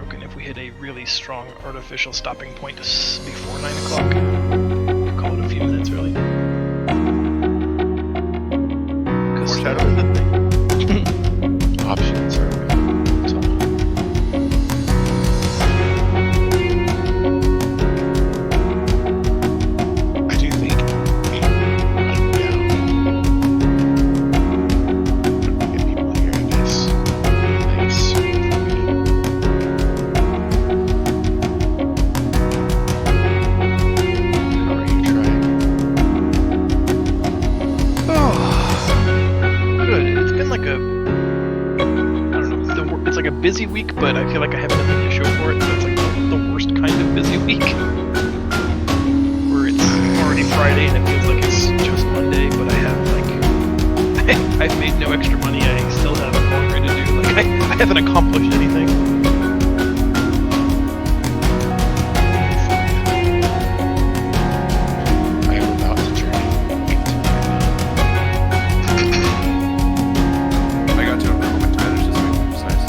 broken if we hit a really strong artificial stopping point before 9 o'clock. Call it a few minutes, really. Foreshadow is the thing. Options are so. I do think we run down. Get people hearing this. Nice. How are you trying? Oh, good. It's been like a, I don't know, it's like a busy week, but I feel like I have nothing to show for it, so it's like the worst kind of busy week. Where it's already Friday and it feels like it's just Monday, but I have like, I've made no extra money, I still have laundry to do, like I haven't accomplished anything. I am about to journey. I got to improve my Spanish this week, which is nice.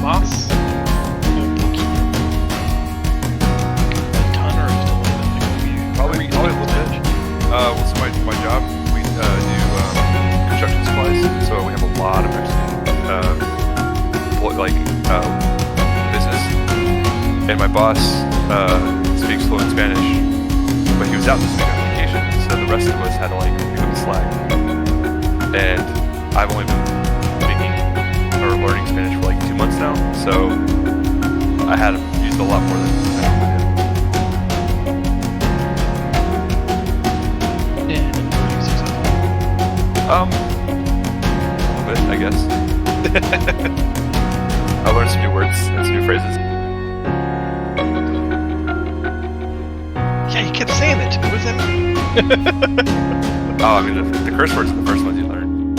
Moss? A ton or just a little bit? Like, Probably a little bit. Well, so my job, we do construction supplies, so we have a lot of Mexican, business. And my boss speaks fluent Spanish, but he was out this week on vacation, so the rest of us had to like pick up the slack. And I've only been speaking or learning Spanish for like 2 months now, so I had used a lot more than I normally did. yeah, pretty successful. A little bit, I guess. I learned some new words and some new phrases. Yeah, you kept saying that to me. What does that mean? Oh, I mean, the curse words are the first ones you learn.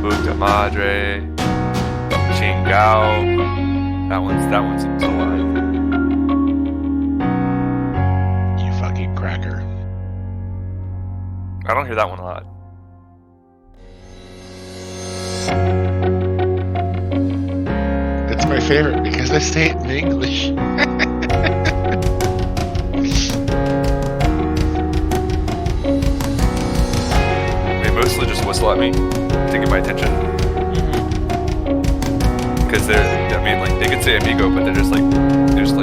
Puta madre, chingao. That one's so alive. You fucking cracker. I don't hear that one a lot. It's my favorite because I say it in English. They mostly just whistle at me to get my attention. Because they could say amigo, but they're just like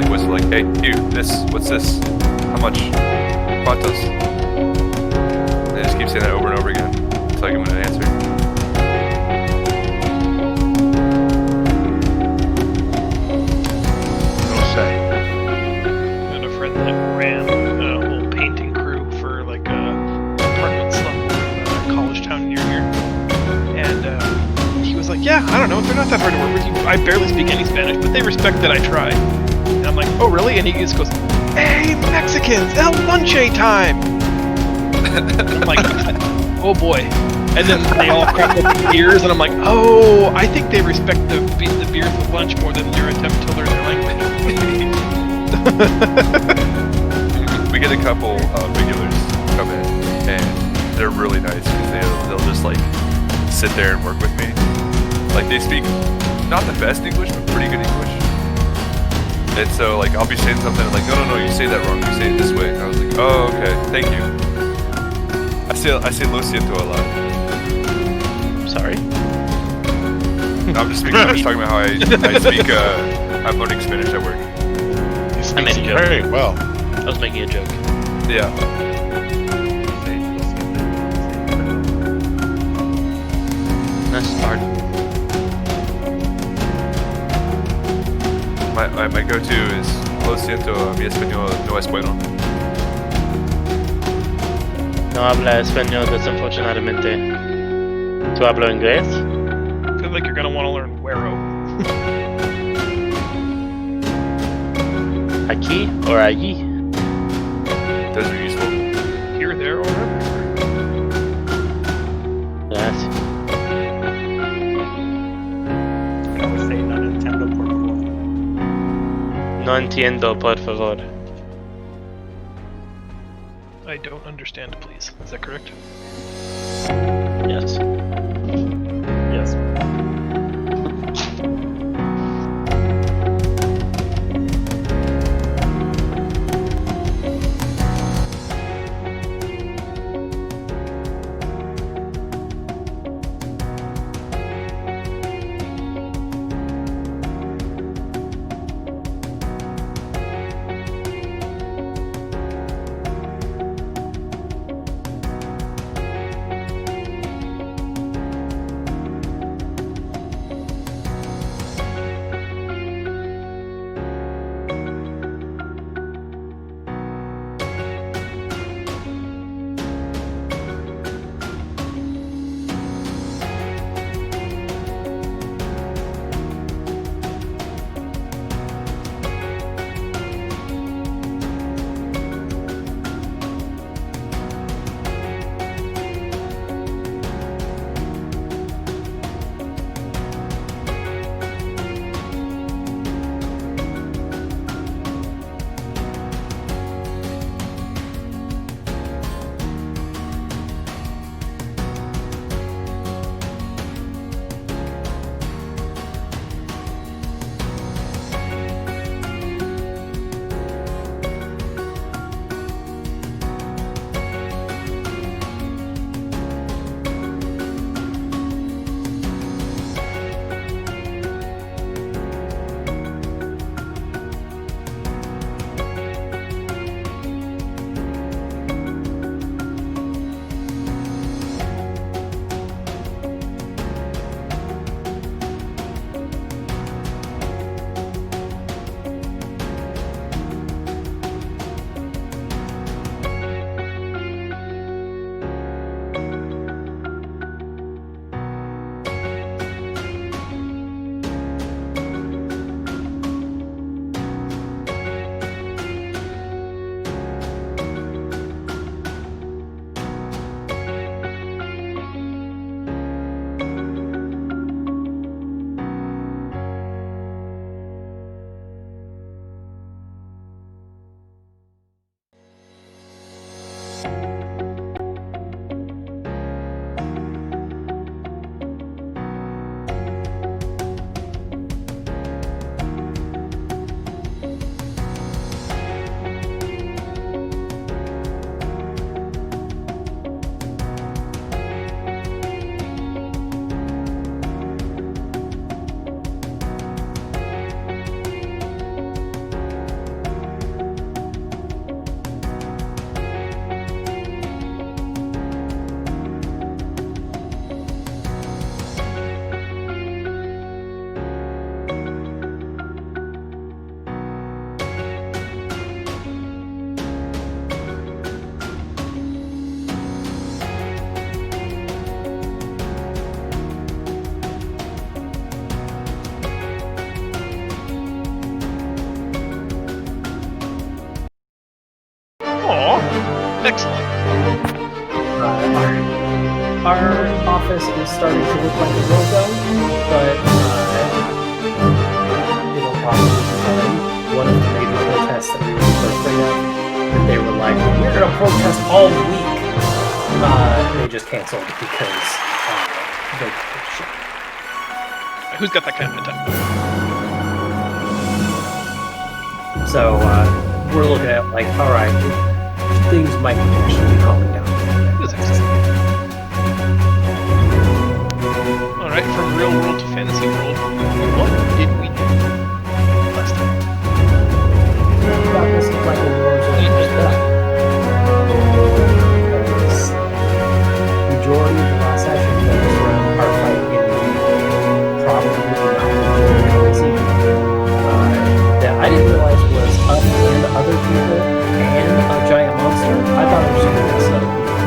whistle like, hey, you, this, what's this? How much? ¿Cuántos? They just keep saying that over and over again until I give them an answer. No say. I had a friend that ran a little painting crew for like a apartment slum in a college town near here. And he was like, yeah, I don't know, they're not that hard to work with. I barely speak any Spanish, but they respect that I try. And I'm like, oh really? And he just goes, hey, Mexicans, El Lunche time! And I'm like, oh boy. And then they all crack up their ears, and I'm like, oh, I think they respect the beers with lunch more than your attempt to learn their language. We get a couple regulars come in, and they're really nice because they'll just like sit there and work with me. Like they speak not the best English, but pretty good English. And so like I'll be saying something and like, no, you say that wrong. You say it this way. And I was like, oh, okay, thank you. I say lo siento a lot. Sorry. No, I'm just talking about how I speak. I'm learning Spanish at work. I made a joke. very well. I was making a joke. Yeah. That's hard. My go-to is lo siento, mi español no es bueno. No habla español, desafortunadamente. ¿Tú hablas inglés? I feel like you're gonna want to learn Güero. Aquí or allí? Those are useful. Here, there, or everywhere. Gracias. I would say no Nintendo, por favor. No entiendo, por favor. I don't understand, please. Is that correct? Yes. starting to look like it will go, but it'll probably be fine. One of the major protests that we were first afraid of, that they were like, we're going to protest all week. They just canceled because they shit. Who's got that kind of time? So we're looking at like, all right, things might actually be calming down. All right, from real world to fantasy world, what did we do last time? About this like a war zone as well. Because majority of the last session was around our fight in the probably that I didn't realize was us and other people and a giant monster. I thought it was just other people.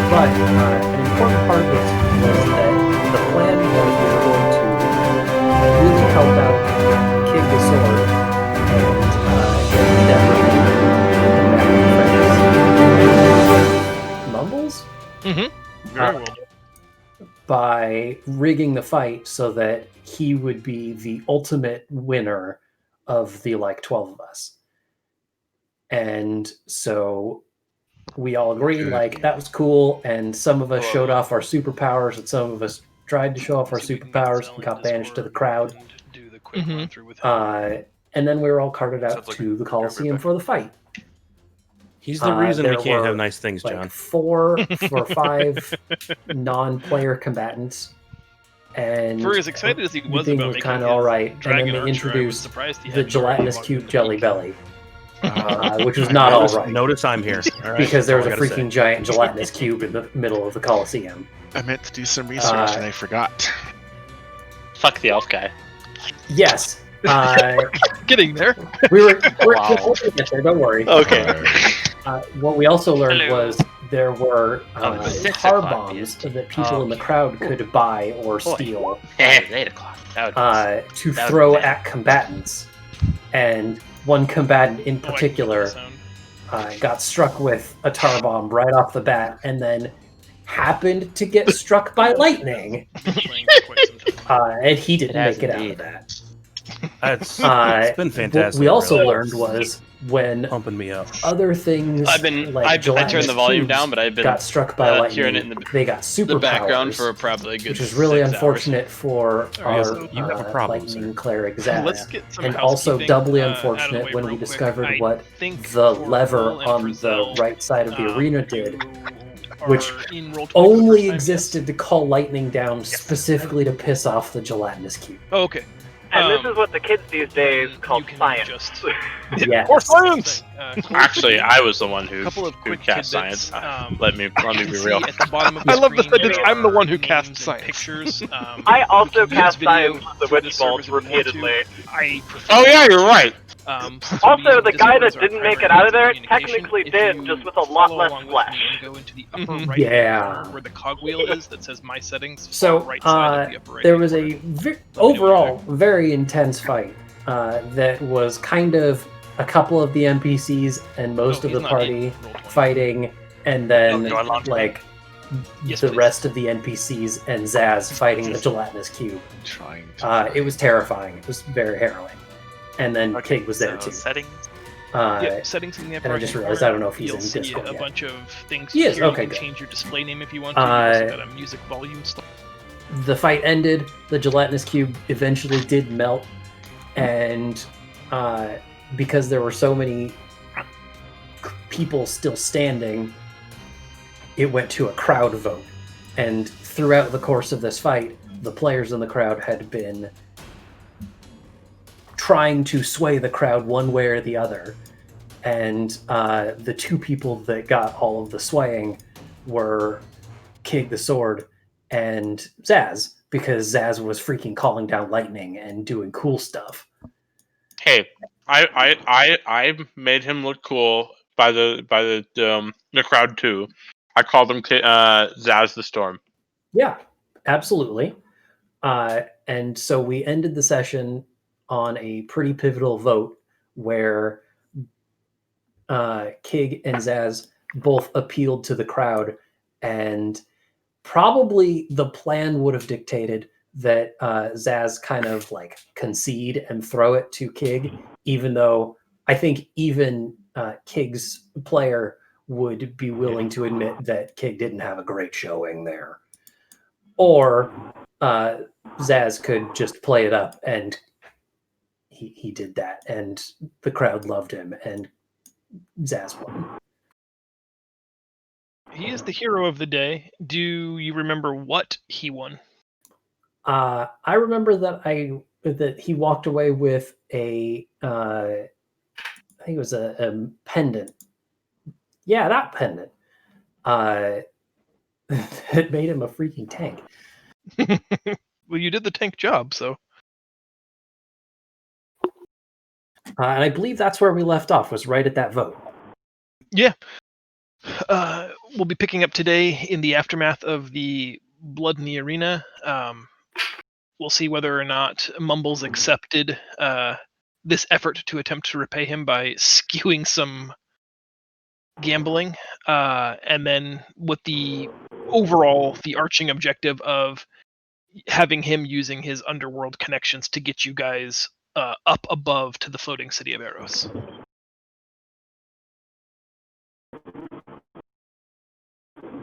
But an important part of it was that the plan was we were going to really help out King the Sword and get Mumbles? Mm-hmm. Very well. By rigging the fight so that he would be the ultimate winner of the 12 of us. And so we all agreed that was cool, and some of us showed off our superpowers and some of us tried to show off our superpowers and got banished to the crowd. And then we were all carted out to the Coliseum for the fight. He's the reason we there can't were, have nice things, John. 4 or 5 non-player combatants. And for as excited as he was the thing about was making kind of all right. And then they Archer, introduced he the had gelatinous cube Jelly Belly, which was not all right. Notice I'm here. All right, because there was a that's all I gotta freaking giant gelatinous cube in the middle of the Coliseum. I meant to do some research and I forgot. Fuck the elf guy. Yes. Getting there. We're we'll get there, don't worry. Okay. What we also learned Hello. was there were It's 6 car o'clock, bombs yeah. that people in the crowd could buy or steal It's 8 o'clock. to that throw would be at combatants. And one combatant in particular got struck with a tar bomb right off the bat and then happened to get struck by lightning. And he didn't make it out of that. It's been fantastic. What we also really. learned was when pumping me up. other things I turned the volume down, but I've been got struck by lightning. hearing it in they got superpowers, background for probably a good which is really 6 unfortunate for our you have a problem, lightning cleric Zaz. Let's get some And also housekeeping, doubly out of the unfortunate way when we real quick. discovered I what think the for lever Will and on for the Zell, right side of the arena did, are which in Roll 20 for the only first time, existed to call lightning down specifically to piss off the gelatinous cube. Oh, okay. And this is what the kids these days call you can science. Just... Yes. Or science! Actually, I was the one who couple of quick cast tidbits. science. Let me be real. At the bottom of the I love the screen, sentence, there I'm the are one who cast names science. Pictures. I also you can use cast video science with the through witch the bolts servers if you want to. repeatedly. I prefer Oh yeah, you're right. since Also, we the guy that discovered our didn't make it primary out of there communication, technically if did, you just with a lot follow less along with me flesh. and go into the upper Mhm. right Yeah. corner where the cogwheel is that says my settings. So right side of the upper right there was corner. overall very intense fight that was kind of a couple of the NPCs and most of he's the not party in Roll 20. fighting, and then do I launch like Yes, the please. rest of the NPCs and Zaz fighting the gelatinous cube. Trying to. It was terrifying. It was very harrowing. And then Kig was there too. Settings. Yeah, settings in the upper and I right just corner, realized I don't know if he's you'll in see Discord a yet. bunch of things. He is, here. okay, You good. can change your display name if you want to. You also got a music volume stuff. The fight ended. The gelatinous cube eventually did melt, and because there were so many people still standing, it went to a crowd vote. And throughout the course of this fight, the players in the crowd had been trying to sway the crowd one way or the other. And the 2 people that got all of the swaying were Kig the Sword and Zaz, because Zaz was freaking calling down lightning and doing cool stuff. Hey, I made him look cool by the crowd too. I called him Zaz the Storm. Yeah, absolutely. And so we ended the session on a pretty pivotal vote where Kig and Zaz both appealed to the crowd and probably the plan would have dictated that Zaz kind of like concede and throw it to Kig, even though I think even Kig's player would be willing to admit that Kig didn't have a great showing there. Or Zaz could just play it up, and he did that, and the crowd loved him, and Zaz won. He is the hero of the day. Do you remember what he won? I remember that he walked away with I think it was a pendant. Yeah, that pendant. It made him a freaking tank. Well, you did the tank job, so. And I believe that's where we left off, was right at that vote. Yeah. We'll be picking up today in the aftermath of the Blood in the Arena. We'll see whether or not Mumbles accepted this effort to attempt to repay him by skewing some gambling, and then with the arching objective of having him using his underworld connections to get you guys up above to the floating city of Eros.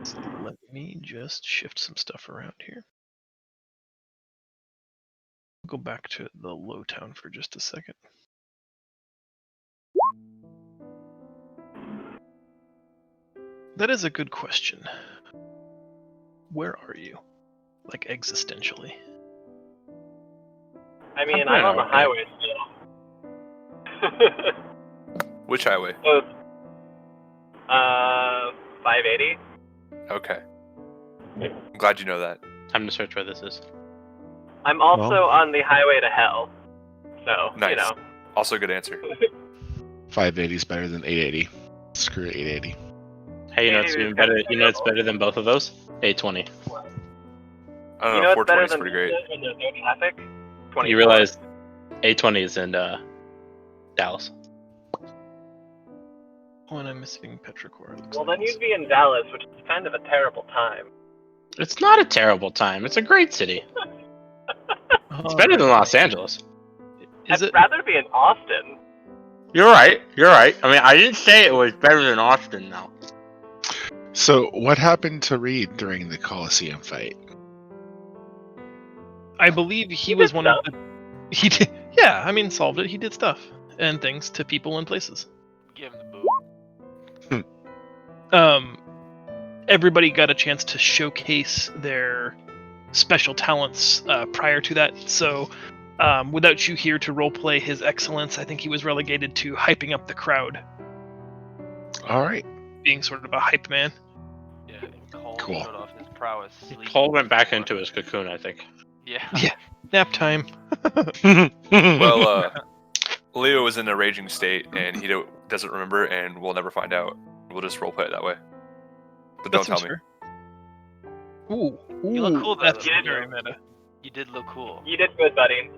So let me just shift some stuff around here. Go back to the low town for just a second. That is a good question. Where are you? Like existentially? I mean, I'm on the highway still. Which highway? 580. Okay. I'm glad you know that. Time to search where this is. I'm also on the highway to hell. So, Nice. you know. Also a good answer. 580 is better than 880. Screw 880. Hey, you know it's even better. You know it's better than both of those. 820. I don't You know, know what's 420 better is than pretty great. when there's no traffic? 24. You realize 820 is in Dallas. Oh, and I'm missing Petrichor. Well, then you'd be in Dallas, which is kind of a terrible time. It's not a terrible time. It's a great city. It's better than Los Angeles. Is I'd it? rather be in Austin. You're right. You're right. I mean, I didn't say it was better than Austin, though. So, what happened to Reed during the Coliseum fight? I believe he was one of the. He did. Yeah, I mean, solved it. He did stuff and things to people and places. Give him the boot. Everybody got a chance to showcase their special talents prior to that. So, without you here to roleplay his excellence, I think he was relegated to hyping up the crowd, All right. being sort of a hype man. Yeah, and Cole Cool. showed off his prowess. Cole went back into his cocoon, I think. Yeah. Yeah, nap time. Well, Leo was in a raging state, and he doesn't remember, and we'll never find out. We'll just roleplay it that way. But don't tell me. Ooh, You look cool, though. That's You did. very meta. You did look cool. You did good, buddy.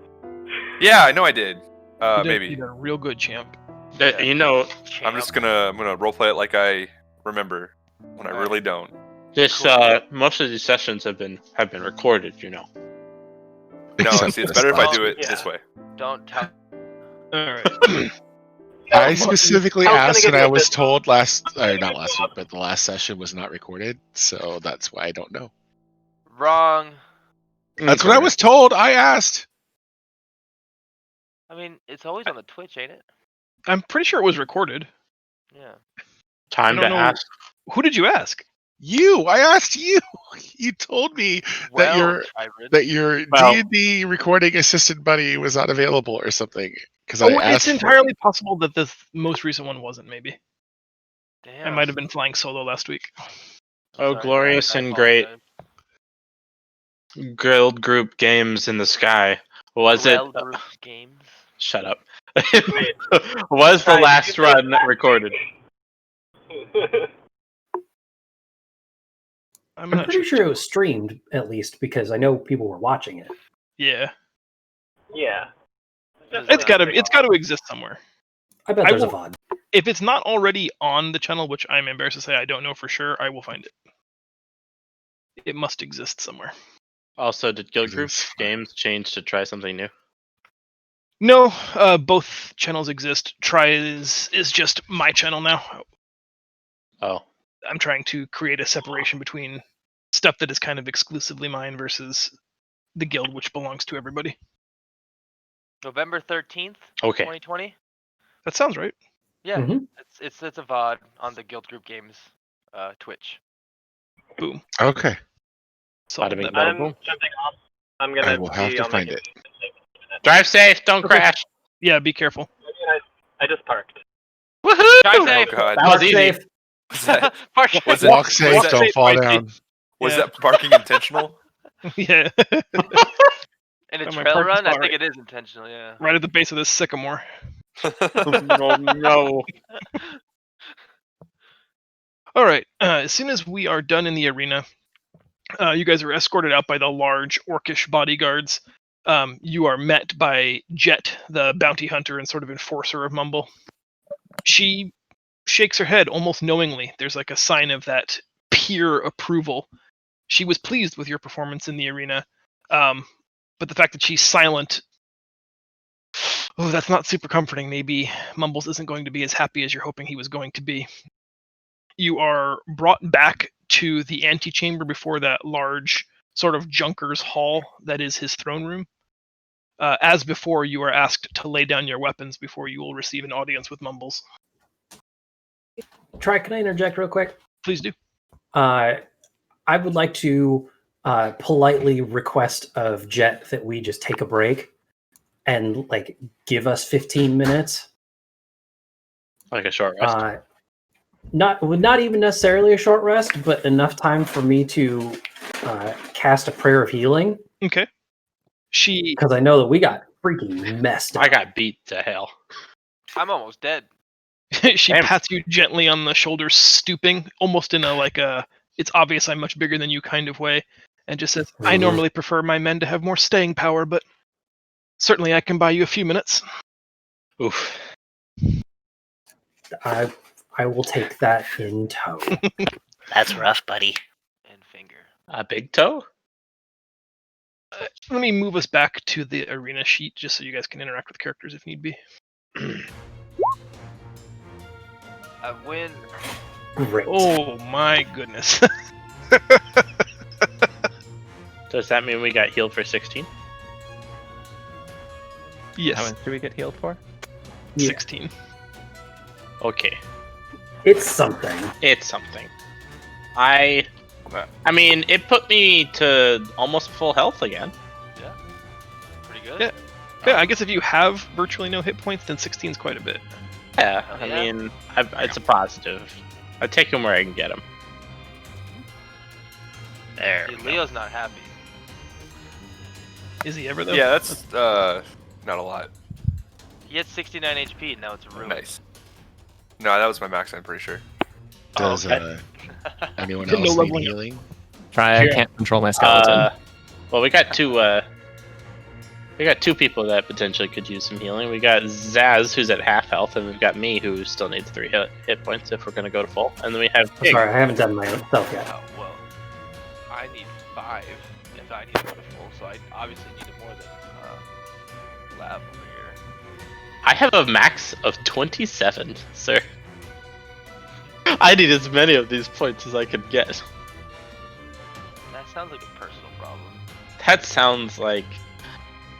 Yeah, I know I did. You Maybe. did a real good, champ. Yeah. You know, I'm gonna roleplay it like I remember when I really don't. this most of these sessions have been recorded. You know. No, Except see, it's this better if I last do it Yeah. this way. Don't tell. All right. I specifically I was gonna asked, give and you I a was bit- told not last week, but the last session was not recorded, so that's why I don't know. Wrong. That's what I was told. I asked. I mean, it's always on the Twitch, ain't it? I'm pretty sure it was recorded. Yeah. Time I to don't know. ask. Who did you ask? I asked you. You told me Well, that your Well- D&D recording assistant buddy was not available or something. Because I Oh, asked. it's entirely possible that the most recent one wasn't. Maybe damn. I might have been flying solo last week. I'm Oh, sorry, glorious I and great. apologize. Guild group games in the sky. Was Well it? Group Games. Shut up. Wait. Was the Sorry, last did you say run last recorded? I'm I'm not pretty sure it was streamed, at least, because I know people were watching it. Yeah, Yeah. it's got to exist somewhere. I bet I there's a will- VOD. If it's not already on the channel, which I'm embarrassed to say I don't know for sure, I will find it. it must exist somewhere. Also, did Guild Group Yes. Games change to try something new? No, both channels exist. Try is just my channel now. Oh, I'm trying to create a separation between stuff that is kind of exclusively mine versus the guild, which belongs to everybody. November 13th, okay. 2020. That sounds right. Yeah, Mhm. it's a VOD on the Guild Group Games Twitch. Boom. Okay. Solved Bada bing, that. bada I'm boom. jumping off. I'm I gonna will have be to on my find it. computer. Drive safe. Don't Okay. crash. Yeah, be careful. I just parked. Woohoo! Drive Oh safe. god. That Park was easy. safe. Was that, Park was safe. that, Walk safe, that- don't fall Wifey. down. was Yeah. that parking intentional? Yeah. In a Got my trail parking run, I spot think it is intentional. Yeah. right at the base of this sycamore. No, no. All right. As soon as we are done in the arena, you guys are escorted out by the large orcish bodyguards. You are met by Jet, the bounty hunter and sort of enforcer of Mumble. She shakes her head almost knowingly. There's like a sign of that peer approval. She was pleased with your performance in the arena, but the fact that she's silent, oh, that's not super comforting. Maybe Mumbles isn't going to be as happy as you're hoping he was going to be. You are brought back to the antechamber before that large sort of Junker's hall that is his throne room. As before, you are asked to lay down your weapons before you will receive an audience with Mumbles. Try, can I interject real quick? Please do. I would like to politely request of Jet that we just take a break and like give us 15 minutes. Like a short rest. Not even necessarily a short rest, but enough time for me to cast a prayer of healing. Okay. She Because I know that we got freaking messed up. I got beat to hell. I'm almost dead. she Damn. pats you gently on the shoulder, stooping, almost in a it's obvious I'm much bigger than you kind of way, and just says, I Mhm. normally prefer my men to have more staying power, but certainly I can buy you a few minutes. Oof. I will take that in tow. That's rough, buddy. And finger. A big toe? Let me move us back to the arena sheet just so you guys can interact with characters if need be. I win. Great. Oh my goodness. Does that mean we got healed for 16? Yes, How much do we get healed for? Yeah. 16. Okay. It's something. It's something. I mean, it put me to almost full health again. Yeah. Pretty good. Yeah. Yeah, I guess if you have virtually no hit points, then 16 is quite a bit. Yeah, Oh, I yeah. mean, it's a positive. I take him where I can get him. There. See, we go. Leo's not happy. Is he ever though? Yeah, that's not a lot. He had 69 HP, and now it's ruined. Nice. No, that was my max, I'm pretty sure. Does okay. anyone No else need leveling up. healing? Try. Sure. I can't control my skeleton. Well, we got two. We got two people that potentially could use some healing. We got Zaz, who's at half health, and we've got me, who still needs 3 hit points if we're gonna go to full. And then we have I'm Pig. sorry, I haven't done my own stuff yet. Oh, well. I need 5 if I need to go to full, so I obviously need it more than Lab over here. I have a max of 27, sir. I need as many of these points as I can get. That sounds like a personal problem. That sounds like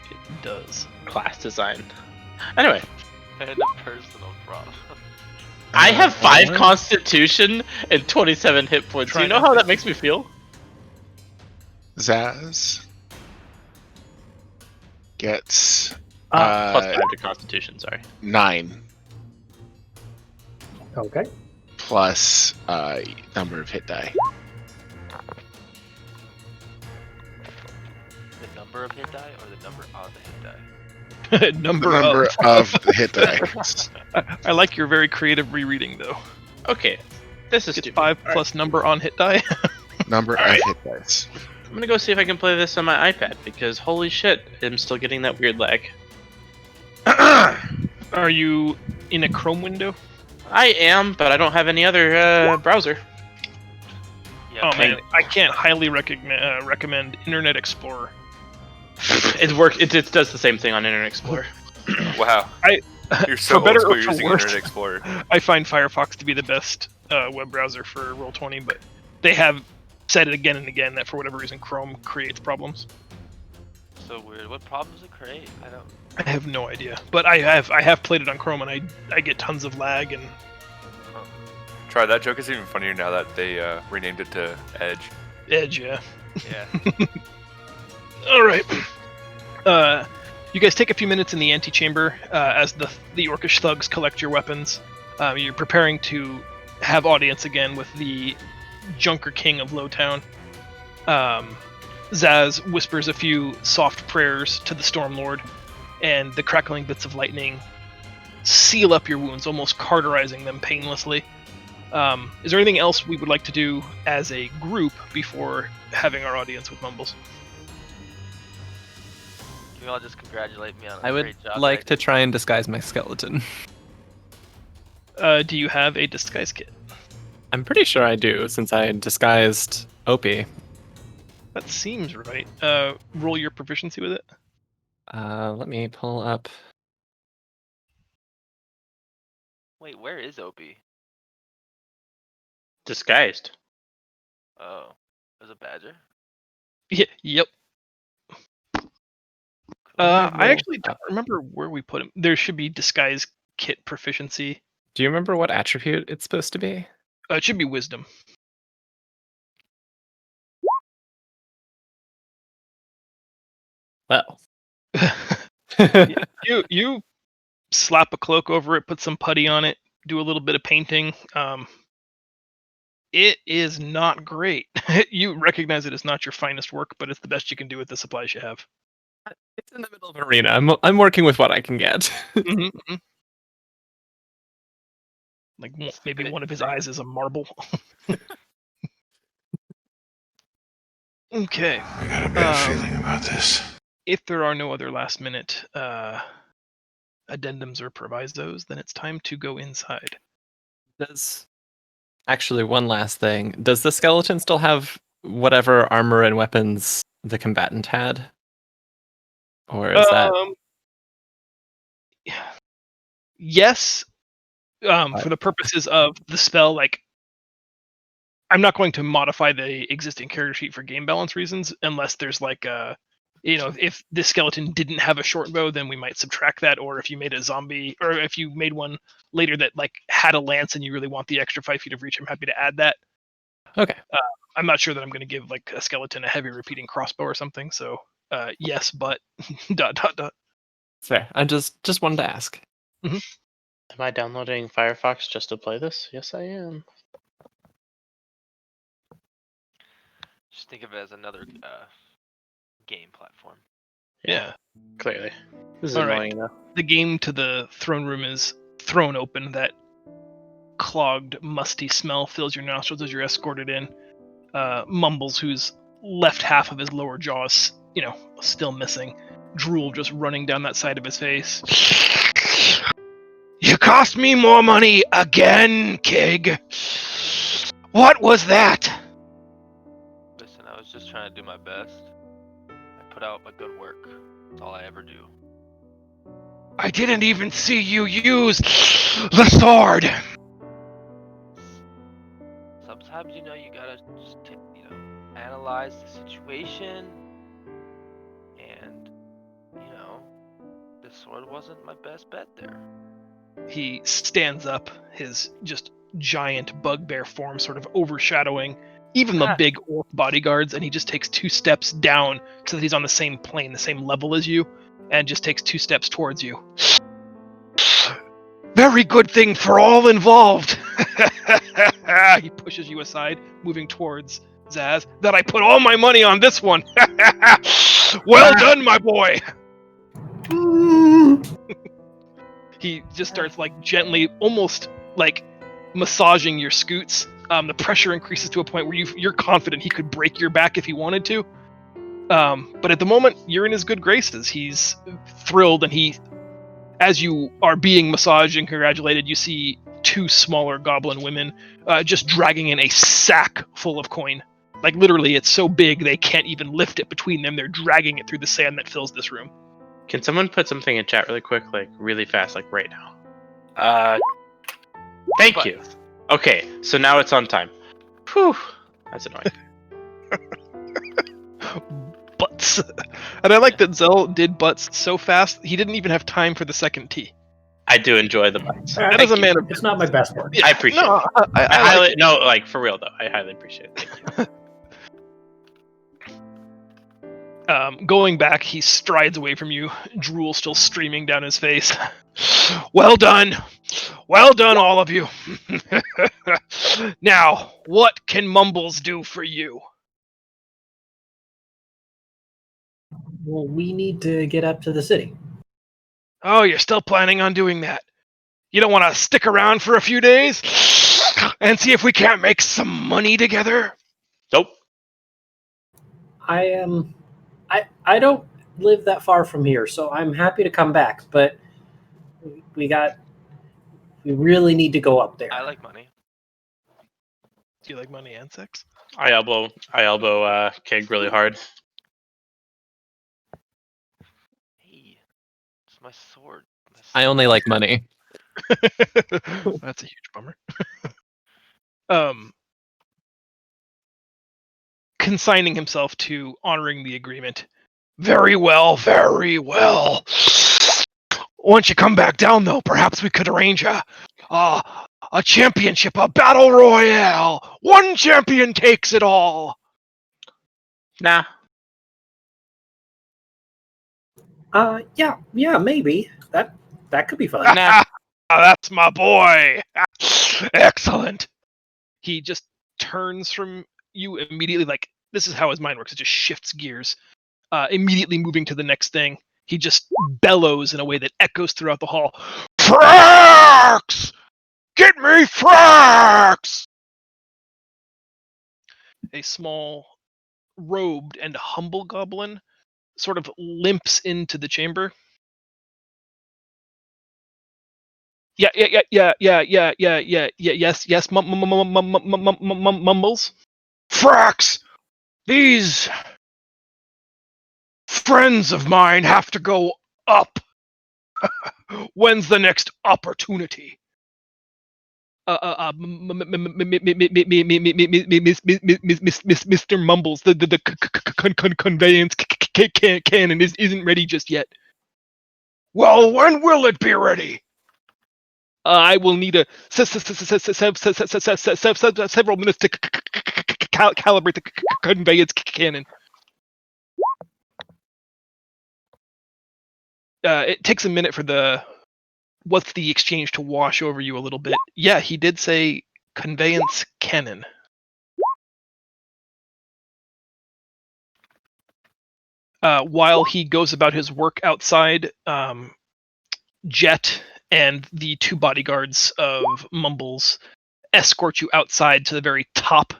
It does. class design. Anyway, And a personal problem. I have 5 Alright. Constitution and 27 hit points. Try You know not how to- that makes me feel? Zaz gets Plus 5 to Constitution, sorry. 9 Okay. plus number of hit die. The number of hit die or the number on the hit die? The number number of. of the hit die. I like your very creative rereading though. Okay, this is It's stupid. 5 Alright, plus number on hit die. Number Alright. of hit dice. I'm gonna go see if I can play this on my iPad because holy shit, I'm still getting that weird lag. Are you in a Chrome window? I am, but I don't have any other browser. Yeah, Oh man, maybe. I can't highly recommend Internet Explorer. It does the same thing on Internet Explorer. Wow. I- You're so for better old school or for using worse. Internet Explorer. I find Firefox to be the best web browser for Roll20, but they have said it again and again that for whatever reason Chrome creates problems. So weird. What problems it create? I don't. I have no idea, but I have played it on Chrome and I get tons of lag and Try that joke is even funnier now that they renamed it to Edge. Edge. Yeah. Yeah. All right. You guys take a few minutes in the antechamber as the Orcish thugs collect your weapons. You're preparing to have audience again with the Junker King of Lowtown. Zaz whispers a few soft prayers to the Stormlord, and the crackling bits of lightning seal up your wounds, almost cauterizing them painlessly. Is there anything else we would like to do as a group before having our audience with Mumbles? Can you all just congratulate me on a I would great job? like to try and disguise my skeleton. Do you have a disguise kit? I'm pretty sure I do, since I disguised Opie. That seems right. Roll your proficiency with it. Let me pull up. Wait, where is Opie? Disguised. Oh, there's a badger. Yeah, yep. I actually don't remember where we put him. There should be disguise kit proficiency. Do you remember what attribute it's supposed to be? It should be wisdom. Well. You slap a cloak over it, put some putty on it, do a little bit of painting. It is not great. You recognize it as not your finest work, but it's the best you can do with the supplies you have. It's in the middle of an arena. I'm working with what I can get. Mm-hmm. Like maybe one of his eyes is a marble. Okay. I got a bad feeling about this. If there are no other last minute addendums or provisos, then it's time to go inside. Actually, one last thing. Does the skeleton still have whatever armor and weapons the combatant had? Or is that... Yes. For the purposes of the spell, like, I'm not going to modify the existing character sheet for game balance reasons, unless there's like if this skeleton didn't have a short bow, then we might subtract that. Or if you made a zombie, or if you made one later that like had a lance and you really want the extra 5 feet of reach, I'm happy to add that. Okay. I'm not sure that I'm going to give like a skeleton a heavy repeating crossbow or something. So yes, but ... Fair. I just wanted to ask. Mm-hmm. Am I downloading Firefox just to play this? Yes, I am. Just think of it as another game platform. Yeah. Clearly. This is All annoying right. enough. The game to the throne room is thrown open. That clogged, musty smell fills your nostrils as you're escorted in. Mumbles, whose left half of his lower jaw is, still missing. Drool just running down that side of his face. You cost me more money again, Kig. What was that? Listen, I was just trying to do my best. I put out my good work. That's all I ever do. I didn't even see you use the sword. Sometimes, you gotta just analyze the situation. And, the sword wasn't my best bet there. He stands up, his just giant bugbear form sort of overshadowing even the big orc bodyguards, and he just takes 2 steps down so that he's on the same plane, the same level as you, and just takes 2 steps towards you. Very good thing for all involved. He pushes you aside, moving towards Zaz. That I put all my money on this one. Well done, my boy. He just starts like gently, almost like massaging your scoots. The pressure increases to a point where you're confident he could break your back if he wanted to. But at the moment, you're in his good graces. He's thrilled, and as you are being massaged and congratulated, you see two smaller goblin women just dragging in a sack full of coin. Like literally, it's so big they can't even lift it between them. They're dragging it through the sand that fills this room. Can someone put something in chat really quick, like really fast, like right now? Thank you. Okay, so now it's on time. Whew, that's annoying. Butts. And I like that Zell did butts so fast, he didn't even have time for the second T. I do enjoy the butts. That is a man of... It's not my best work. I appreciate it. I highly, like no, like for real though, I highly appreciate it. Thank you. Going back, he strides away from you, drool still streaming down his face. Well done! Well done, all of you! Now, what can Mumbles do for you? Well, we need to get up to the city. Oh, you're still planning on doing that? You don't want to stick around for a few days and see if we can't make some money together? Nope. I don't live that far from here, so I'm happy to come back, but we really need to go up there. I like money. Do you like money and sex? I elbow Keg really hard. Hey, it's my sword. I only like money. That's a huge bummer. Consigning himself to honoring the agreement. Very well, very well. Once you come back down, though, perhaps we could arrange a championship, a battle royale. One champion takes it all. Nah. Yeah, maybe. That could be fun. Nah. That's my boy. Excellent. He just turns from you immediately, like, this is how his mind works. It just shifts gears. Immediately moving to the next thing. He just bellows in a way that echoes throughout the hall. Frax! Get me Frax! A small, robed and humble goblin sort of limps into the chamber. Yes, mumbles. Frax! These friends of mine have to go up. When's the next opportunity? Mr. Mumbles, the conveyance cannon isn't ready just yet. Well, when will it be ready? I will need several minutes to calibrate the conveyance cannon. It takes a minute for what's the exchange to wash over you a little bit. Yeah, he did say conveyance cannon. While he goes about his work outside, Jet and the two bodyguards of Mumbles escort you outside to the very top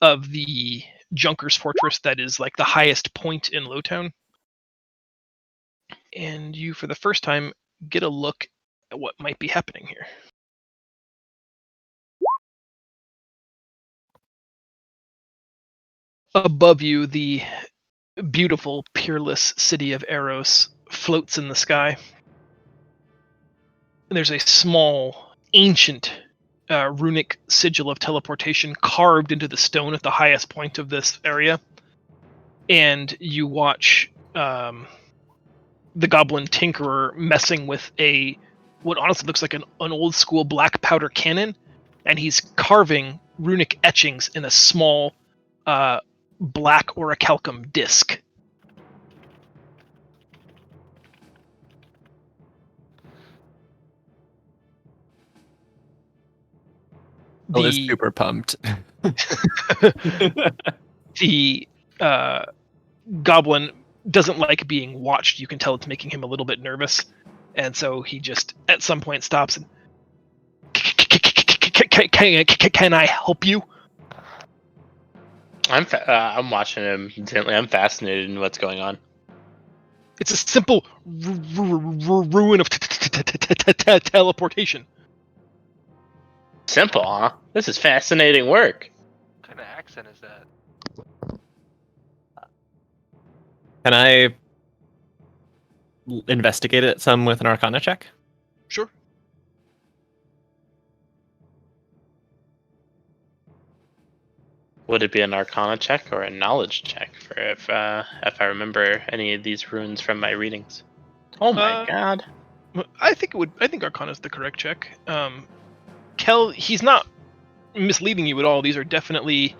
of the Junker's Fortress that is like the highest point in Lowtown. And you, for the first time, get a look at what might be happening here. Above you, the beautiful, peerless city of Eros floats in the sky. There's a small, ancient, runic sigil of teleportation carved into the stone at the highest point of this area. And you watch the goblin tinkerer messing with what honestly looks like an old school black powder cannon, and he's carving runic etchings in a small black orichalcum disc. Bill is super pumped. The goblin doesn't like being watched. You can tell it's making him a little bit nervous, and so he just at some point stops and can I help you? I'm watching him intently. I'm fascinated in what's going on. It's a simple ruin of teleportation. Simple, huh? This is fascinating work. What kind of accent is that? Can I investigate it some with an Arcana check? Sure. Would it be an Arcana check or a Knowledge check for if I remember any of these runes from my readings? Oh my god! I think Arcana is the correct check. Kel, he's not misleading you at all. These are definitely,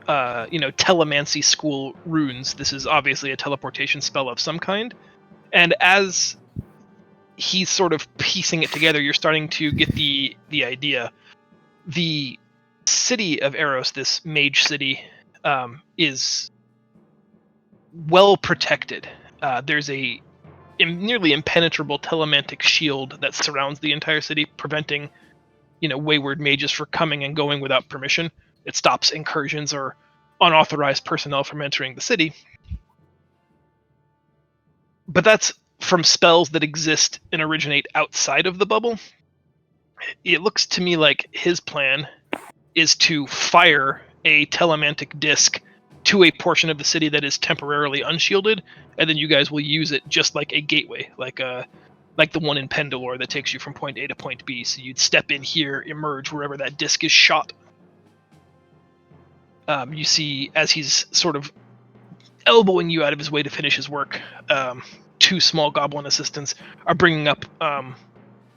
telemancy school runes. This is obviously a teleportation spell of some kind. And as he's sort of piecing it together, you're starting to get the idea. The city of Eros, this mage city, is well protected. There's a nearly impenetrable telemantic shield that surrounds the entire city, preventing wayward mages from coming and going without permission. It stops incursions or unauthorized personnel from entering the city. But that's from spells that exist and originate outside of the bubble. It looks to me like his plan is to fire a telemantic disc to a portion of the city that is temporarily unshielded, and then you guys will use it just like a gateway, like the one in Pendilor that takes you from point A to point B. So you'd step in here, emerge wherever that disc is shot. You see, as he's sort of elbowing you out of his way to finish his work, two small goblin assistants are bringing up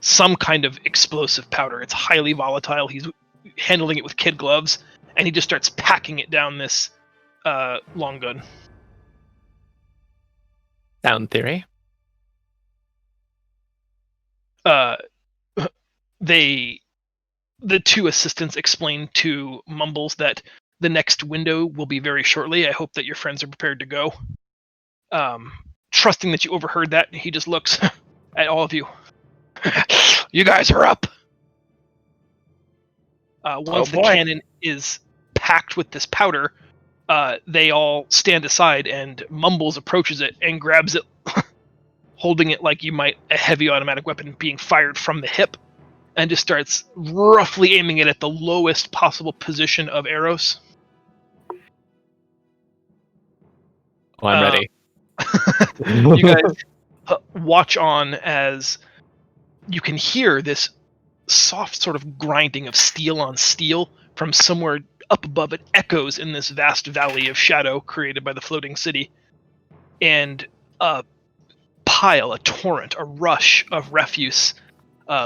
some kind of explosive powder. It's highly volatile. He's handling it with kid gloves, and he just starts packing it down this long gun. Sound theory. The two assistants explain to Mumbles that the next window will be very shortly. I hope that your friends are prepared to go. Trusting that you overheard that, he just looks at all of you. You guys are up. Once the cannon is packed with this powder, they all stand aside, and Mumbles approaches it and grabs it, holding it like you might a heavy automatic weapon being fired from the hip, and just starts roughly aiming it at the lowest possible position of Eros. Oh, I'm ready. You guys watch on as you can hear this soft sort of grinding of steel on steel from somewhere up above. It echoes in this vast valley of shadow created by the floating city. And a torrent, a rush of refuse,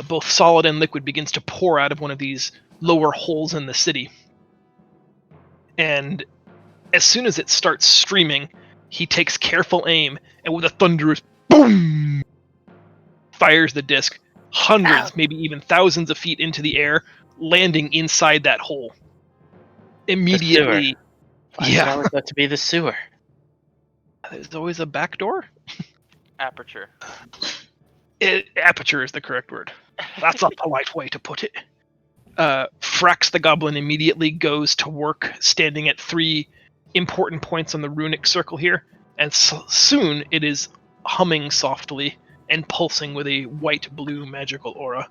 both solid and liquid, begins to pour out of one of these lower holes in the city. And as soon as it starts streaming, he takes careful aim, and with a thunderous boom, fires the disc hundreds, maybe even thousands of feet into the air, landing inside that hole. Immediately, yeah. Why that to be the sewer? There's always a back door. Aperture. Aperture is the correct word. That's a polite way to put it. Frax the Goblin immediately goes to work, standing at 3 important points on the runic circle here, and soon it is humming softly and pulsing with a white-blue magical aura.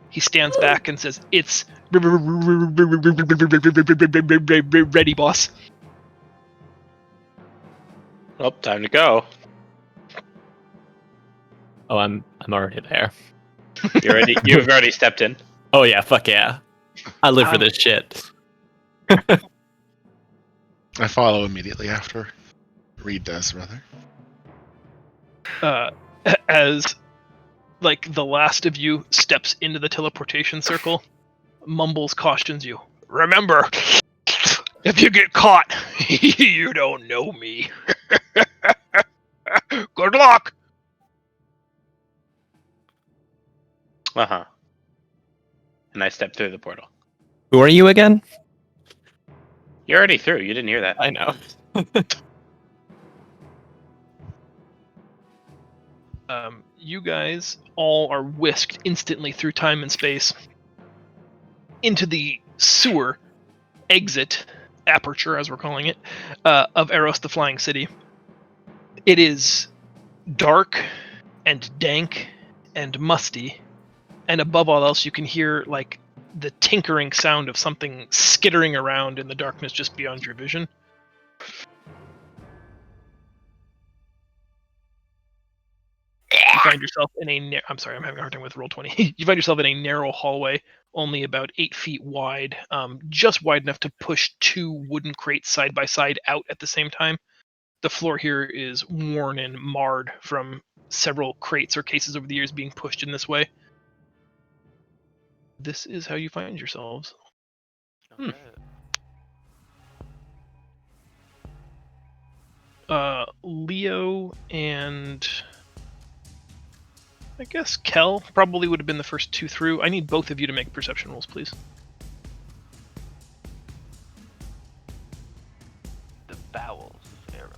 He stands back and says, "It's ready, boss." Well, time to go. Oh, I'm already there. You've already stepped in. Oh yeah, fuck yeah. I live for this shit. I follow immediately after. Reed does, rather. As the last of you steps into the teleportation circle, Mumbles cautions you. Remember, if you get caught, you don't know me. Good luck. Uh-huh. And I step through the portal. Who are you again? You're already through. You didn't hear that. I know. You guys all are whisked instantly through time and space into the sewer exit, aperture as we're calling it, of Eros the Flying City. It is dark and dank and musty, and above all else you can hear the tinkering sound of something skittering around in the darkness just beyond your vision. You find yourself in a I'm sorry, I'm having a hard time with roll 20. You find yourself in a narrow hallway, only about 8 feet wide, just wide enough to push 2 wooden crates side by side out at the same time. The floor here is worn and marred from several crates or cases over the years being pushed in this way. This is how you find yourselves. Leo and I guess Kel probably would have been the first 2 through. I need both of you to make perception rolls, please. The bowels of Eros.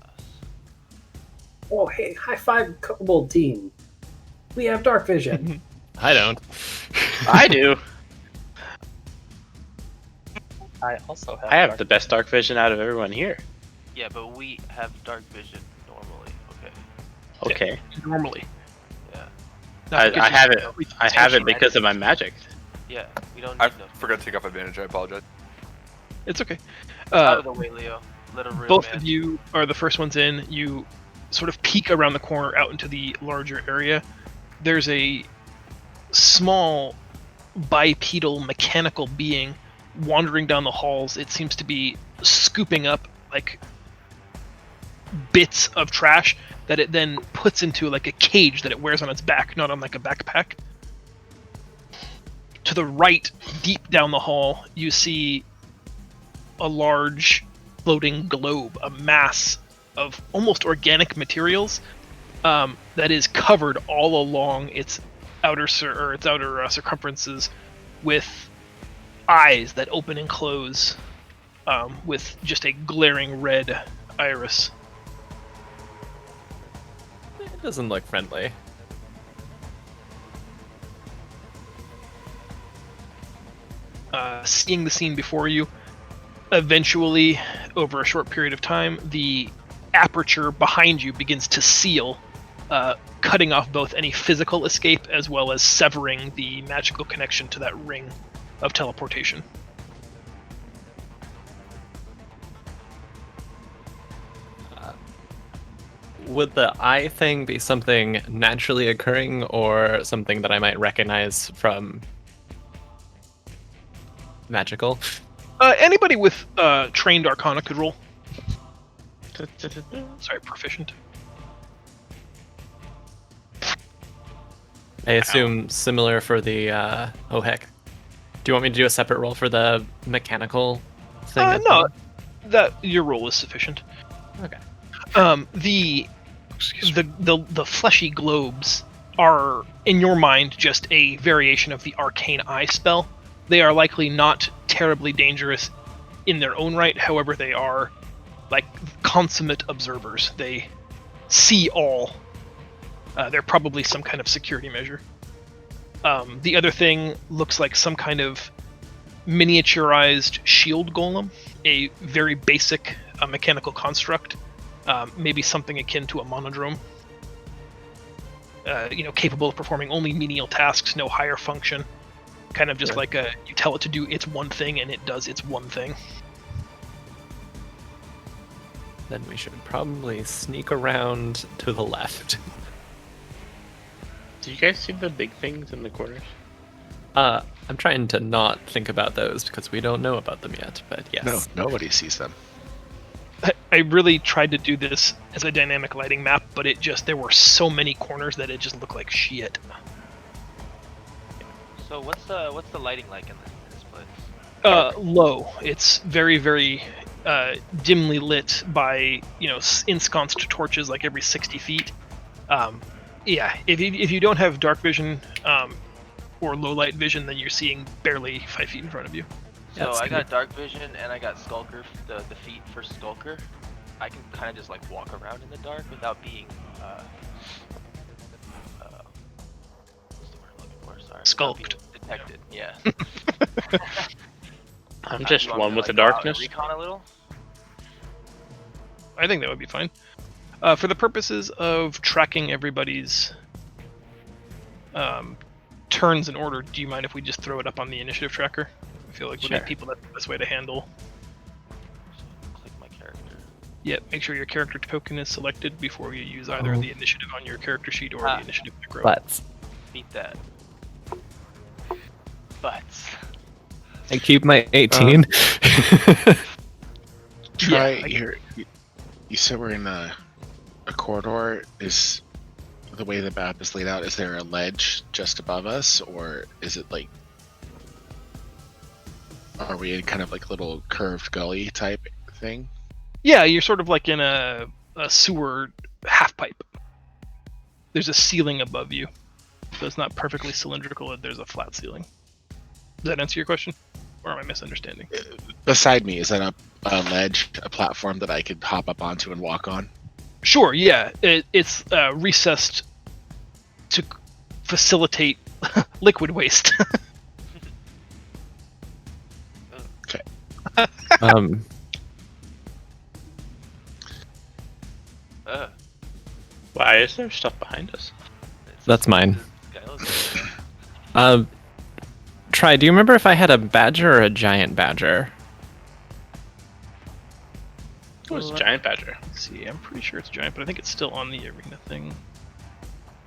Oh, hey, high five, Kobold team. We have dark vision. I don't. I do. I also have. I have the best dark vision out of everyone here. Yeah, but we have dark vision normally. Okay. Normally. Yeah. I have it. I have it because of my magic. Yeah, we don't I need no. forgot to take off advantage. I apologize. It's okay. Out of the way, Leo. Let a real Both man. of you are the first ones in. You sort of peek around the corner out into the larger area. There's a small bipedal mechanical being wandering down the halls. It seems to be scooping up like bits of trash that it then puts into like a cage that it wears on its back, not on like a backpack. To the right, deep down the hall, you see a large floating globe, a mass of almost organic materials that is covered all along its outer circumferences with eyes that open and close with just a glaring red iris. It doesn't look friendly. Seeing the scene before you, eventually, over a short period of time, the aperture behind you begins to seal, cutting off both any physical escape as well as severing the magical connection to that ring of teleportation. Would the eye thing be something naturally occurring or something that I might recognize from magical? Anybody with trained Arcana could roll. Sorry, proficient. I assume similar for the oh heck. Do you want me to do a separate roll for the mechanical thing? No, that your roll is sufficient. Okay. The fleshy globes are, in your mind, just a variation of the arcane eye spell. They are likely not terribly dangerous in their own right. However, they are like consummate observers. They see all. They're probably some kind of security measure. The other thing looks like some kind of miniaturized shield golem, a very basic mechanical construct. Maybe something akin to a monodrome. Capable of performing only menial tasks, no higher function. Kind of just like you tell it to do its one thing and it does its one thing. Then we should probably sneak around to the left. Do you guys see the big things in the corners? I'm trying to not think about those because we don't know about them yet, but yes. No, nobody sees them. I really tried to do this as a dynamic lighting map, but there were so many corners that it just looked like shit. So what's the lighting like in this place? Low. It's very, very dimly lit by ensconced torches like every 60 feet. If you don't have dark vision or low light vision, then you're seeing barely 5 feet in front of you. So I got dark vision and I got Skulker, the feet for Skulker. I can kind of just like walk around in the dark without being what's the word I'm looking for? Sorry. Skulked. Detected. Yeah. I'm just You want one me with to, the like, darkness. Recon a little. I think that would be fine. For the purposes of tracking everybody's turns in order, do you mind if we just throw it up on the initiative tracker? I feel like Sure. would make people that's the best way to handle. Click my character. Yep, make sure your character token is selected before you use either the initiative on your character sheet or the initiative macro. Butts. Beat that. Butts. I keep my 18. Try here. You said we're in a corridor. Is the way the map is laid out? Is there a ledge just above us, or is it like? Are we in kind of like a little curved gully type thing? Yeah, you're sort of like in a sewer half pipe. There's a ceiling above you, so it's not perfectly cylindrical. There's a flat ceiling. Does that answer your question, or am I misunderstanding? Beside me, is that a ledge, a platform that I could hop up onto and walk on? Sure. Yeah, it's recessed to facilitate liquid waste. Okay. Why is there stuff behind us? That's mine. Try, do you remember if I had a badger or a giant badger? It was a giant badger. Let's see, I'm pretty sure it's giant, but I think it's still on the arena thing.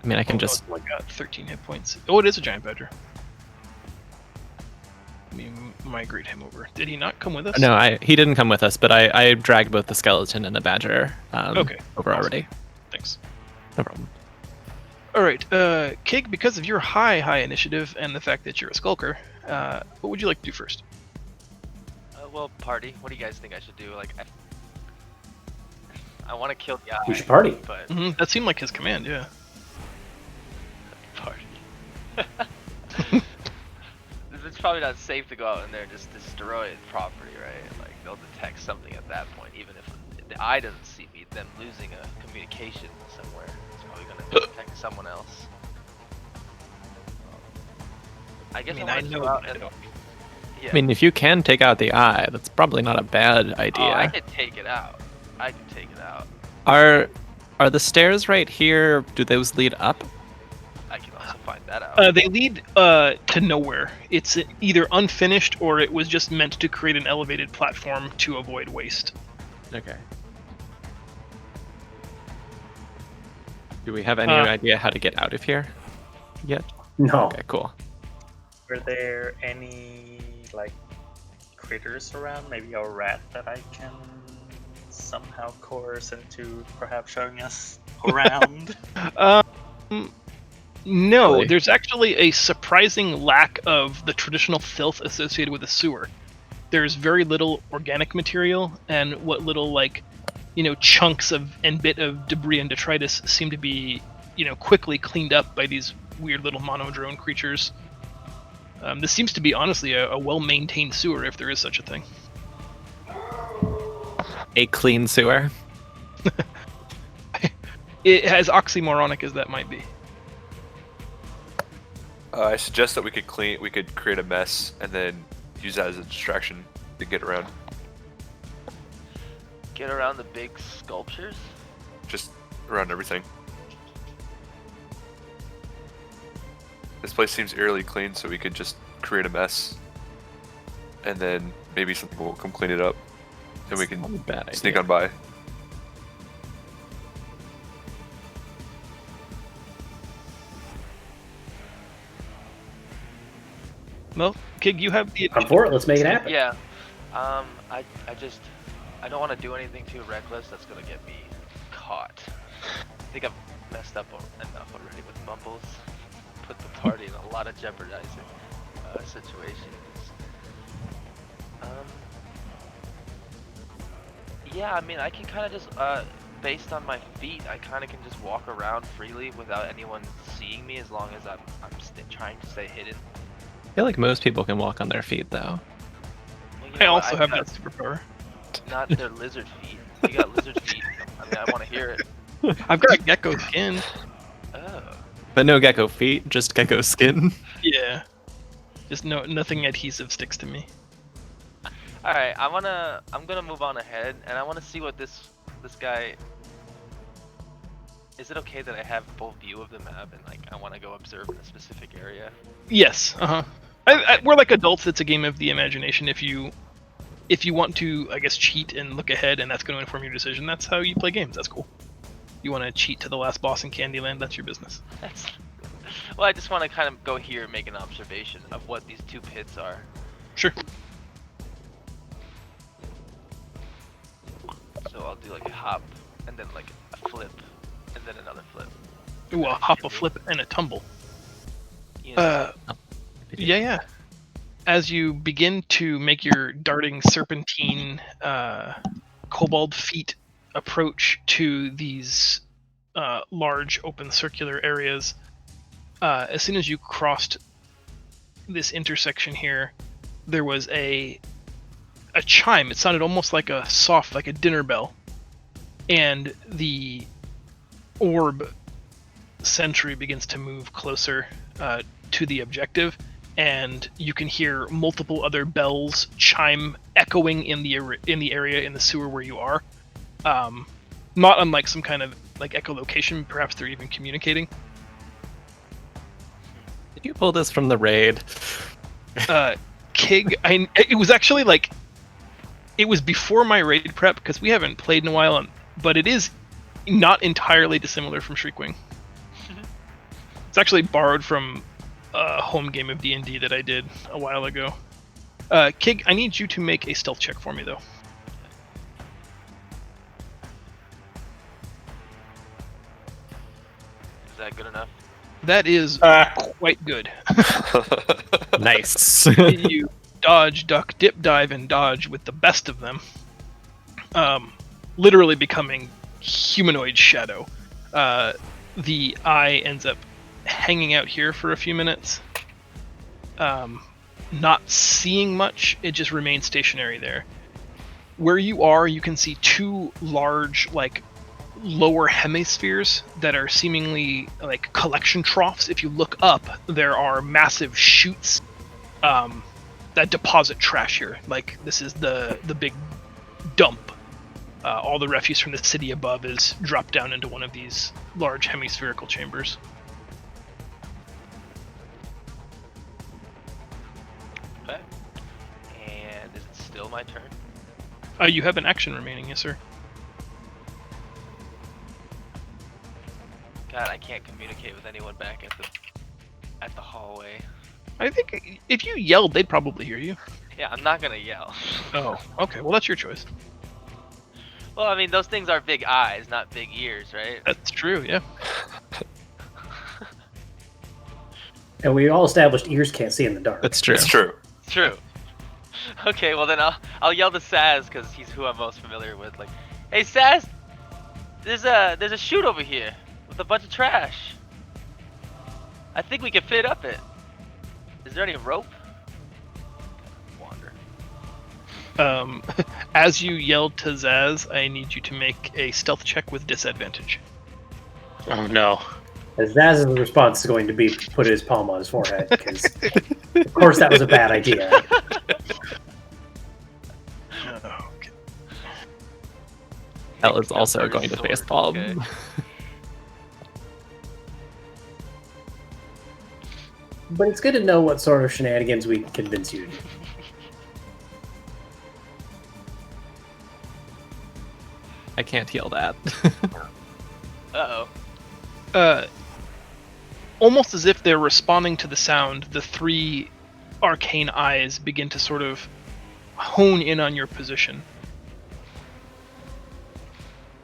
I mean, I can just... I got 13 hit points. Oh, it is a giant badger. Let me migrate him over. Did he not come with us? No, he didn't come with us, but I dragged both the skeleton and the badger Okay. over Awesome. already. Thanks. No problem. Alright, Kig, because of your high initiative and the fact that you're a skulker, what would you like to do first? Well, party. What do you guys think I should do? Like, I want to kill the eye. We should party. But That seemed like his command, yeah. party. It's probably not safe to go out in there and just destroy property, right? Like, they'll detect something at that point, even if the eye doesn't see me. Them losing a communication somewhere, it's probably going to detect someone else. I guess I want to go out and... Yeah. I mean, if you can take out the eye, that's probably not a bad idea. Oh, I could take it out. Are the stairs right here, do those lead up? I can also find that out. They lead to nowhere. It's either unfinished or it was just meant to create an elevated platform to avoid waste. Okay. Do we have any idea how to get out of here yet? No. Okay, cool. Were there any like critters around? Maybe a rat that I can somehow coerce into perhaps showing us around? No, Really? there's actually a surprising lack of the traditional filth associated with a sewer. There's very little organic material, and what little chunks and bit of debris and detritus seem to be, quickly cleaned up by these weird little monodrone creatures. This seems to be honestly a well-maintained sewer, if there is such a thing. A clean sewer. It, as oxymoronic as that might be. I suggest that we could create a mess and then use that as a distraction to get around. Get around the big sculptures? Just around everything. This place seems eerily clean, so we could just create a mess. And then maybe some people will come clean it up. And we can sneak on by. Well, Kig, you have the... I'm for it. Let's make it happen. Yeah. I don't want to do anything too reckless that's gonna get me caught. I think I've messed up enough already with Bumbles. Put the party in a lot of jeopardizing situations. Yeah, I mean, I can kind of just, based on my feet, I kind of can just walk around freely without anyone seeing me as long as I'm trying to stay hidden. I feel like most people can walk on their feet, though. Well, I also have that superpower. Not their lizard feet. You got lizard feet. I mean, I want to hear it. I've got gecko skin. Oh. But no gecko feet, just gecko skin. Yeah. Just nothing adhesive sticks to me. All right, I'm gonna move on ahead, and I want to see what this guy Is it okay that I have full view of the map and like I want to go observe in a specific area? Yes. We're like adults. It's a game of the imagination. If you want to, I guess, cheat and look ahead, and that's going to inform your decision, that's how you play games. That's cool. You want to cheat to the last boss in Candyland? That's your business. Well, I just want to kind of go here and make an observation of what these 2 pits are. Sure. So I'll do like a hop, and then like a flip, and then another flip. Ooh, a hop, a flip, and a tumble. Yeah. Yeah. As you begin to make your darting serpentine kobold feet approach to these large open circular areas, as soon as you crossed this intersection here, there was a chime. It sounded almost like a soft, like a dinner bell, and the orb sentry begins to move closer to the objective, and you can hear multiple other bells chime, echoing in the area in the sewer where you are. Not unlike some kind of like echolocation. Perhaps they're even communicating. Did you pull this from the raid? Kig, it was actually like, it was before my raid prep because we haven't played in a while, but it is not entirely dissimilar from Shriekwing. It's actually borrowed from a home game of D&D that I did a while ago. Kig, I need you to make a stealth check for me, though. Is that good enough? That is quite good. Nice. You dodge, duck, dip, dive, and dodge with the best of them. Literally becoming humanoid shadow. The eye ends up hanging out here for a few minutes. Not seeing much, it just remains stationary there. Where you are, you can see 2 large, like, lower hemispheres that are seemingly like collection troughs. If you look up, there are massive chutes that deposit trash here. Like, this is the big dump. All the refuse from the city above is dropped down into one of these large hemispherical chambers. Okay. And is it still my turn? You have an action remaining, yes, sir. God, I can't communicate with anyone back at the hallway. I think if you yelled, they'd probably hear you. Yeah, I'm not gonna yell. Oh, okay. Well, that's your choice. Well, I mean, those things are big eyes, not big ears, right? That's true, yeah. And we all established ears can't see in the dark. That's true. It's true. True. Okay, well then I'll yell to Saz because he's who I'm most familiar with. Like, hey Saz, there's a chute over here with a bunch of trash. I think we can fit up it. Is there any rope? Wander. As you yell to Zaz, I need you to make a stealth check with disadvantage. Oh no. Zaz's response is going to be to put his palm on his forehead, because of course that was a bad idea. Okay. Hell is also going to face palm. Okay. But it's good to know what sort of shenanigans we can convince you to do. I can't heal that. Uh-oh. Almost as if they're responding to the sound, the 3 arcane eyes begin to sort of hone in on your position.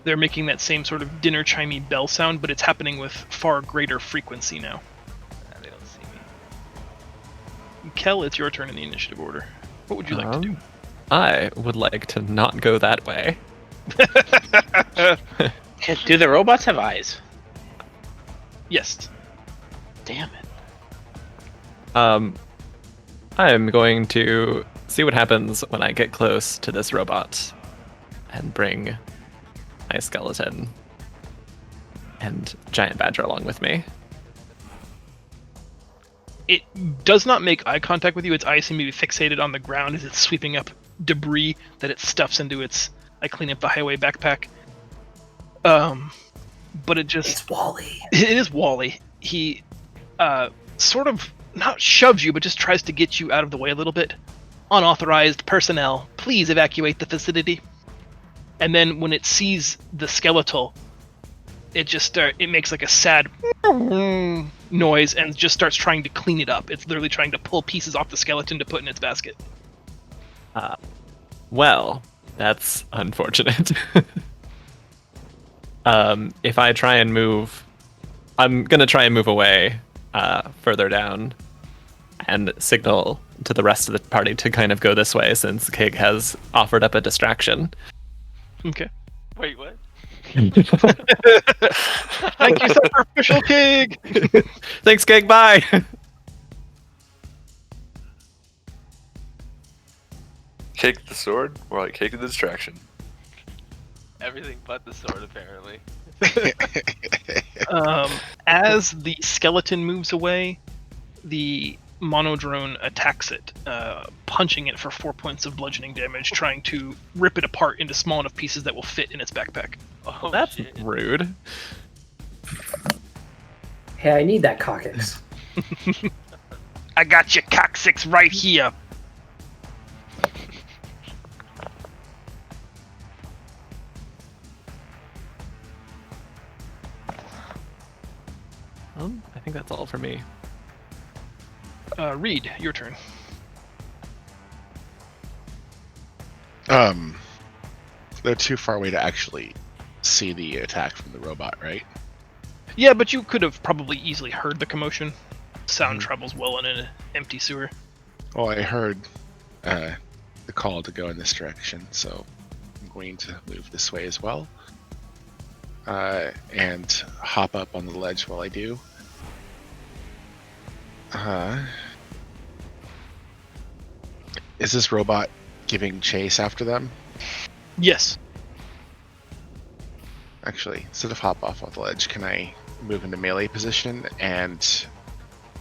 They're making that same sort of dinner chimey bell sound, but it's happening with far greater frequency now. They don't see me. Kel, it's your turn in the initiative order. What would you like to do? I would like to not go that way. Do the robots have eyes? Yes. Damn it. I'm going to see what happens when I get close to this robot and bring my skeleton and giant badger along with me. It does not make eye contact with you. Its eyes seem to be fixated on the ground as it's sweeping up debris that it stuffs into its I clean up the highway backpack. but it just... It's Wally. It is Wally. He sort of not shoves you, but just tries to get you out of the way a little bit. Unauthorized personnel, please evacuate the vicinity. And then when it sees the skeletal, it just it makes like a sad noise and just starts trying to clean it up. It's literally trying to pull pieces off the skeleton to put in its basket. Well, that's unfortunate. If I try and move, I'm gonna try and move away further down and signal to the rest of the party to kind of go this way since Kig has offered up a distraction. Okay. Wait, what? Thank you, Sacrificial Kig! Thanks, Kig, bye! Kick the sword? Or like kick the distraction? Everything but the sword, apparently. As the skeleton moves away, the monodrone attacks it, punching it for 4 points of bludgeoning damage, trying to rip it apart into small enough pieces that will fit in its backpack. Oh, That's shit. rude. Hey, I need that coccyx. I got your coccyx right here. I think that's all for me. Reed, your turn. They're too far away to actually see the attack from the robot, right? Yeah, but you could have probably easily heard the commotion. Sound travels well in an empty sewer. Well, I heard the call to go in this direction, so I'm going to move this way as well. And hop up on the ledge while I do. Is this robot giving chase after them? Yes. Actually, instead of hop off the ledge, can I move into melee position and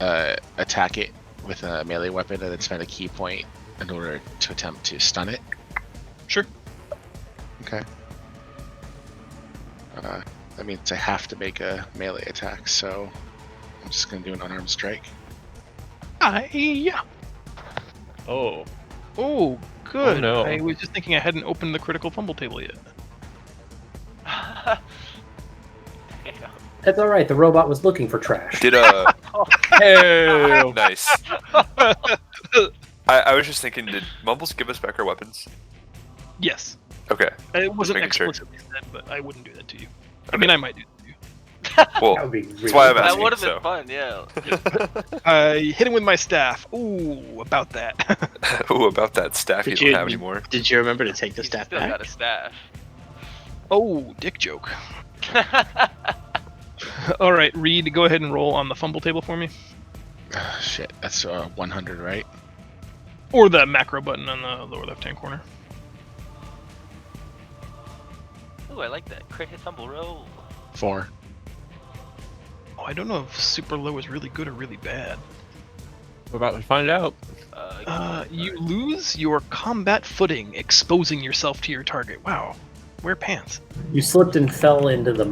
attack it with a melee weapon and then spend a key point in order to attempt to stun it? Sure. Okay. That means I have to make a melee attack, so I'm just going to do an unarmed strike. Yeah. Oh. Oh, good. Oh, no. I was just thinking I hadn't opened the critical fumble table yet. That's all right. The robot was looking for trash. Did Hey. nice. I was just thinking, did Mumbles give us back our weapons? Yes. Okay. It wasn't making sure. explicitly said, but I wouldn't do that to you. I Okay. mean, I might do that to you. Well, That would be that's why I'm really That asking. would have been So. fun, yeah. I hit him with my staff. Ooh, about that. Ooh, about that staff you don't have anymore. Did you remember to take the He's staff still back? got a staff. Oh, dick joke. All right, Reed, go ahead and roll on the fumble table for me. Shit, that's 100, right? Or the macro button on the lower left-hand corner. Ooh, I like that. Crit hit fumble roll. 4. Oh, I don't know if super low is really good or really bad. We're about to find out. You lose your combat footing, exposing yourself to your target. Wow. Wear pants. You slipped and fell into the,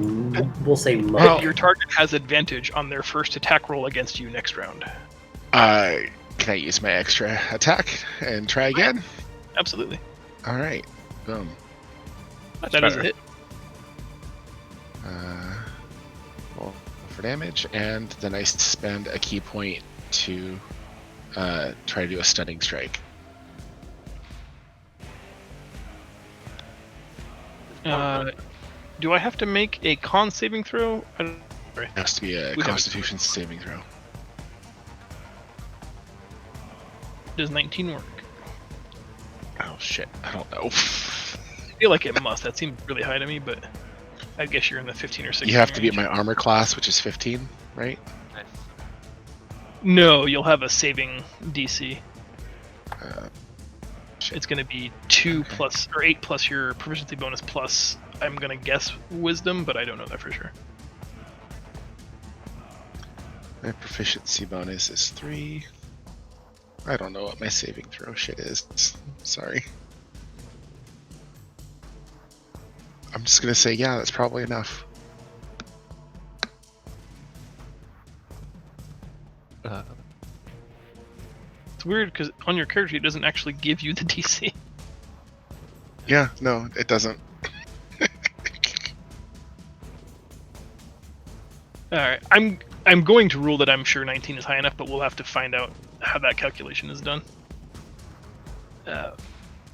we'll say, mud. Your target has advantage on their first attack roll against you next round. Can I use my extra attack and try again? Absolutely. All right. Boom. That is a hit. Roll for damage, and then I spend a key point to try to do a stunning strike. Do I have to make a con saving throw? Sorry. It has to be a We have Constitution saving throw. Does 19 work? Oh shit! I don't know. I feel like it must. That seems really high to me, but I guess you're in the 15 or 16. You have to range. beat my armor class, which is 15, right? Nice. No, you'll have a saving DC. Shit. It's going to be 2 plus or 8 plus your proficiency bonus plus. I'm going to guess wisdom, but I don't know that for sure. My proficiency bonus is 3. I don't know what my saving throw shit is. Sorry. I'm just gonna say, yeah, that's probably enough. It's weird because on your character sheet it doesn't actually give you the DC. Yeah, no, it doesn't. Alright, I'm going to rule that I'm sure 19 is high enough, but we'll have to find out how that calculation is done.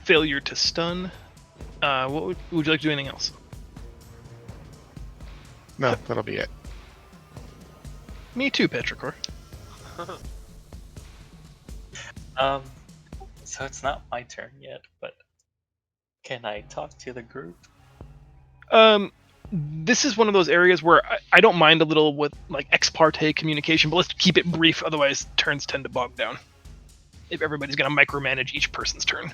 Failure to stun. What would you like to do anything else? No, that'll be it. Me too, Petrichor. So it's not my turn yet, but can I talk to the group? This is one of those areas where I don't mind a little with like ex parte communication, but let's keep it brief, otherwise turns tend to bog down. If everybody's gonna micromanage each person's turn.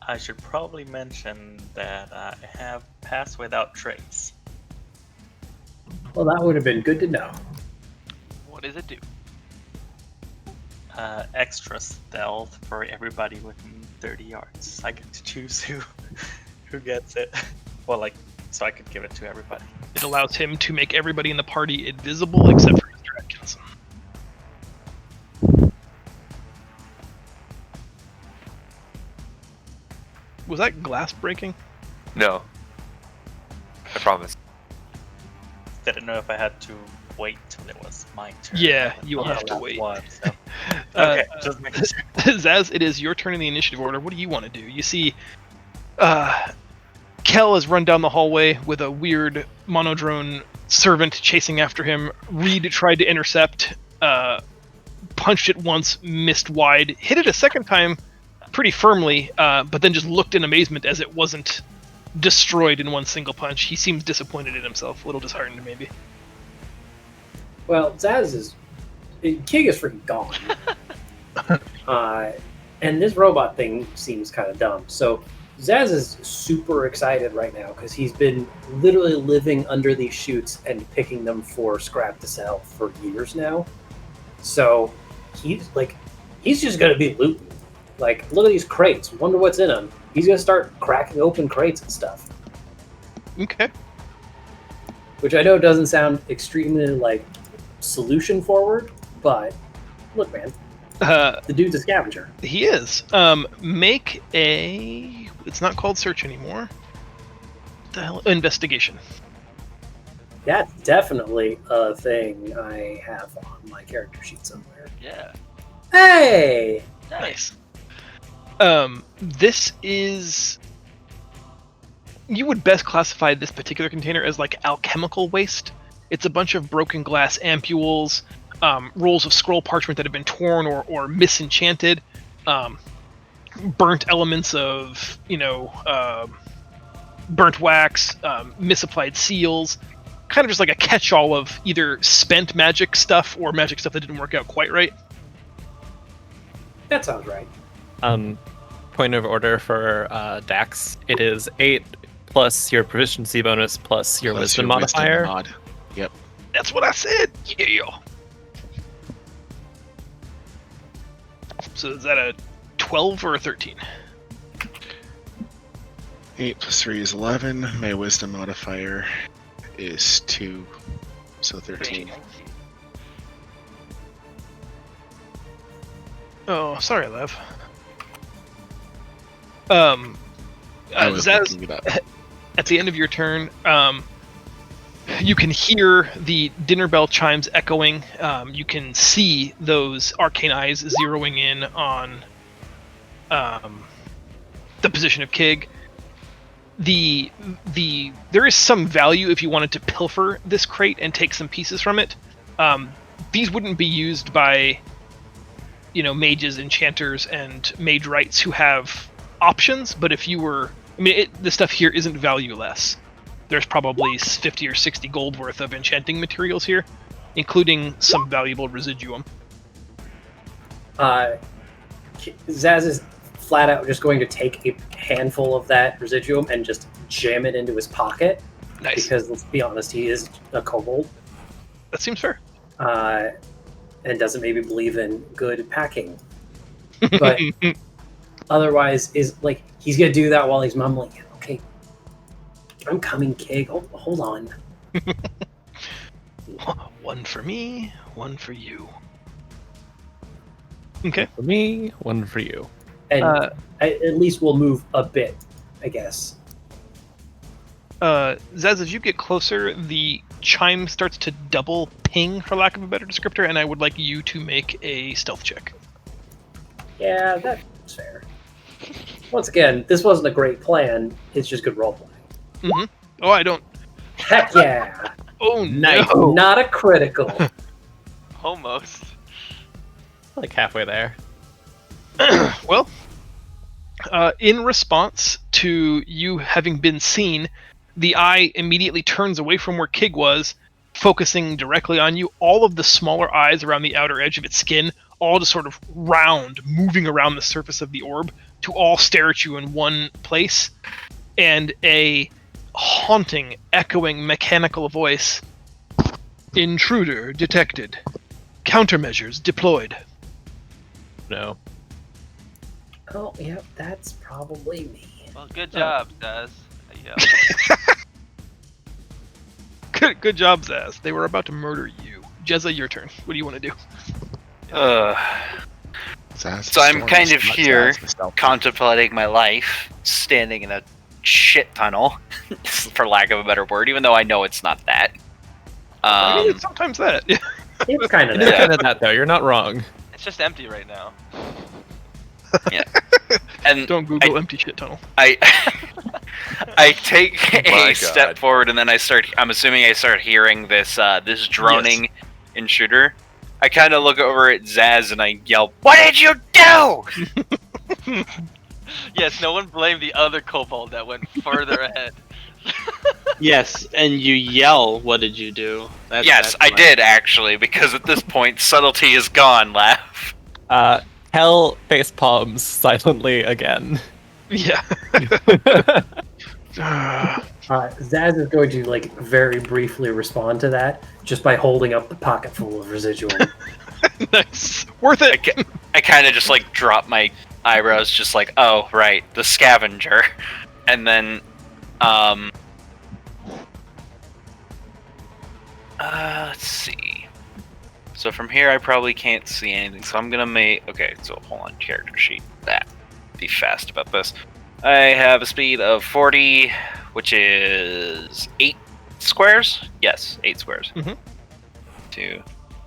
I should probably mention that I have Pass Without Trace. Well, that would have been good to know. What does it do? Extra stealth for everybody within 30 yards. I get to choose who gets it. Well, like, so I could give it to everybody. It allows him to make everybody in the party invisible except for Mr. Atkins. Was that glass breaking? No. I promise. Didn't know if I had to wait till it was my turn. Yeah, you will have to wait. One, so. Okay, just making sure. Zaz, it is your turn in the initiative order. What do you want to do? You see, Kel has run down the hallway with a weird monodrone servant chasing after him. Reed tried to intercept, punched it once, missed wide, hit it a second time pretty firmly, but then just looked in amazement as it wasn't destroyed in one single punch. He seems disappointed in himself, a little disheartened maybe. Well, Zaz is... Kig is freaking gone. And this robot thing seems kind of dumb. So Zaz is super excited right now because he's been literally living under these chutes and picking them for scrap to sell for years now. So he's just going to be looting. Like, look at these crates. Wonder what's in them. He's going to start cracking open crates and stuff. Okay. Which I know doesn't sound extremely, like, solution forward, but look, man. The dude's a scavenger. He is. Make a... It's not called search anymore. What the hell? Investigation. That's definitely a thing I have on my character sheet somewhere. Yeah. Hey! Nice. This is... You would best classify this particular container as like alchemical waste. It's a bunch of broken glass ampules, rolls of scroll parchment that have been torn or misenchanted, burnt elements of, burnt wax, misapplied seals, kind of just like a catch-all of either spent magic stuff or magic stuff that didn't work out quite right. That sounds right. Point of order for Dax. It is 8 plus your proficiency bonus plus your wisdom modifier. Yep. That's what I said. Yeah. So is that a 12 or a 13? 8 plus 3 is 11. My wisdom modifier is 2, so 13. Oh, sorry, Lev. I was Zaz, looking it up. at the end of your turn, you can hear the dinner bell chimes echoing. You can see those arcane eyes zeroing in on the position of Kig. There is some value if you wanted to pilfer this crate and take some pieces from it. These wouldn't be used by, mages, enchanters, and mage rights who have options. But if you were, the stuff here isn't valueless. There's probably 50 or 60 gold worth of enchanting materials here, including some valuable residuum. Zaz is flat out just going to take a handful of that residuum and just jam it into his pocket. Nice. Because, let's be honest, he is a kobold. That seems fair. And doesn't maybe believe in good packing. But otherwise, is like, he's going to do that while he's mumbling, okay, I'm coming, Kig. Hold on. One for me, one for you. Okay. For me, one for you. And at least we'll move a bit, I guess. Zaz, as you get closer, the chime starts to double ping, for lack of a better descriptor, and I would like you to make a stealth check. Yeah, that's fair. Once again, this wasn't a great plan. It's just good roleplay. Mm-hmm. Oh, I don't... Heck yeah! Oh, nice. no! Not a critical. Almost. Like halfway there. Well, in response to you having been seen, the eye immediately turns away from where Kig was, focusing directly on you. All of the smaller eyes around the outer edge of its skin, all just sort of round, moving around the surface of the orb, to all stare at you in one place. And a haunting, echoing, mechanical voice. Intruder detected. Countermeasures deployed. No. Oh, yeah, that's probably me. Well, good job, Daz. Yeah. Good job, Zaz. They were about to murder you. Jezza, your turn. What do you want to do? So I'm kind of here, contemplating my life, standing in a shit tunnel, for lack of a better word, even though I know it's not that. I mean, it's sometimes that. It's kind of It is kind of that, though. You're not wrong. It's just empty right now. Yeah. And don't Google empty shit tunnel. I take a step forward, and then I'm assuming I start hearing this this droning intruder. I kind of look over at Zaz and I yell, "What did you do?" Yes, no one blamed the other kobold that went further ahead. Yes, and you yell, "What did you do?" Yes, I did actually, because at this point subtlety is gone. Laugh. Hell face palms silently again. Yeah. Zaz is going to very briefly respond to that just by holding up the pocket full of residual. Nice. Worth it. I kind of just drop my eyebrows, just oh right, the scavenger, and then let's see. So from here I probably can't see anything, so I'm gonna make so hold on, character sheet. Be fast about this. I have a speed of 40, which is 8 squares? Yes, 8 squares. Mm-hmm. 2.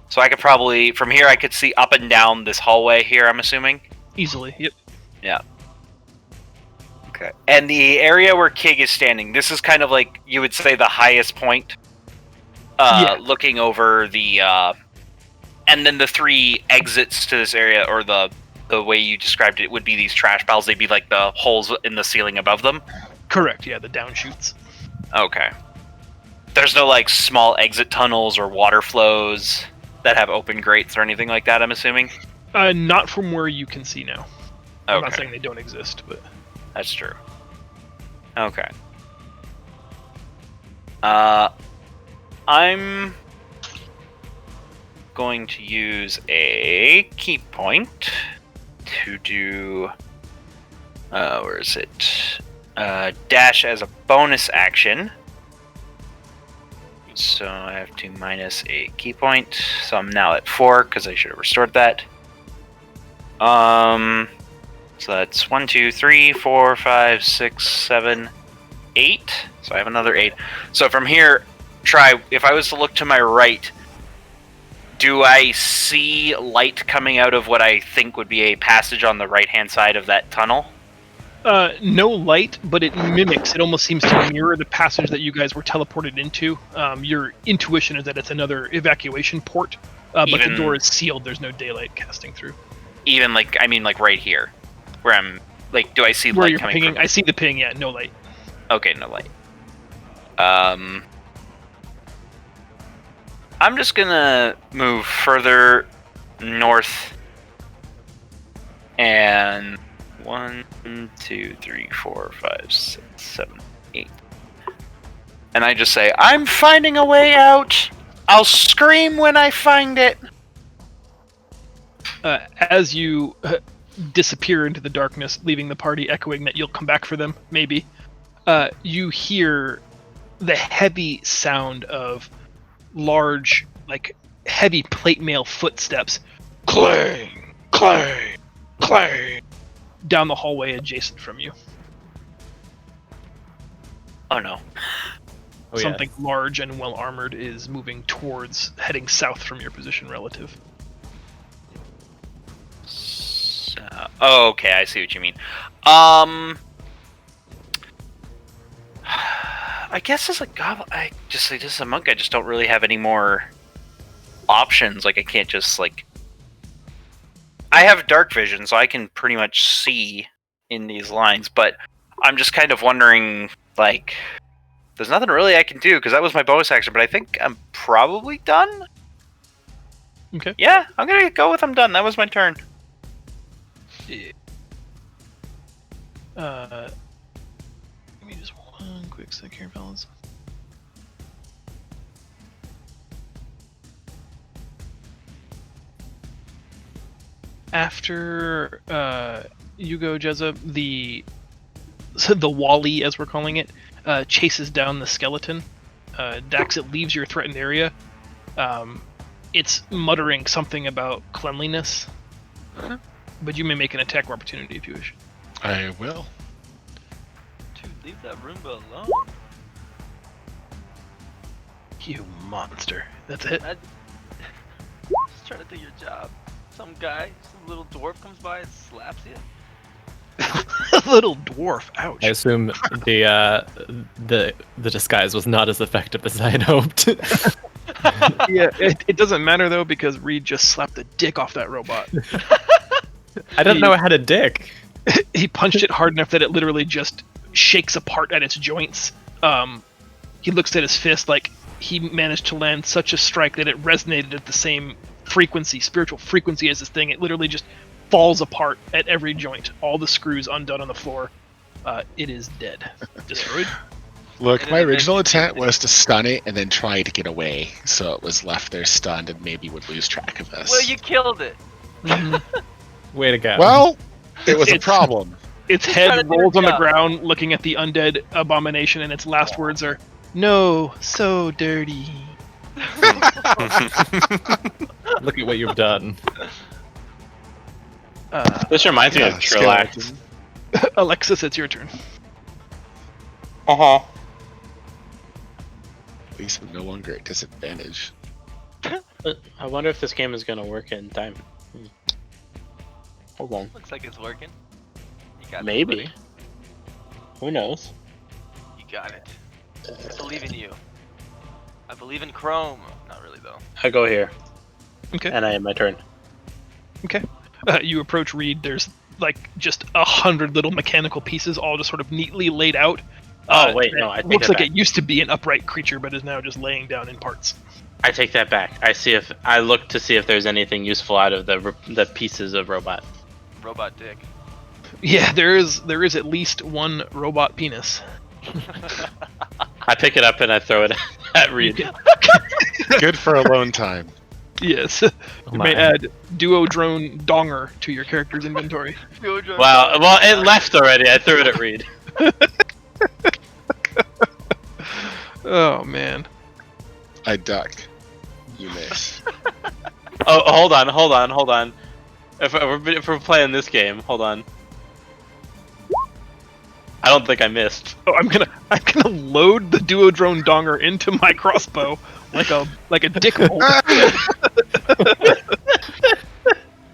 So I could probably, from here I could see up and down this hallway here, I'm assuming? Easily, yep. Yeah. Okay. And the area where Kig is standing, this is kind of you would say the highest point, looking over the, and then the 3 exits to this area, or the way you described it, would be these trash piles. They'd be the holes in the ceiling above them? Correct, yeah, the downshoots. Okay. There's no small exit tunnels or water flows that have open grates or anything like that, I'm assuming? Not from where you can see now. Okay. I'm not saying they don't exist, but... That's true. Okay. I'm going to use a key point to do... where is it? Dash as a bonus action. So I have to minus a key point. So I'm now at 4 because I should have restored that. So that's 1, 2, 3, 4, 5, 6, 7, 8. So I have another 8. So from here, if I was to look to my right, do I see light coming out of what I think would be a passage on the right-hand side of that tunnel? No light, but it mimics. It almost seems to mirror the passage that you guys were teleported into. Your intuition is that it's another evacuation port, but the door is sealed. There's no daylight casting through. Even right here, where I'm do I see where light you're coming pinging? from? I see the ping. Yeah, no light. Okay, no light. I'm just gonna move further north, and 1, 2, 3, 4, 5, 6, 7, 8. And I just say, I'm finding a way out! I'll scream when I find it! As you disappear into the darkness, leaving the party echoing that you'll come back for them, maybe, you hear the heavy sound of large like heavy plate mail footsteps, clang, clang, clang, down the hallway adjacent from you. Oh no. Something large and well armored is moving towards, heading south from your position, relative. Oh, okay, I see what you mean. I guess as a goblin, just as a monk, I just don't really have any more options. Like, I can't just like. I have dark vision, so I can pretty much see in these lines. But I'm just kind of wondering, like, there's nothing really I can do because that was my bonus action. But I think I'm probably done. Okay. Yeah, I'm gonna go with I'm done. That was my turn. Yeah. Give me just one quick sec here, fellas. After you go, Jezza, the Wally, as we're calling it, chases down the skeleton. Dax, it leaves your threatened area. It's muttering something about cleanliness. But you may make an attack of opportunity if you wish. I will. Dude, leave that Roomba alone. You monster. That's it? Just trying to do your job. Some guy, some little dwarf comes by and slaps you. Little dwarf, ouch. I assume the disguise was not as effective as I had hoped. Yeah, it doesn't matter though because Reed just slapped the dick off that robot. I didn't know it had a dick. He punched it hard enough that it literally just shakes apart at its joints. He looks at his fist like he managed to land such a strike that it resonated at the same frequency, spiritual frequency as this thing. It literally just falls apart at every joint. All the screws undone on the floor. It is dead. Destroyed. Look, my original intent was to stun it and then try to get away, so it was left there stunned and maybe would lose track of us. Well, you killed it. Way to go. Well, it was a problem. Its head rolls on the ground looking at the undead abomination, and its last words are, "No, so dirty." Look at what you've done. This reminds me of Trillax. Alexis, it's your turn. At least we're no longer at disadvantage. I wonder if this game is gonna work in time. Hold on. Looks like it's working. You got Maybe. it, buddy. Who knows? You got it. I believe in you. I believe in Chrome. Not really though. I go here. Okay. And I have my turn. Okay. You approach Reed. There's like just 100 little mechanical pieces, all just sort of neatly laid out. Oh wait, no, I take looks that like back. it used to be an upright creature, but is now just laying down in parts. I take that back. I look to see if there's anything useful out of the pieces of robot. Robot dick. Yeah, there is at least one robot penis. I pick it up and I throw it at Reed. Good for alone time. Yes. You may add duo drone donger to your character's inventory. Well, it left already. I threw it at Reed. Oh man. I duck. You miss. Oh, hold on. If we're playing this game, hold on. I don't think I missed. Oh, I'm gonna load the duo drone donger into my crossbow like a dick bolt.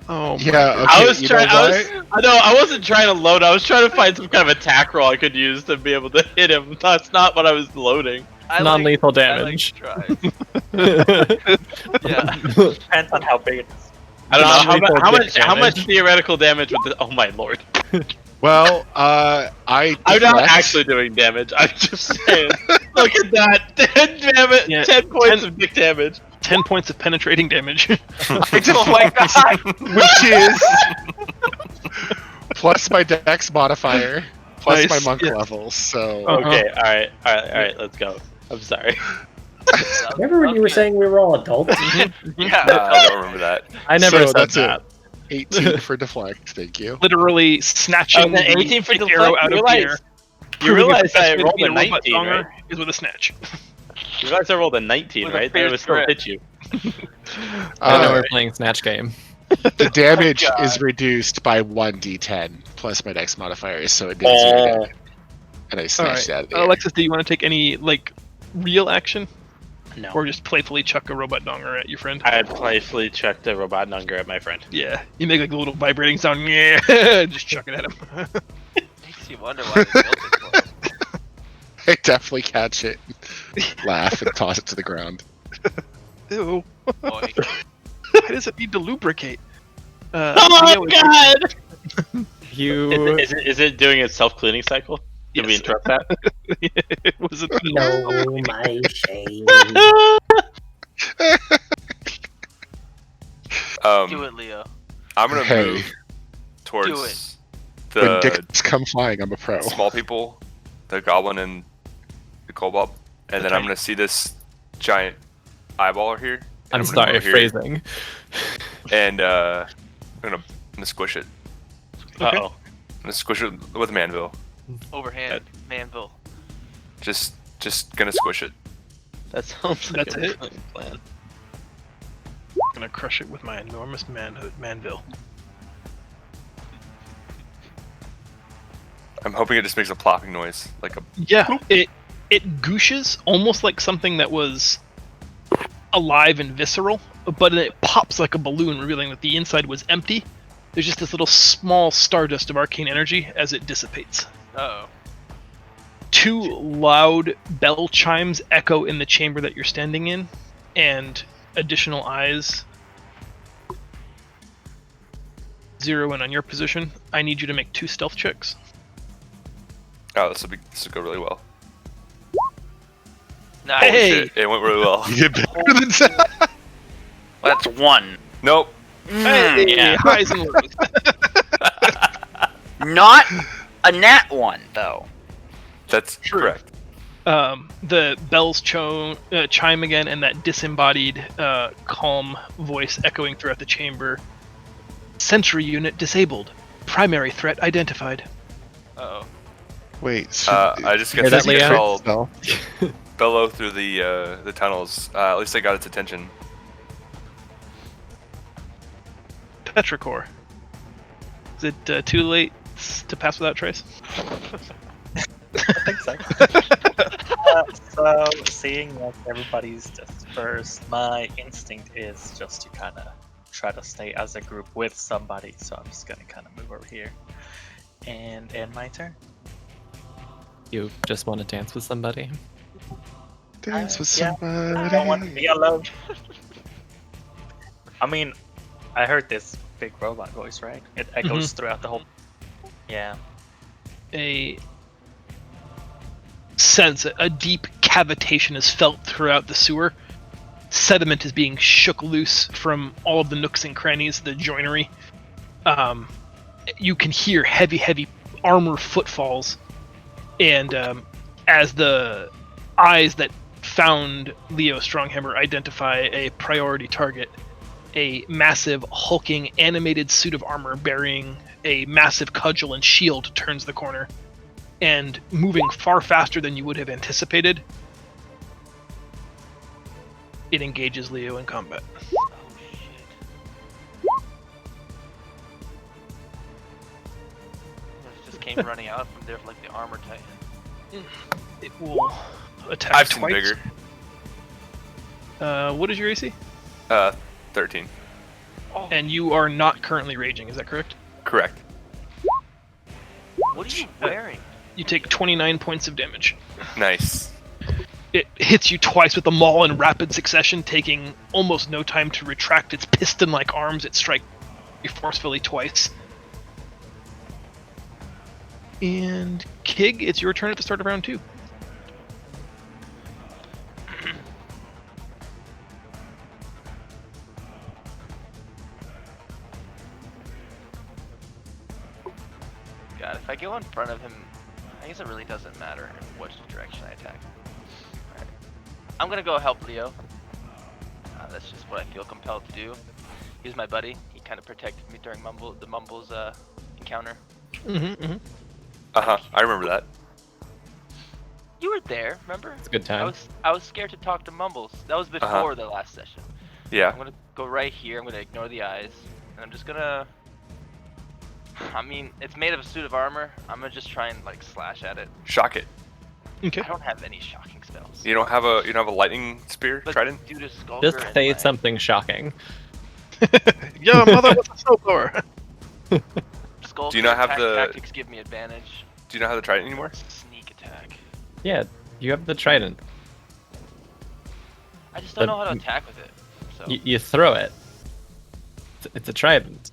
Oh yeah. Okay, I was trying. I wasn't trying to load. I was trying to find some kind of attack roll I could use to be able to hit him. That's not what I was loading. Non-lethal damage. Yeah. Depends on how big it is. I don't know how much theoretical damage with this. Oh my lord. Well, I'm not actually doing damage. I'm just saying. Look at that. 10 damage. Yeah, 10 points of dick damage. 10 points of penetrating damage. Oh my god. Which is plus my dex modifier, plus Nice, my monk yeah. level. So Okay. All right. Let's go. I'm sorry. Remember when you were saying we were all adults? Yeah. I don't remember that. I never So said that's that. 18 for deflect. Thank you. Literally snatching the 18 for the deflect, arrow out of the air. You realize I rolled a Being robot 19, donger right? is with a snatch. You realize I rolled a 19, With a right? That fierce would still grip. hit you. I know we're playing Snatch Game. The damage God. is reduced by 1d10 plus my dex modifier, so it did 0 damage. And I snatched it out of the air. Alexis, do you want to take any like real action, No. or just playfully chuck a robot donger at your friend? I'd playfully chuck the robot Nunger at my friend. Yeah, you make like a little vibrating sound. Yeah, just chuck it at him. Makes you wonder why they built it for. I definitely catch it, laugh, and toss it to the ground. Ew. Boy. Why does it need to lubricate? Oh God! You Is it doing its self-cleaning cycle? Did we Yes. interrupt that? Was it? No, my shame. Do it, Leo. I'm gonna Hey. move towards Do it. When the dicks come flying, I'm a pro. small people, the goblin and the kobold, and then I'm gonna see this giant eyeball here. I'm gonna go sorry, here, phrasing. And I'm gonna squish it. Uh-oh. I'm gonna squish it with Manville. Overhand. Manville. Just gonna squish it. That sounds like That's a it? brilliant plan. I'm gonna crush it with my enormous manville. I'm hoping it just makes a plopping noise, like a. Yeah, it gooshes almost like something that was alive and visceral, but it pops like a balloon, revealing that the inside was empty. There's just this little small stardust of arcane energy as it dissipates. Uh-oh. 2 loud bell chimes echo in the chamber that you're standing in, and additional eyes zero in on your position. I need you to make 2 stealth checks. Oh, this will go really well. Nice. Holy Hey! shit, it went really well. You did better than that. That's 1. Nope. Hey, yeah. highs and lows. Not a nat 1, though. That's correct. The bells chime again, and that disembodied, calm voice echoing throughout the chamber. Sentry unit disabled. Primary threat identified. Uh-oh. Wait, so I just got Hear that, this Leo? control spell? bellow through the tunnels. At least I got its attention. Petrichor. Is it too late to pass without trace? I think so. So, seeing that everybody's dispersed, my instinct is just to kind of try to stay as a group with somebody. So I'm just gonna kind of move over here and end my turn. You just want to dance with somebody? Dance with Yeah, somebody. I don't want to be alone. I mean, I heard this big robot voice, right? It echoes throughout the whole. Yeah. A sense, a deep cavitation is felt throughout the sewer. Sediment is being shook loose from all of the nooks and crannies, the joinery. You can hear heavy armor footfalls, and as the eyes that found Leo Stronghammer identify a priority target, a massive, hulking, animated suit of armor bearing a massive cudgel and shield turns the corner, and moving far faster than you would have anticipated, it engages Leo in combat. Oh, shit. It just came running out from there like the armor titan. It will attack I've twice. seen bigger. What is your AC? 13. Oh, And you are not currently raging, is that correct? Correct. what are you wearing? You take 29 points of damage. Nice. It hits you twice with the maul in rapid succession, taking almost no time to retract its piston-like arms. It strikes you forcefully twice. And Kig, it's your turn at the start of round 2. God, if I go in front of him, I guess it really doesn't matter in which direction I attack. Alright. I'm gonna go help Leo. That's just what I feel compelled to do. He's my buddy. He kind of protected me during the Mumbles encounter. I remember that. You were there, remember? It's a good time. I was scared to talk to Mumbles. That was before the last session. Yeah. I'm gonna go right here. I'm gonna ignore the eyes, and I'm just gonna. I mean, it's made of a suit of armor. I'm gonna just try and like slash at it. Shock it. Okay. I don't have any shocking spells. You don't have a lightning spear But trident? due to Skulker Just and say my- something shocking. Your mother was a snowblower. Skulker Do you not have attack the- tactics give me advantage. Do you not have the trident anymore? Sneak attack. Yeah, you have the trident. I just don't But know how to attack with it. So You throw it. It's a trident.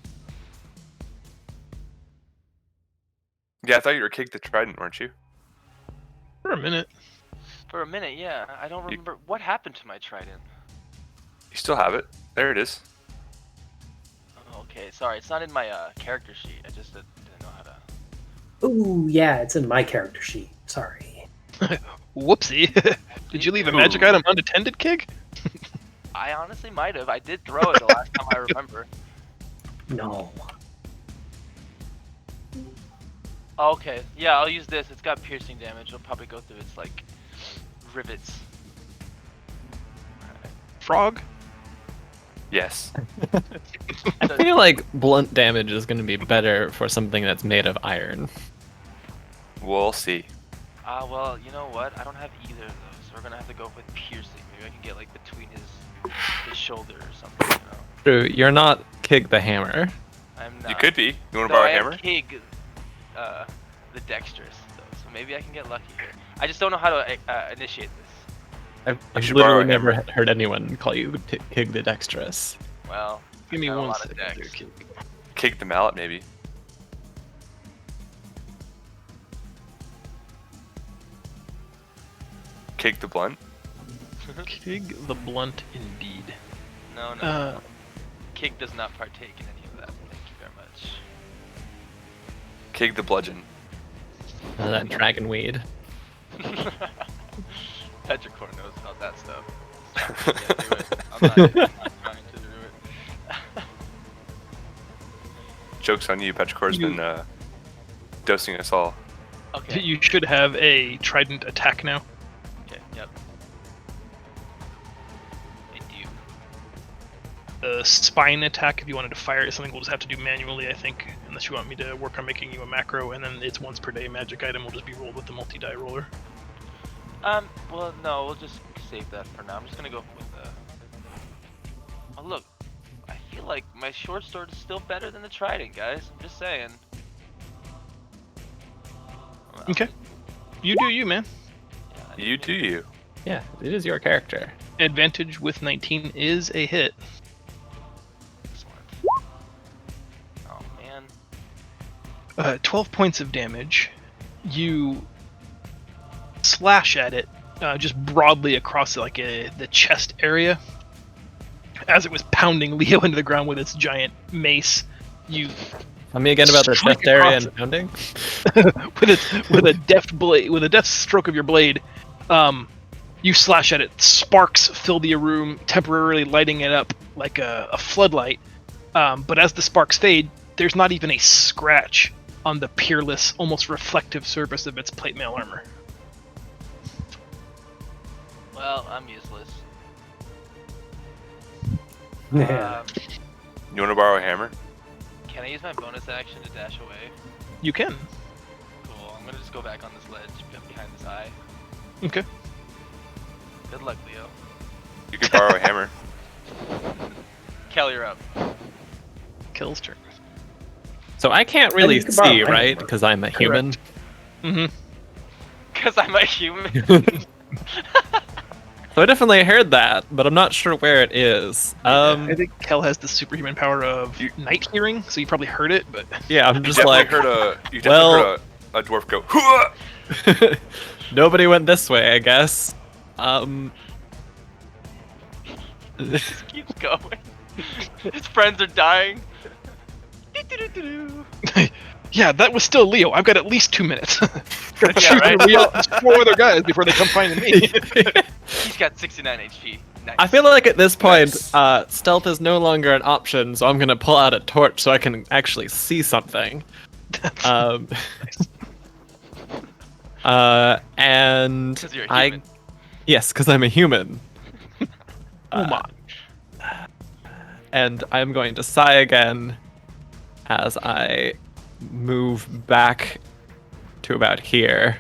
Yeah, I thought you were Kig the trident, weren't you? For a minute. for a minute, yeah, I don't remember what happened to my trident. You still have it. There it is. Oh, okay, sorry, it's not in my character sheet. I just didn't know how to. Ooh, yeah, it's in my character sheet. Sorry. Whoopsie. Did you leave a magic item unattended, Kig? I honestly might have. I did throw it the last time I remember. No. Okay, yeah, I'll use this. It's got piercing damage. It'll probably go through its like rivets. Frog? Yes. I feel like blunt damage is going to be better for something that's made of iron. We'll see. Well, you know what? I don't have either of those. So we're gonna have to go with piercing. Maybe I can get like between his shoulder or something. You know? True, you're not Kig the Hammer. I'm not. You could be. You want to No, borrow I a am hammer? Kig, the dexterous though. So maybe I can get lucky here. I just don't know how to initiate this. I've should borrow literally a hammer. never heard anyone call you Kig the Dexterous. Well, Give me I got a one lot of second. dex. Kig the mallet, maybe. Kig the blunt. Kig the blunt, indeed. No, no. Kig does not partake in any of that. Thank you very much. Kig the bludgeon. That dragon weed. Petrichor knows about that stuff. Yeah, do it. I'm not trying to do it. Joke's on you. Petrichor's been dosing us all. Okay. You should have a trident attack now. Okay. Yep. I do. The spine attack, if you wanted to fire it, is something we'll just have to do manually, I think, unless you want me to work on making you a macro, and then it's once per day magic item will just be rolled with the multi-die roller. Well, no, we'll just save that for now. I'm just gonna go with the. Oh, look. I feel like my short sword is still better than the trident, guys. I'm just saying. Well, Okay. You do you, man. yeah, You do you. Yeah, it is your character. Advantage with 19 is a hit. Excellent. Oh man. 12 points of damage. You slash at it just broadly across like the chest area. As it was pounding Leo into the ground with its giant mace, you Tell me again about the strike chest area across and pounding. with a deft blade, with a deft stroke of your blade, you slash at it. Sparks fill the room, temporarily lighting it up like a floodlight. But as the sparks fade, there's not even a scratch on the peerless, almost reflective surface of its plate mail armor. Well, I'm useless. Yeah. You want to borrow a hammer? Can I use my bonus action to dash away? You can. Cool. I'm gonna just go back on this ledge behind this eye. Okay. Good luck, Leo. You could borrow a hammer. Kelly, you're up. Kills turn. So I can't really you can borrow see, my right? hammer. Because I'm a human. Mm-hmm. Cause I'm a human. So I definitely heard that, but I'm not sure where it is. I think Kel has the superhuman power of night hearing, so you probably heard it, but yeah, I'm You just definitely like, heard a dwarf go. "Hooah!" nobody went this way, I guess. Just keeps going. His friends are dying. yeah, that was still Leo. I've got at least 2 minutes. Gotta Yeah, shoot right? through Leo and 4 other guys before they come find me. He's got 69 HP. Nice. I feel like at this point, Nice. stealth is no longer an option, so I'm gonna pull out a torch so I can actually see something. And 'Cause you're a human. yes, because I'm a human. Oh my. and I'm going to sigh again as I move back to about here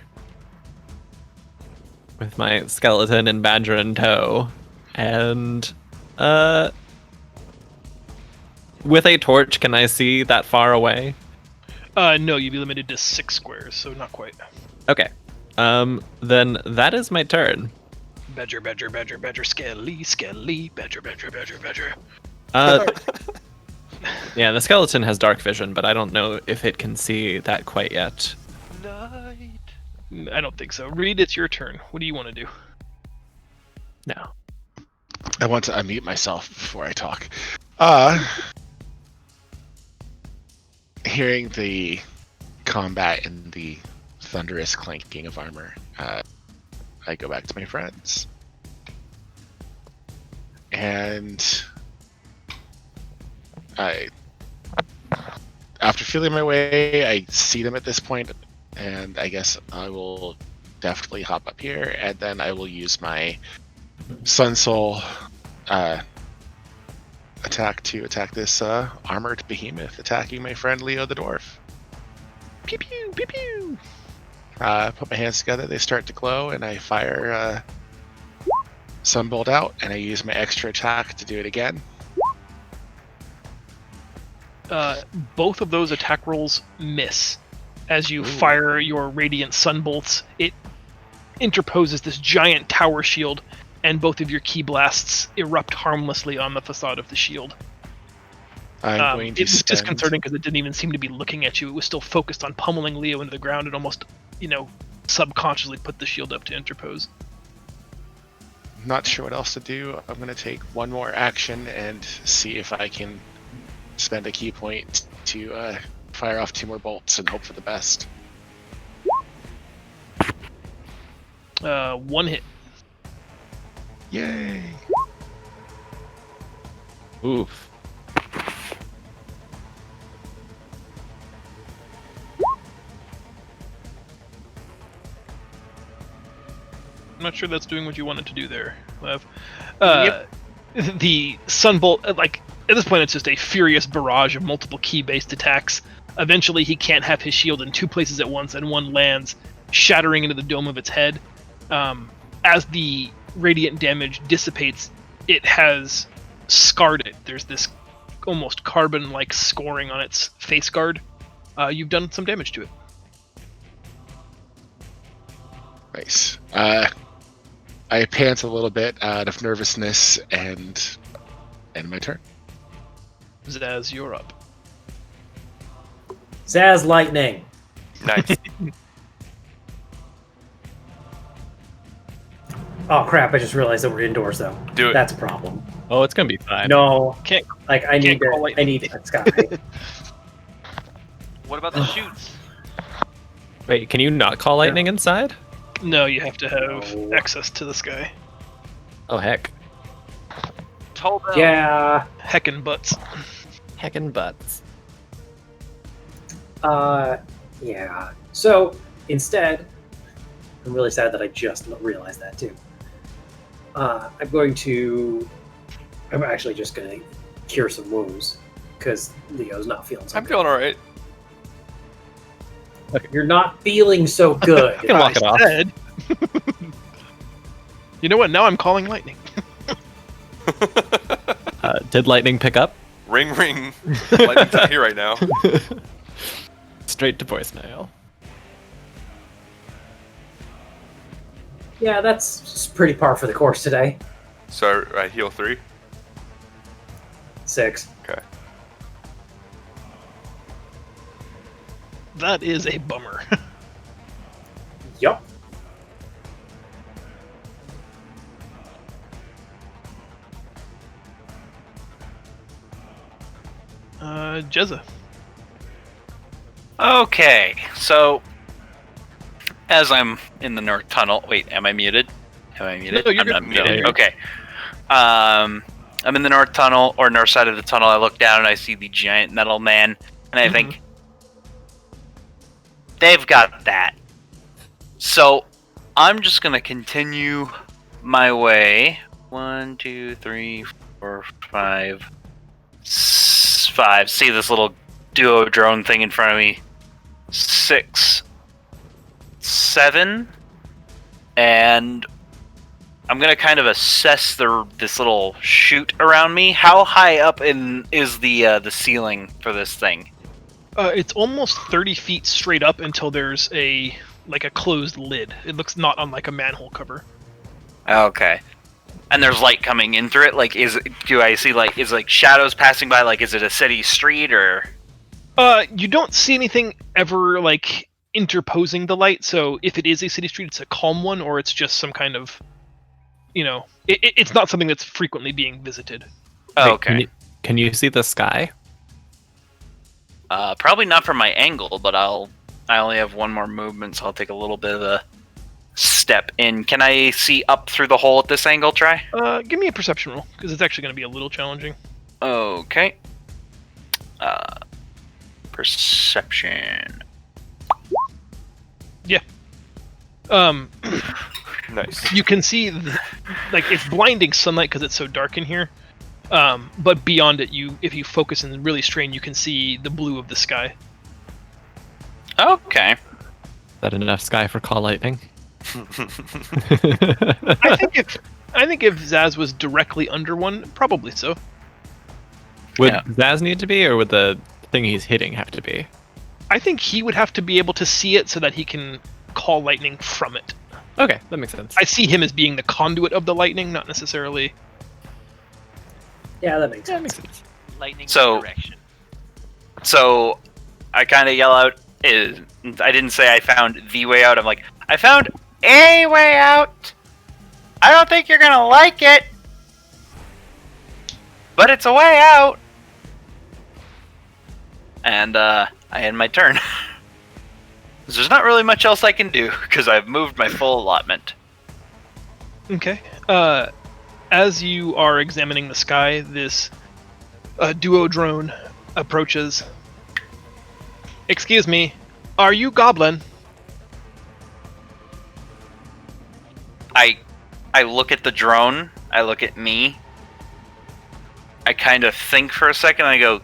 with my skeleton and badger in tow. And with a torch, can I see that far away? No, you'd be limited to 6 squares, so not quite. Okay. Then that is my turn. Badger, badger, badger, badger, skelly, badger, badger, badger, badger. Yeah, the skeleton has dark vision, but I don't know if it can see that quite yet. Night. I don't think so. Reed, it's your turn. What do you want to do? No. I want to unmute myself before I talk. Hearing the combat and the thunderous clanking of armor, I go back to my friends. And after feeling my way, I see them at this point, and I guess I will definitely hop up here, and then I will use my Sun Soul attack to attack this armored behemoth attacking my friend Leo the dwarf. Pew pew pew pew. Put my hands together, they start to glow, and I fire Sunbolt out, and I use my extra attack to do it again. Both of those attack rolls miss. As you fire your radiant sunbolts, it interposes this giant tower shield, and both of your key blasts erupt harmlessly on the facade of the shield. I'm going to It was disconcerting because it didn't even seem to be looking at you. It was still focused on pummeling Leo into the ground and almost, subconsciously put the shield up to interpose. Not sure what else to do. I'm going to take one more action and see if I can spend a key point to fire off 2 more bolts and hope for the best. 1 hit. Yay! Oof. I'm not sure that's doing what you wanted to do there, Lev. The Sunbolt, at this point, it's just a furious barrage of multiple key-based attacks. Eventually, he can't have his shield in 2 places at once, and one lands, shattering into the dome of its head. As the radiant damage dissipates, it has scarred it. There's this almost carbon-like scoring on its face guard. You've done some damage to it. Nice. I pant a little bit out of nervousness and end my turn. Zaz, you're up. Zaz lightning. Nice. Oh crap! I just realized that we're indoors though. Do it. That's a problem. Oh, it's gonna be fine. No, Can't. I need that sky. What about the shoots? Wait, can you not call lightning inside? No, you have to have access to the sky. Oh heck. Told them. Yeah. Heckin' butts. Heckin' butts. Yeah. So instead, I'm really sad that I just realized that too. I'm actually just going to cure some wounds because Leo's not feeling so I'm good. feeling alright. You're not feeling so good. I can walk it off. You know what? Now I'm calling lightning. Did lightning pick up? Ring ring. Lightning's not here right now. Straight to voicemail. Yeah, that's pretty par for the course today. So I heal 3. 6. Okay. That is a bummer. Yup. Jezza. Okay, so as I'm in the north tunnel, wait, am I muted? Am I muted? No, you're I'm good. not muted. No. Okay. I'm in the north tunnel, or north side of the tunnel. I look down and I see the giant metal man, and I think, they've got that. So I'm just gonna continue my way. 1, 2, 3, 4, 5. 5. See this little duo drone thing in front of me. 6, 7, and I'm gonna kind of assess this little chute around me. How high up is the ceiling for this thing? It's almost 30 feet straight up until there's a closed lid. It looks not unlike a manhole cover. Okay. And there's light coming in through it. Like, do I see is shadows passing by? Like, is it a city street or? You don't see anything ever interposing the light. So if it is a city street, it's a calm one, or it's just some kind of, it's not something that's frequently being visited. Oh, okay. Can you see the sky? Probably not from my angle, but I only have one more movement, so I'll take a little bit of a step in. Can I see up through the hole at this angle, Try? Give me a perception roll, because it's actually going to be a little challenging. Okay. Perception. Yeah. Nice. You can see, it's blinding sunlight because it's so dark in here. But beyond it, if you focus and really strain, you can see the blue of the sky. Okay. Is that enough sky for call lightning? I think if Zaz was directly under one, probably so. Would Zaz need to be, or would the thing he's hitting have to be? I think he would have to be able to see it so that he can call lightning from it. Okay, that makes sense. I see him as being the conduit of the lightning, not necessarily. Yeah, that makes sense. Lightning So- direction. So, I kind of yell out. I didn't say I found the way out. I'm like, I found a way out. I don't think you're gonna like it, but it's a way out. And I end my turn. There's not really much else I can do because I've moved my full allotment. Okay. As you are examining the sky, this duo drone approaches. Excuse me, are you Goblin? I look at the drone. I look at me. I kind of think for a second. I go,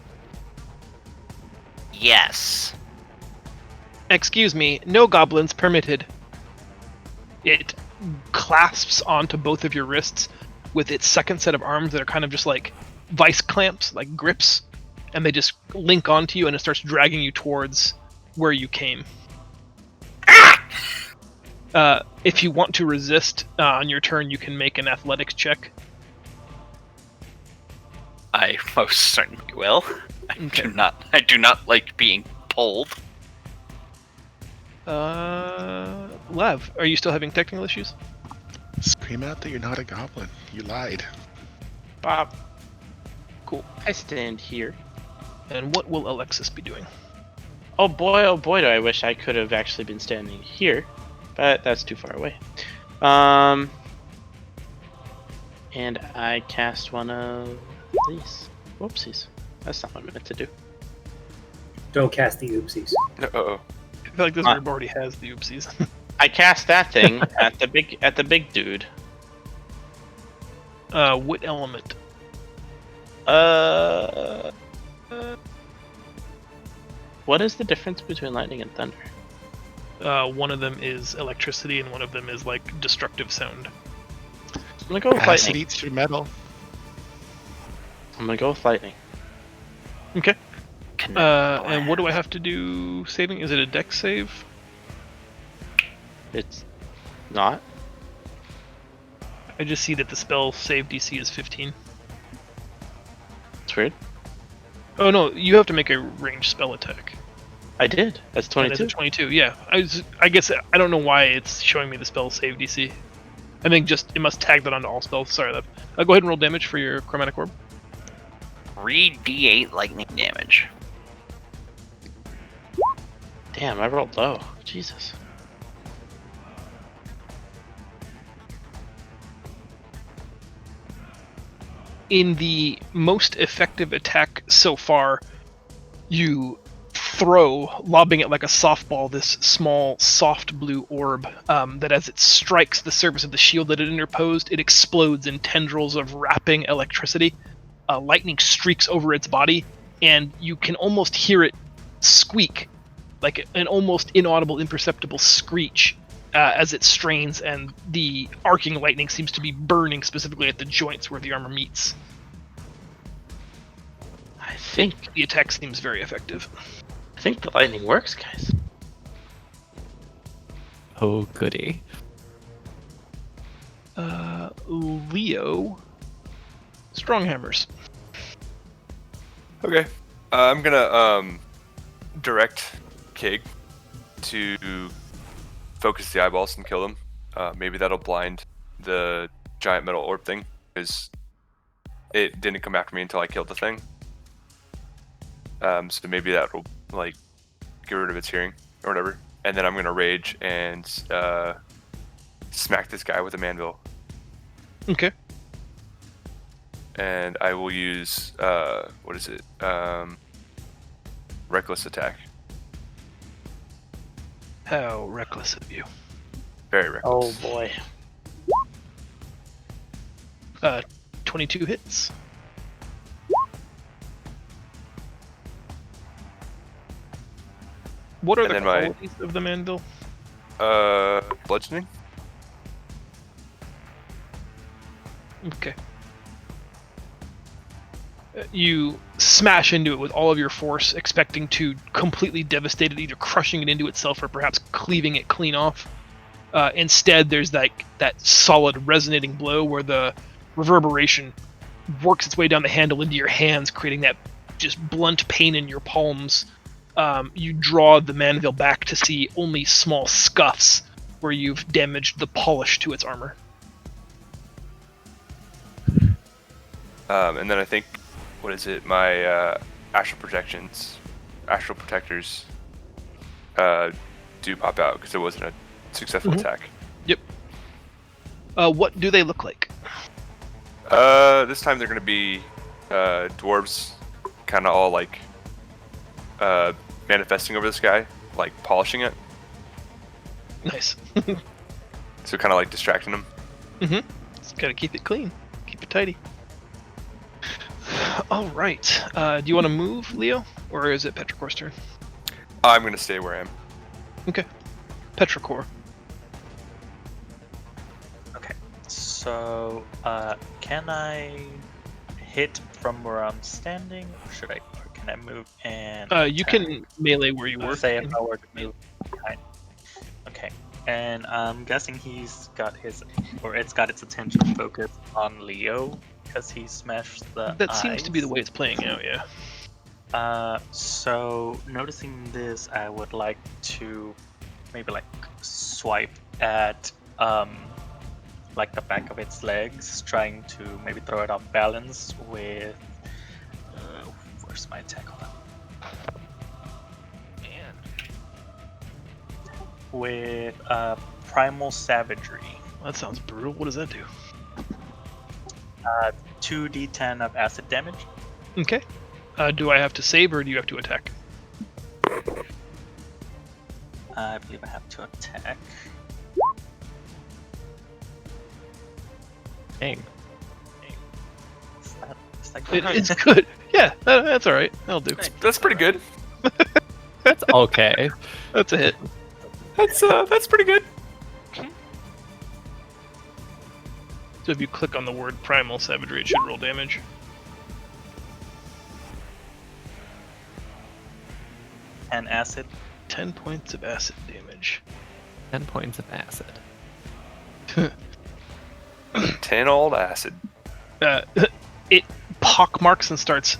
yes. Excuse me, no goblins permitted. It clasps onto both of your wrists with its second set of arms that are kind of just like vice clamps, like grips, and they just link onto you and it starts dragging you towards where you came. If you want to resist on your turn, you can make an athletics check. I most certainly will. Okay. I do not like being pulled. Lev, are you still having technical issues? Scream out that you're not a goblin. You lied. Bob. Cool. I stand here. And what will Alexis be doing? Oh boy, do I wish I could have actually been standing here. But that's too far away. And I cast one of these. Whoopsies. That's not what I meant to do. Don't cast the oopsies. Uh-oh. I feel like this group already has the oopsies. I cast that thing at the big dude. What element? What is the difference between lightning and thunder? One of them is electricity and one of them is like destructive sound. I'm gonna go with Acid lightning. eats through metal. I'm gonna go with lightning. Okay. And what do I have to do saving? Is it a dex save? It's not. I just see that the spell save DC is 15. It's weird. Oh no, you have to make a ranged spell attack. I did. That's That 22. is a 22, yeah. I guess I don't know why it's showing me the spell save DC. I think just it must tag that onto all spells. Sorry, Lev. Go ahead and roll damage for your chromatic orb. 3d8 lightning damage. Damn, I rolled low. Jesus. In the most effective attack so far, you throw, lobbing it like a softball, this small, soft blue orb that as it strikes the surface of the shield that it interposed, it explodes in tendrils of wrapping electricity. Lightning streaks over its body, and you can almost hear it squeak, like an almost inaudible, imperceptible screech as it strains, and the arcing lightning seems to be burning specifically at the joints where the armor meets. I think The attack seems very effective. the lightning works, guys. Oh, goody. Leo, strong hammers. Okay. I'm gonna direct Kig to focus the eyeballs and kill them. Maybe that'll blind the giant metal orb thing, because it didn't come after me until I killed the thing. So maybe that'll like get rid of its hearing or whatever. And then I'm gonna rage and smack this guy with a mandible. Okay. And I will use what is it? Reckless attack. How reckless of you. Very reckless. Oh boy. 22 hits. What are And the then my- qualities of the mandible? Bludgeoning. Okay. You smash into it with all of your force, expecting to completely devastate it, either crushing it into itself or perhaps cleaving it clean off. Instead, there's that solid resonating blow where the reverberation works its way down the handle into your hands, creating that just blunt pain in your palms. You draw the mandible back to see only small scuffs where you've damaged the polish to its armor. And then I think, what is it? My astral protectors do pop out because it wasn't a successful attack. Yep. What do they look like? This time they're gonna be dwarves, kind of all like manifesting over this guy, like polishing it. Nice. So kind of like distracting him. Mm-hmm. Just gotta keep it clean. Keep it tidy. All right. Do you want to move, Leo, or is it Petrichor's turn? I'm gonna stay where I am. Okay. Petrichor. Okay. So, can I hit from where I'm standing, or can I move and? You can melee where you were. Say if I were to move. Right. Okay. And I'm guessing it's got its attention focused on Leo because he smashed the That seems to be the way it's playing out, yeah. So noticing this, I would like to maybe like swipe at like the back of its legs, trying to maybe throw it off balance with where's my attack? Hold on. With Primal Savagery. That sounds brutal. What does that do? 2d10 of acid damage. Okay. Do I have to save or do you have to attack? I believe I have to attack. Dang. Is that good? It's good. Yeah, that's all right. That'll do. That's pretty good. That's okay. That's a hit. That's pretty good. So if you click on the word Primal Savagery, it should roll damage. And acid. 10 points of acid damage. 10 points of acid. 10 old acid. It pockmarks and starts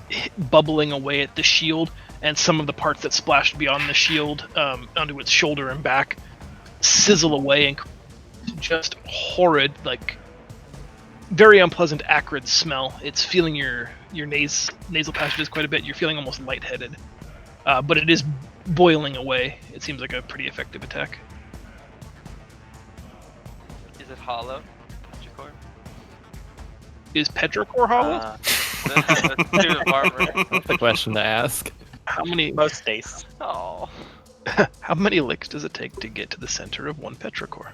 bubbling away at the shield, and some of the parts that splashed beyond the shield onto its shoulder and back sizzle away, and just horrid, like very unpleasant, acrid smell. It's feeling your nasal passages quite a bit. You're feeling almost lightheaded, but it is boiling away. It seems like a pretty effective attack. Is it hollow? Petrichor? Is Petrichor hollow? That's 2 of armor. That's a question to ask. How many? Most days. Oh. How many licks does it take to get to the center of one Petrichor?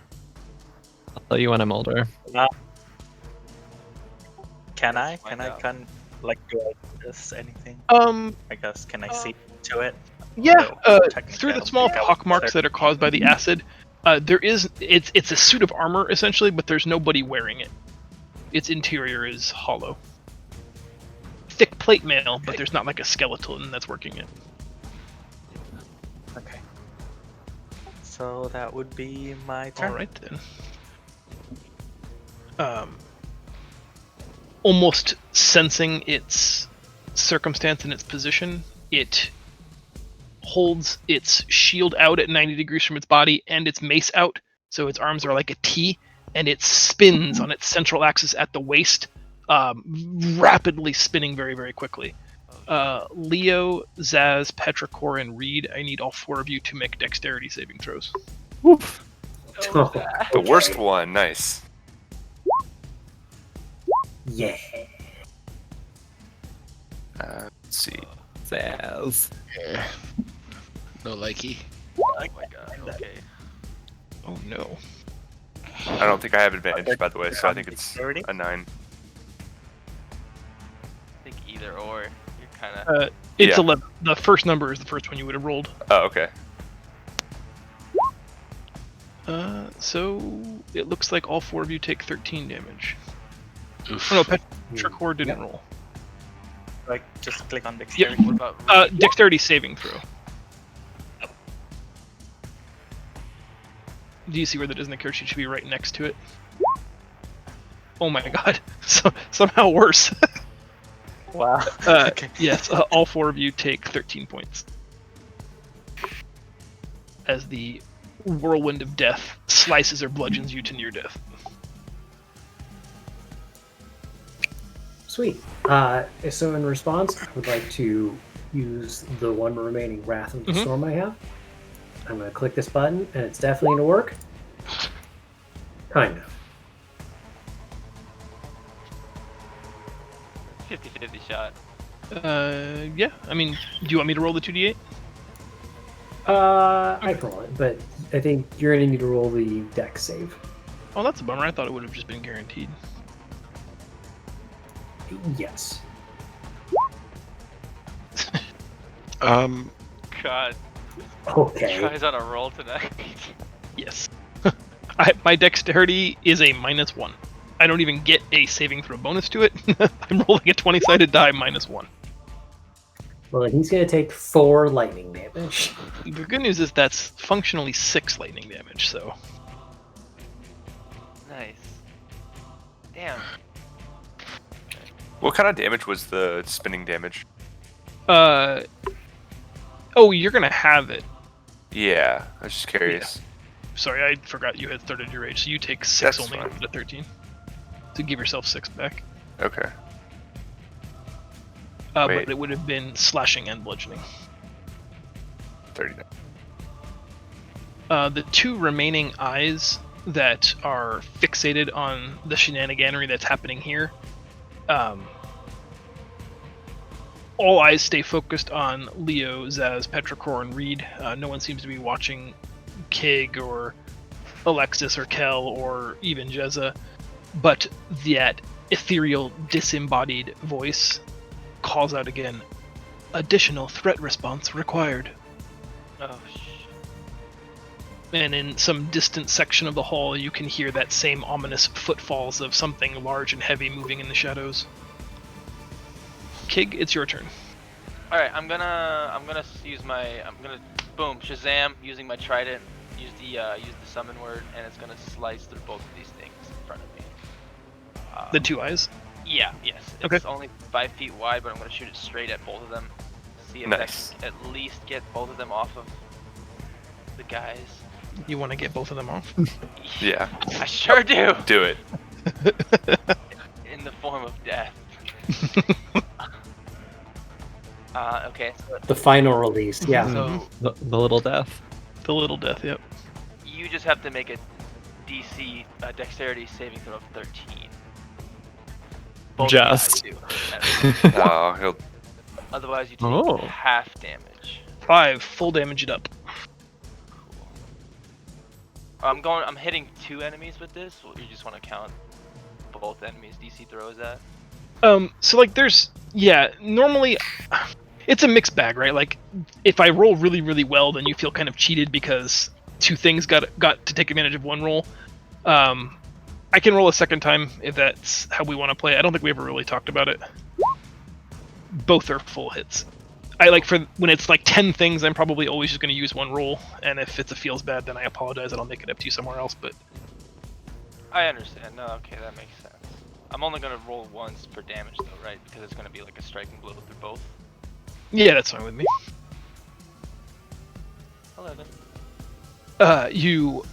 I'll tell you when I'm older. Can I Like, do I notice anything? I guess, can I see to it? Yeah, Although, through the technically, I small don't think I pock would marks that are caused by the acid, it's a suit of armor essentially, but there's nobody wearing it. Its interior is hollow. Thick plate mail, but there's not like a skeleton that's working it. Okay. So that would be my turn. All right then. Almost sensing its circumstance and its position, it holds its shield out at 90 degrees from its body and its mace out, so its arms are like a T, and it spins on its central axis at the waist, rapidly spinning very, very quickly. Leo, Zaz, Petrichor, and Reed, I need all 4 of you to make dexterity saving throws. Oof. The worst one, nice. Yeah. Let's see. Zaz. Yeah. No likey. Oh my god, okay. Oh no. I don't think I have advantage, by the way, so I think it's a 9. I think either or. You're kind of. It's 11. The first number is the first one you would have rolled. Oh, okay. So it looks like all 4 of you take 13 damage. Oof. Oh, no, Petrichor didn't roll. Like, just click on dexterity. What about Dexterity saving throw. Do you see where that is in the character sheet? Should be right next to it. Oh my god. So somehow worse. Wow. Okay. Yes, all 4 of you take 13 points. As the whirlwind of death slices or bludgeons you to near death. Sweet. So in response, I would like to use the one remaining Wrath of the Storm I have. I'm going to click this button, and it's definitely going to work. Kind of. 50-50 shot. Yeah. I mean, do you want me to roll the 2d8? I can roll it, but I think you're going to need to roll the dex save. Oh, that's a bummer. I thought it would have just been guaranteed. Yes. God. Okay. Tries on a roll tonight. Yes. My dexterity is a -1. I don't even get a saving throw bonus to it. I'm rolling a 20-sided die -1. Well, then he's going to take 4 lightning damage. The good news is that's functionally 6 lightning damage, so... Nice. Damn. What kind of damage was the spinning damage? Oh, you're gonna have it. Yeah, I was just curious. Yeah. Sorry, I forgot you had started your rage, so you take 6 That's only fine. instead of 13. To give yourself 6 back. Okay. But Wait. it would have been slashing and bludgeoning. 39. The 2 remaining eyes that are fixated on the shenaniganery that's happening here, all eyes stay focused on Leo, Zaz, Petrichor, and Reed. No one seems to be watching Kig or Alexis or Kel or even Jezza, but that ethereal, disembodied voice calls out again, "Additional threat response required." Oh, shit. And in some distant section of the hall, you can hear that same ominous footfalls of something large and heavy moving in the shadows. Kig, it's your turn. All right, I'm gonna boom Shazam using my trident. Use the summon word, and it's gonna slice through both of these things in front of me. The 2 eyes. Yeah, yes. It's Okay. only 5 feet wide, but I'm gonna shoot it straight at both of them. See if Nice. I can at least get both of them off of the guys. You want to get both of them off? Yeah. I sure do. Do it. In the form of death. Okay. So The final release, yeah. So The little death. The little death, yep. you just have to make a DC dexterity saving throw of 13. Both Just. of you guys do. Oh, he'll. Otherwise, you take Oh. half damage. 5, full damage it up. Cool. I'm hitting 2 enemies with this. Or you just want to count both enemies DC throws at? So like there's Yeah, normally it's a mixed bag, right? Like, if I roll really, really well, then you feel kind of cheated because two things got to take advantage of one roll. I can roll a second time if that's how we want to play. I don't think we ever really talked about it. Both are full hits. I like for when it's like 10 things, I'm probably always just going to use one roll, and if it feels bad, then I apologize and I'll make it up to you somewhere else. But I understand. No, okay, that makes sense. I'm only going to roll once for damage, though, right? Because it's going to be like a striking blow through both. yeah, that's fine with me. 11. You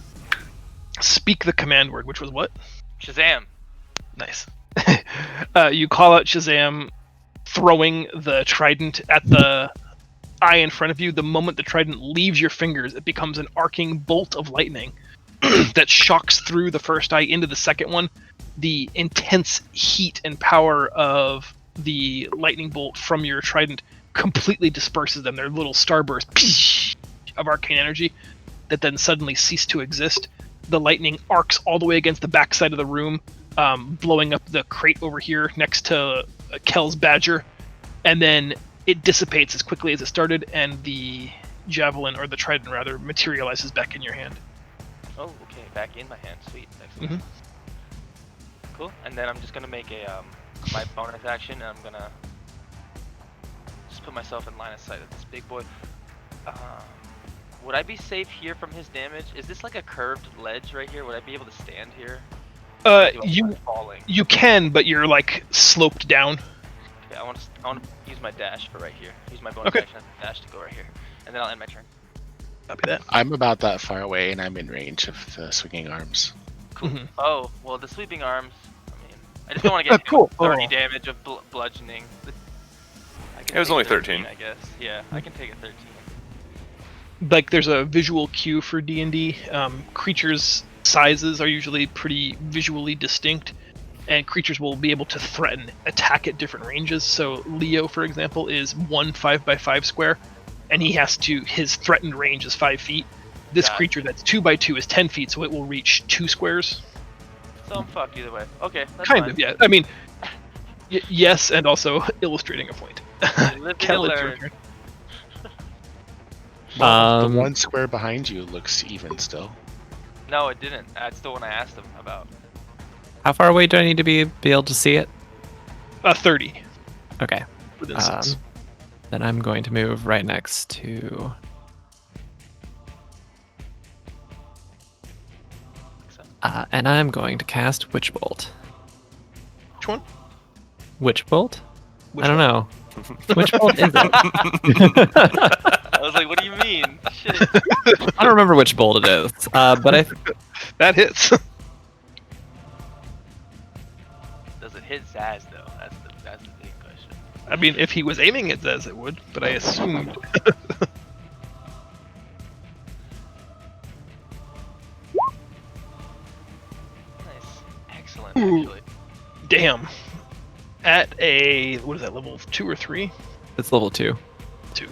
speak the command word, which was what? Shazam! Nice. You call out Shazam, throwing the trident at the eye in front of you. The moment the trident leaves your fingers, it becomes an arcing bolt of lightning that shocks through the first eye into the second one. The intense heat and power of the lightning bolt from your trident completely disperses them. They're little starbursts of arcane energy that then suddenly cease to exist. The lightning arcs all the way against the backside of the room, blowing up the crate over here next to Kel's badger, and then it dissipates as quickly as it started, and the javelin, or the trident rather, materializes back in your hand. Oh, okay, back in my hand. Sweet. Excellent. Cool. And then I'm just gonna make a my bonus action, and I'm gonna just put myself in line of sight of this big boy. Would I be safe here from his damage? Is this like a curved ledge right here? Would I be able to stand here? You can, but you're like sloped down. Okay, I want to use my dash for right here. Use my bonus action dash to go right here, and then I'll end my turn. Copy that. I'm about that far away, and I'm in range of the swinging arms. Cool. Oh, well, the sweeping arms. I mean, I just don't want to get 30 damage of bludgeoning. It was only 13. I guess. Yeah, I can take a 13. Like, there's a visual cue for D&D. Creatures' sizes are usually pretty visually distinct, and creatures will be able to threaten, attack at different ranges. So Leo, for example, is 1 5x5 square, and his threatened range is 5 feet. This creature that's 2x2 is 10 feet, so it will reach 2 squares. So I'm fucked either way. Okay, that's kind fine. of, yeah. I mean, yes, and also illustrating a point. Live Kel, and it's your learn. turn. The one square behind you looks even still. No, it didn't. That's the one I asked him about. How far away do I need to be able to see it? 30. Okay. Within 6. Then I'm going to move right next to... and I'm going to cast Witch Bolt. Which one? Witch Bolt? Which I don't one? know. Which bolt is it? I was like, what do you mean? Shit. I don't remember which bolt it is, but that hits. Does it hit Zaz though? That's the big question. I mean, if he was aiming at Zez, it would, but I assumed. Nice. Excellent, actually. Damn. At a, what is that, level 2 or 3? It's level 2. 2.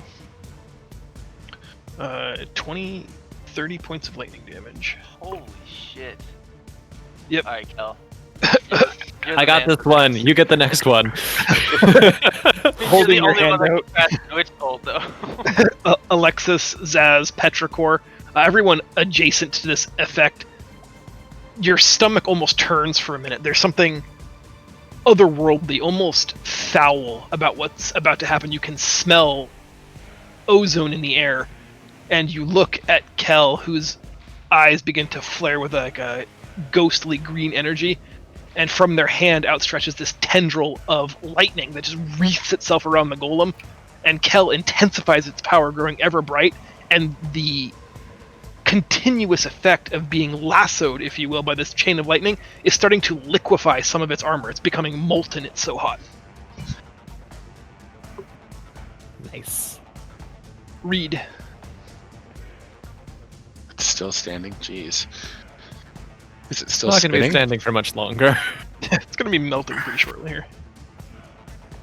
30 points of lightning damage. Holy shit. Yep. Alright, Kel. I got this one. You get the next one. Holding your hand out. Witch Bolt, though. Alexis, Zaz, Petrichor, everyone adjacent to this effect. Your stomach almost turns for a minute. There's something otherworldly, almost foul about what's about to happen. You can smell ozone in the air, and you look at Kel, whose eyes begin to flare with like a ghostly green energy, and from their hand outstretches this tendril of lightning that just wreaths itself around the golem, and Kel intensifies its power, growing ever bright, and the continuous effect of being lassoed, if you will, by this chain of lightning is starting to liquefy some of its armor. It's becoming molten, it's so hot. Nice. Reed. It's still standing? Jeez. Is it still It's not going to be spinning? standing for much longer. It's going to be melting pretty shortly here.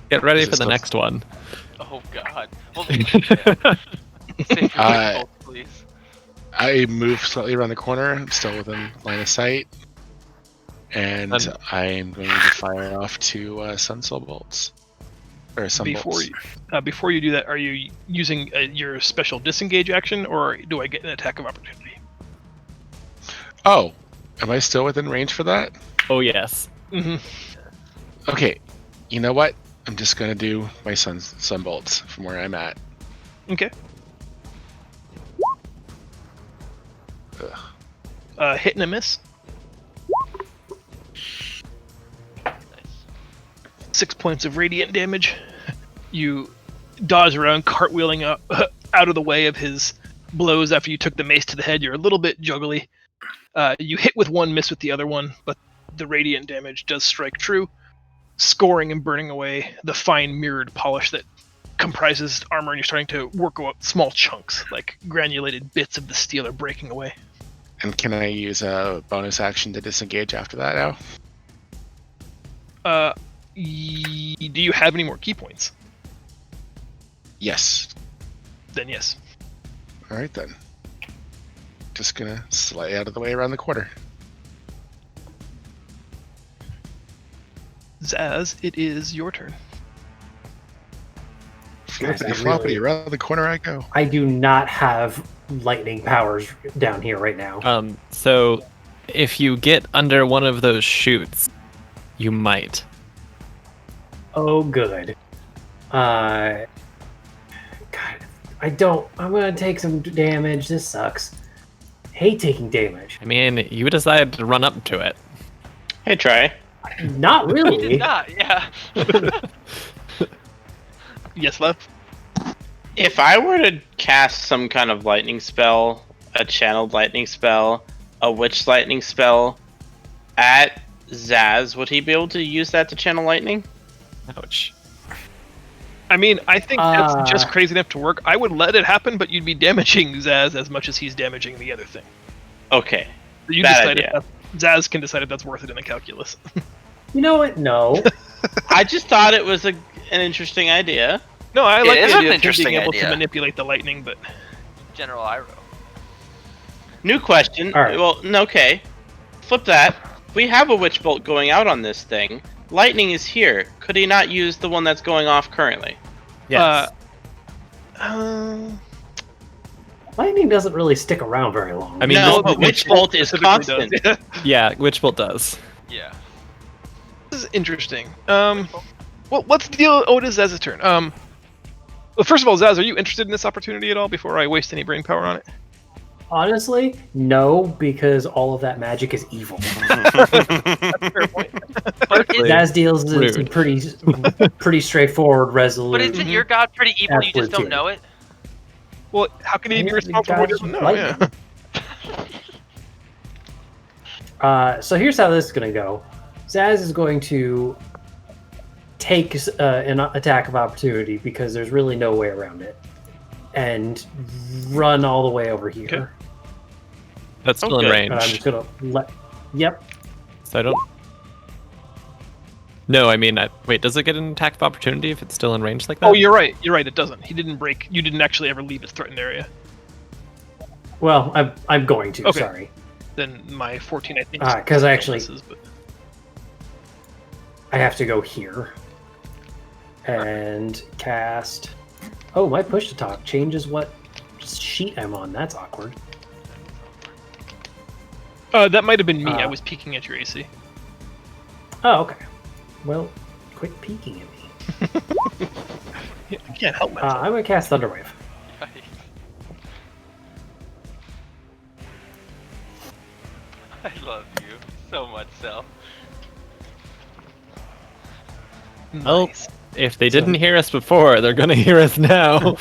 Get ready Is for it the still- next one. Oh god. Holy shit. Save your Witch Bolt, please. I move slightly around the corner. I'm still within line of sight. And I am going to fire off 2 Sun Soul Bolts. Or before you do that, are you using your special disengage action, or do I get an attack of opportunity? Oh, am I still within range for that? Oh yes. Mm-hmm. Okay, you know what? I'm just gonna do my sunbolts from where I'm at. Okay. Ugh. Hit and a miss. 6 points of radiant damage. You dodge around, cartwheeling up out of the way of his blows after you took the mace to the head. You're a little bit juggly. You hit with one, miss with the other one, but the radiant damage does strike true, scoring and burning away the fine mirrored polish that comprises armor, and you're starting to work out small chunks, like granulated bits of the steel are breaking away. And can I use a bonus action to disengage after that now? Do you have any more key points? Yes. Then yes. Alright then. Just gonna slide out of the way around the corner. Zaz, it is your turn. Flippity floppity, around the corner I go. I do not have lightning powers down here right now. So if you get under one of those chutes, you might. Oh, good. God, I'm gonna take some damage. This sucks. Hate taking damage. I mean, you decided to run up to it. Hey, try. Not really. He did not, yeah. Yes, Lev? If I were to cast some kind of lightning spell, a channeled lightning spell, a witch lightning spell, at Zaz, would he be able to use that to channel lightning? Ouch. I mean, I think that's just crazy enough to work. I would let it happen, but you'd be damaging Zaz as much as he's damaging the other thing. Okay. So you Bad decide idea. Zaz can decide if that's worth it in the calculus. You know what? No. I just thought it was an interesting idea. No, I It like is the an idea of him interesting being able idea. to manipulate the lightning, but General Iroh. New question. All right. Well, okay. Flip that. We have a witch bolt going out on this thing. Lightning is here. Could he not use the one that's going off currently? Yes. Lightning doesn't really stick around very long. I mean, no, this- but witch bolt is specifically constant. does. yeah, Witch Bolt does. Yeah. This is interesting. Well, let's deal Otis as a turn. Well, first of all, Zaz, are you interested in this opportunity at all before I waste any brain power on it? Honestly, no, because all of that magic is evil. That's a fair point. Zaz deals in some pretty straightforward, resolute. But isn't your god pretty evil? You just don't know it? Well, how can he be responsible for what he doesn't know? Yeah. So here's how this is going to go. Zaz is going to take an attack of opportunity because there's really no way around it, and run all the way over here. Okay. That's still in range. And I'm just going to Yep. So I don't. No, I mean, wait. Does it get an attack of opportunity if it's still in range like that? Oh, you're right. You're right. It doesn't. He didn't break. You didn't actually ever leave its threatened area. Well, I'm going to. Okay. Sorry. Then my 14, I think. Because I actually misses, but... I have to go here and cast. Oh, my push to talk changes what sheet I'm on. That's awkward. That might have been me. I was peeking at your AC. Oh, okay. Well, quit peeking at me. Yeah, I can't help myself. I'm gonna cast Thunderwave. I love you so much, Sel. Oh, if they didn't hear us before, they're gonna hear us now.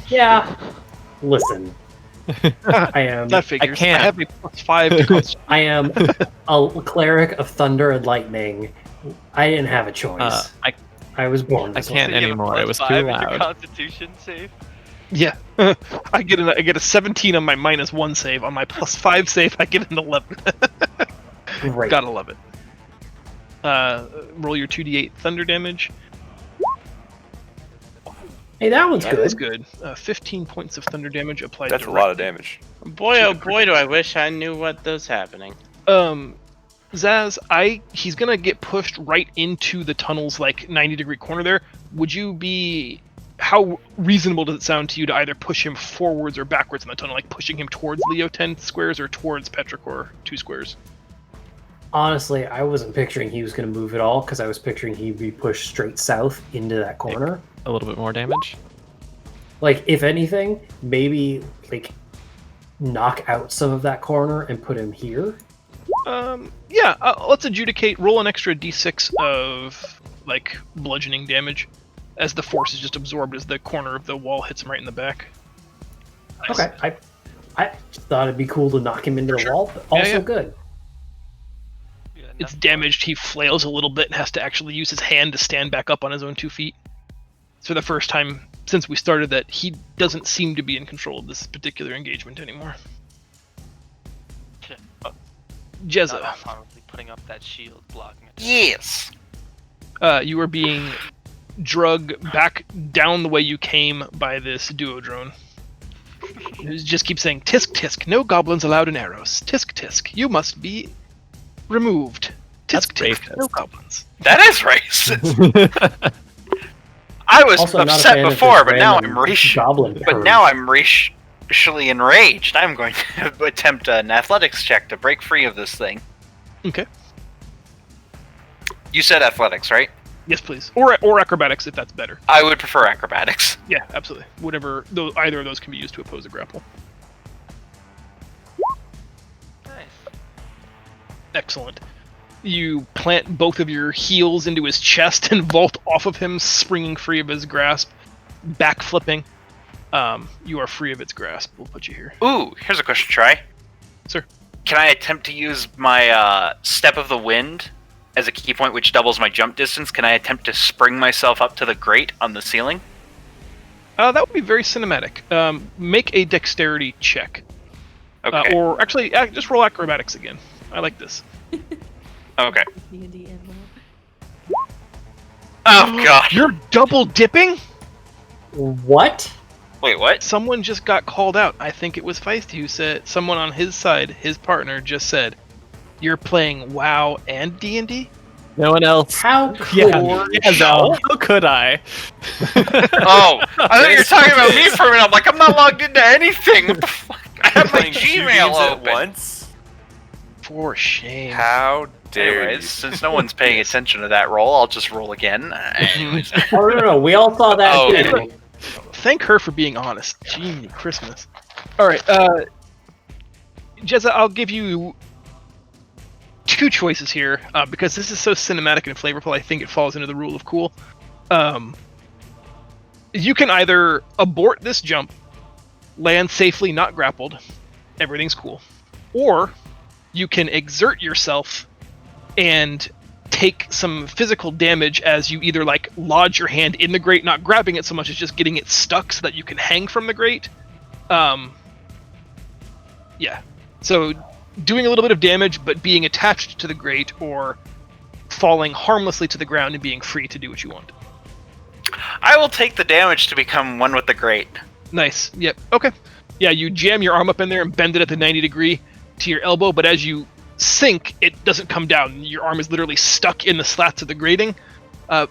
Yeah. Listen. I am. That figures. I can't. I have a +5 to Constitution. I am a cleric of thunder and lightning. I didn't have a choice. I was born. I This can't way. anymore. It was too +5 in your loud. Constitution save? Yeah. I get a 17 on my -1 save. On my +5 save, I get an 11. Great. Gotta love it. Roll your 2d8 thunder damage. Hey, that one's That good. is good. 15 points of thunder damage applied. That's a lot of damage. Boy, oh boy, do I wish I knew what was happening. Zaz, he's gonna get pushed right into the tunnel's like 90-degree corner there. Would you be? How reasonable does it sound to you to either push him forwards or backwards in the tunnel, like pushing him towards Leo 10 squares or towards Petrichor 2 squares? Honestly, I wasn't picturing he was going to move at all because I was picturing he'd be pushed straight south into that corner. A little bit more damage. Like, if anything, maybe like knock out some of that corner and put him here. Yeah. Let's adjudicate. Roll an extra d6 of like bludgeoning damage, as the force is just absorbed as the corner of the wall hits him right in the back. Nice. Okay, I thought it'd be cool to knock him into the wall, but also good. It's damaged. He flails a little bit and has to actually use his hand to stand back up on his own 2 feet. It's for the first time since we started that he doesn't seem to be in control of this particular engagement anymore. Jezza. Honestly, putting up that shield blocking it. Yes. You are being drug back down the way you came by this duo drone. It just keeps saying, "Tisk tisk, no goblins allowed in arrows. Tisk tisk, you must be removed. Tisk tisk, no goblins." That is racist. I was Also not a upset fan of before, this but now random goblin But herd. now I'm racially enraged. I'm going to attempt an athletics check to break free of this thing. Okay. You said athletics, right? Yes, please. Or acrobatics if that's better. I would prefer acrobatics. Yeah, absolutely. Whatever. Either of those can be used to oppose a grapple. Nice. Excellent. You plant both of your heels into his chest and vault off of him, springing free of his grasp, backflipping. You are free of its grasp. We'll put you here. Ooh, here's a question, Try. Sir. Can I attempt to use my Step of the Wind as a key point, which doubles my jump distance? Can I attempt to spring myself up to the grate on the ceiling? That would be very cinematic. Make a dexterity check. Okay. Or actually, just roll acrobatics again. I like this. Okay. Oh god. You're double dipping? What? Wait, what? Someone just got called out. I think it was Feisty who said, someone on his side, his partner, just said, "You're playing WoW and D&D?" No one else. How How could I? Oh, I thought you were talking about me for a minute. I'm like, I'm not logged into anything. What the fuck? I have my Gmail open. Once? For shame. How dare Anyways, you? since no one's paying attention to that roll, I'll just roll again. Anyways. Oh, no, we all saw that. Oh, too. okay. Thank her for being honest. Gee, Christmas. Alright, Jezza, I'll give you two choices here, because this is so cinematic and flavorful. I think it falls into the rule of cool. You can either abort this jump, land safely, not grappled, everything's cool, or you can exert yourself and take some physical damage as you either like lodge your hand in the grate, not grabbing it so much as just getting it stuck so that you can hang from the grate. Yeah. So doing a little bit of damage but being attached to the grate, or falling harmlessly to the ground and being free to do what you want. I will take the damage to become one with the grate. Nice. Yep. Okay. Yeah, you jam your arm up in there and bend it at the 90 degree to your elbow, but as you sink, it doesn't come down. Your arm is literally stuck in the slats of the grating.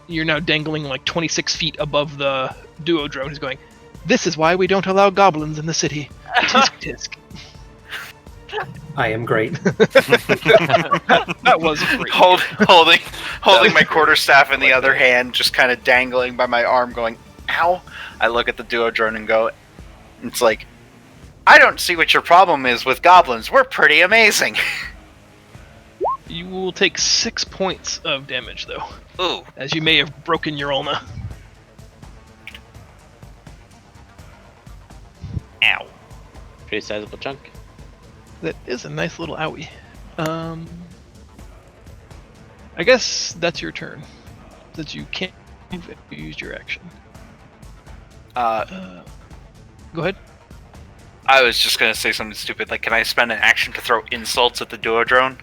You're now dangling like 26 feet above the duo drone who's going, "This is why we don't allow goblins in the city." Tisk tisk. I am great. That was great. Holding my quarterstaff in the other hand, just kind of dangling by my arm, going, "Ow!" I look at the duo drone and go, "It's like, I don't see what your problem is with goblins. We're pretty amazing." You will take 6 points of damage, though. Ooh. As you may have broken your ulna. Ow. Pretty sizable chunk. That is a nice little owie. I guess that's your turn, since you can't move if you used your action. Go ahead. I was just gonna say something stupid, like, can I spend an action to throw insults at the duo drone?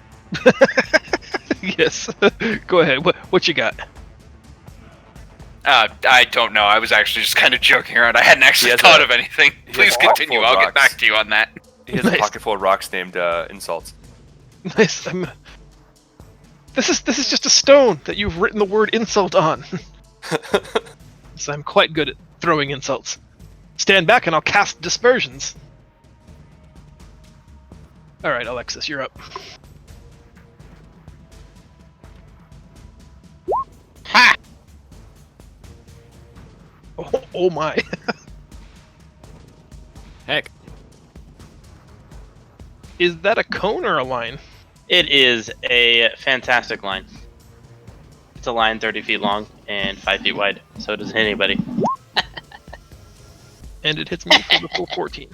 Yes. Go ahead. What you got? I don't know. I was actually just kind of joking around. I hadn't actually thought of anything. Please continue. I'll get back to you on that. He has a pocket full of rocks named insults. Nice. This is just a stone that you've written the word insult on. So I'm quite good at throwing insults. Stand back and I'll cast dispersions. Alright, Alexis, you're up. Ha! Oh my. Heck. Is that a cone or a line? It is a fantastic line. It's a line 30 feet long and 5 feet wide, so it doesn't hit anybody. And it hits me for the full 14.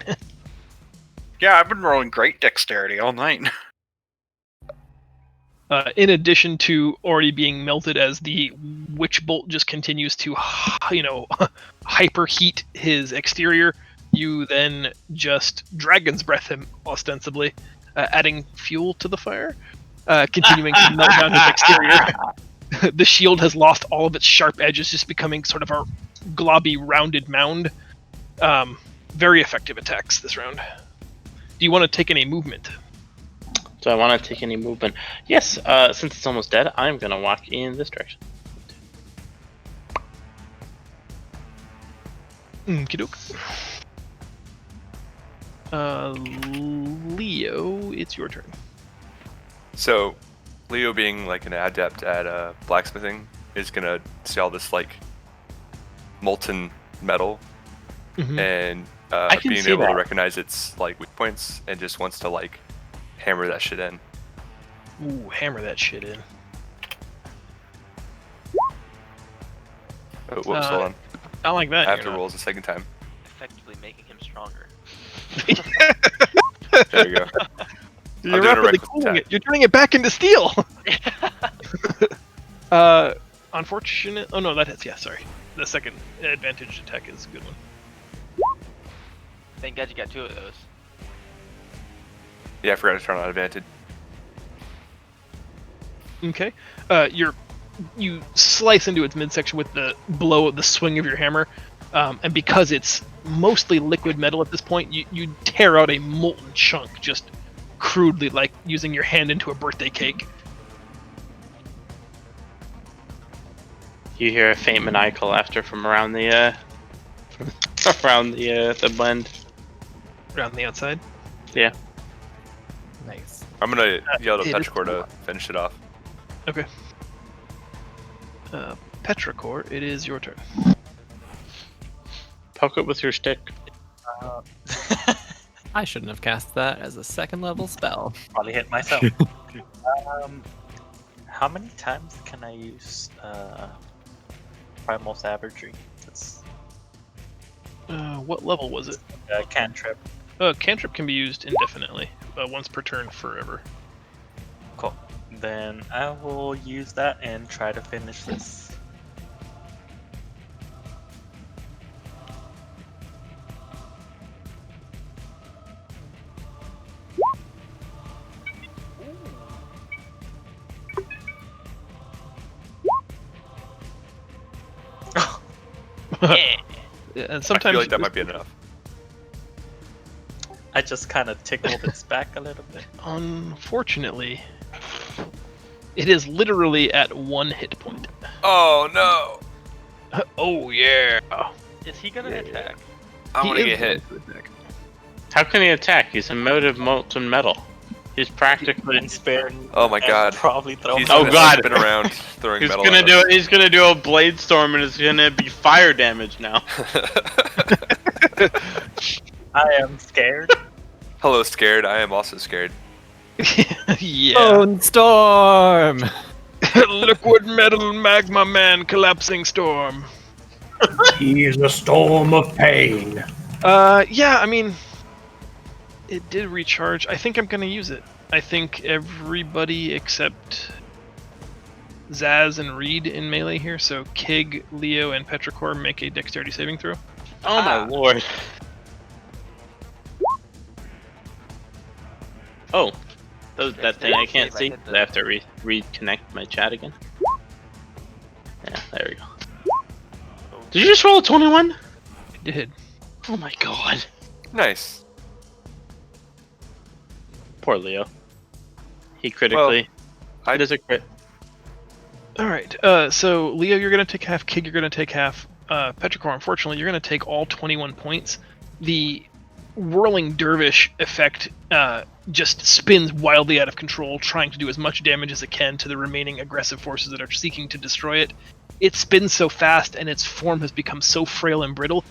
Yeah, I've been rolling great dexterity all night. In addition to already being melted as the witch bolt just continues to, hyperheat his exterior, you then just dragon's breath him, ostensibly, adding fuel to the fire, continuing to melt down his exterior. The shield has lost all of its sharp edges, just becoming sort of a globby, rounded mound. Very effective attacks this round. Do you want to take any movement? Do I want to take any movement? Yes, since it's almost dead, I'm going to walk in this direction. Okey-doke. Leo, it's your turn. So, Leo, being like an adept at blacksmithing, is gonna see all this like molten metal, and being able to recognize its like weak points, and just wants to like hammer that shit in. Ooh, hammer that shit in. Oh, whoops, hold on. I like that. I have to roll the second time. Effectively making him stronger. There you go. You're rapidly cooling it. You're turning it back into steel. Unfortunate. Oh no, that hits. Yeah, sorry. The second advantage attack is a good one. Thank God you got 2 of those. Yeah, I forgot to turn on advantage. Okay. You slice into its midsection with the blow of the swing of your hammer, and because it's mostly liquid metal at this point, you tear out a molten chunk, just crudely, like using your hand into a birthday cake. You hear a faint maniacal laughter from around the blend. Around the outside? Yeah. Nice. I'm gonna yell at Petrichor to finish it off. Okay. Petrichor, it is your turn. Poke it with your stick. I shouldn't have cast that as a 2nd level spell. Probably hit myself. How many times can I use Primal Savagery? That's what level was it? Cantrip. Cantrip can be used indefinitely, once per turn forever. Cool. Then I will use that and try to finish this. And sometimes I feel like that might be enough. I just kind of tickled its back a little bit. Unfortunately, it is literally at 1 hit point. Oh no! Oh yeah! Is he gonna attack? I want to get hit. How can he attack? He's a mode of molten metal. He's practically spared. Oh my god! Probably throw. He's Oh god! Been around throwing He's metal. gonna do it. He's gonna do a blade storm, and it's gonna be fire damage now. I am scared. Hello, scared. I am also scared. Yeah. Bone storm. Liquid metal magma man collapsing storm. He is a storm of pain. Yeah, I mean, it did recharge. I think I'm gonna use it. I think everybody except Zaz and Reed in melee here, so Kig, Leo, and Petrichor make a dexterity saving throw. Oh my lord. Oh, that thing I can't see. I have to reconnect my chat again. Yeah, there we go. Did you just roll a 21? I did. Oh my god. Nice. Poor Leo. He critically. Well, It is a crit. All right. So Leo, you're gonna take half. Kig, you're gonna take half. Petrichor, unfortunately, you're gonna take all 21 points. The whirling dervish effect just spins wildly out of control, trying to do as much damage as it can to the remaining aggressive forces that are seeking to destroy it. It spins so fast, and its form has become so frail and brittle.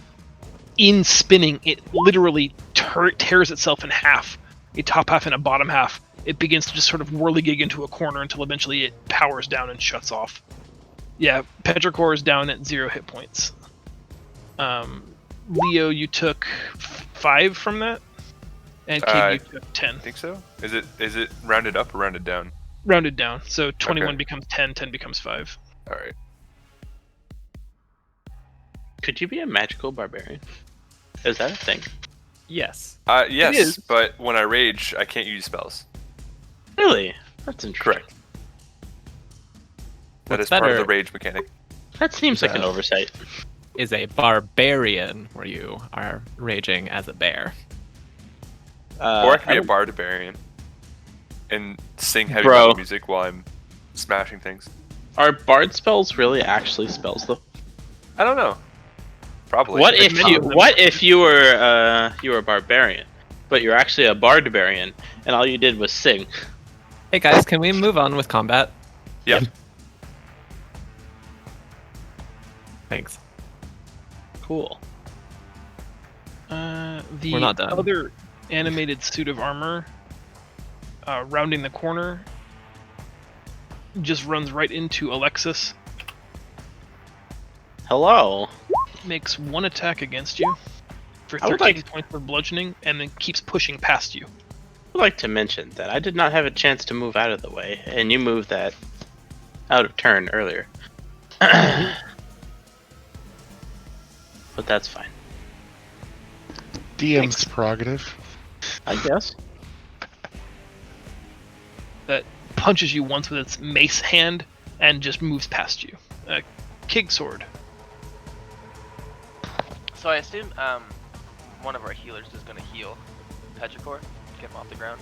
In spinning, it literally tears itself in half, a top half and a bottom half. It begins to just sort of whirligig into a corner until eventually it powers down and shuts off. Yeah, Petrichor is down at 0 hit points. Leo, you took 5 from that, and Kig, you took 10. I think so. Is it rounded up or rounded down? Rounded down, so 21 Okay. becomes 10, 10 becomes 5. All right. Could you be a magical barbarian? Is that a thing? Yes. Yes, It is. but when I rage, I can't use spells. Really? That's interesting. Correct. That is part of the rage mechanic. That seems like an oversight. Is a barbarian where you are raging as a bear. Or I can be a barbarian and sing heavy Bro. metal music while I'm smashing things. Are bard spells really actually spells though? I don't know. Probably. What if you were a barbarian, but you're actually a barbarian and all you did was sing? Hey guys, can we move on with combat? Yep. Thanks. Cool. The We're not done. other animated suit of armor, rounding the corner, just runs right into Alexis. Hello. Makes 1 attack against you for I would 13 like- points of bludgeoning, and then keeps pushing past you. I'd like to mention that I did not have a chance to move out of the way, and you moved that out of turn earlier. But that's fine. DM's prerogative. I guess. That punches you once with its mace hand and just moves past you. Kig sword. So I assume one of our healers is going to heal Petrichor, get him off the ground.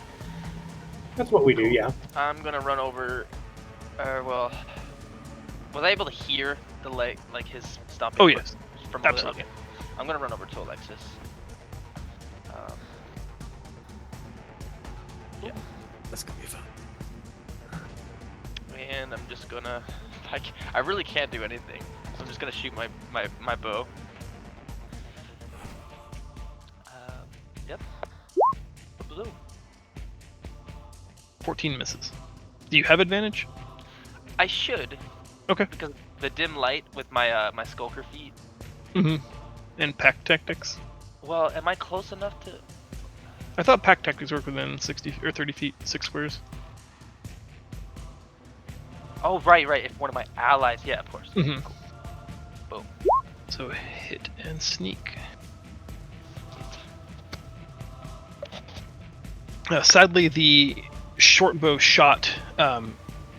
That's what we do, yeah. I'm going to run over. Was I able to hear the leg, like his stomping? Oh, foot yes. From Absolutely. Okay. I'm going to run over to Alexis. Yeah. That's gonna be fun. And I'm just gonna. I really can't do anything, so I'm just gonna shoot my bow. Yep. Blue. 14 misses. Do you have advantage? I should. Okay. Because the dim light with my my skulker feet. Mm-hmm. And pack tactics? Well, am I close enough to? I thought pack tactics work within 60 or 30 feet, 6 squares. Oh, right. If one of my allies, yeah, of course. Mm-hmm. Cool. Boom. So hit and sneak. Sadly, the short bow shot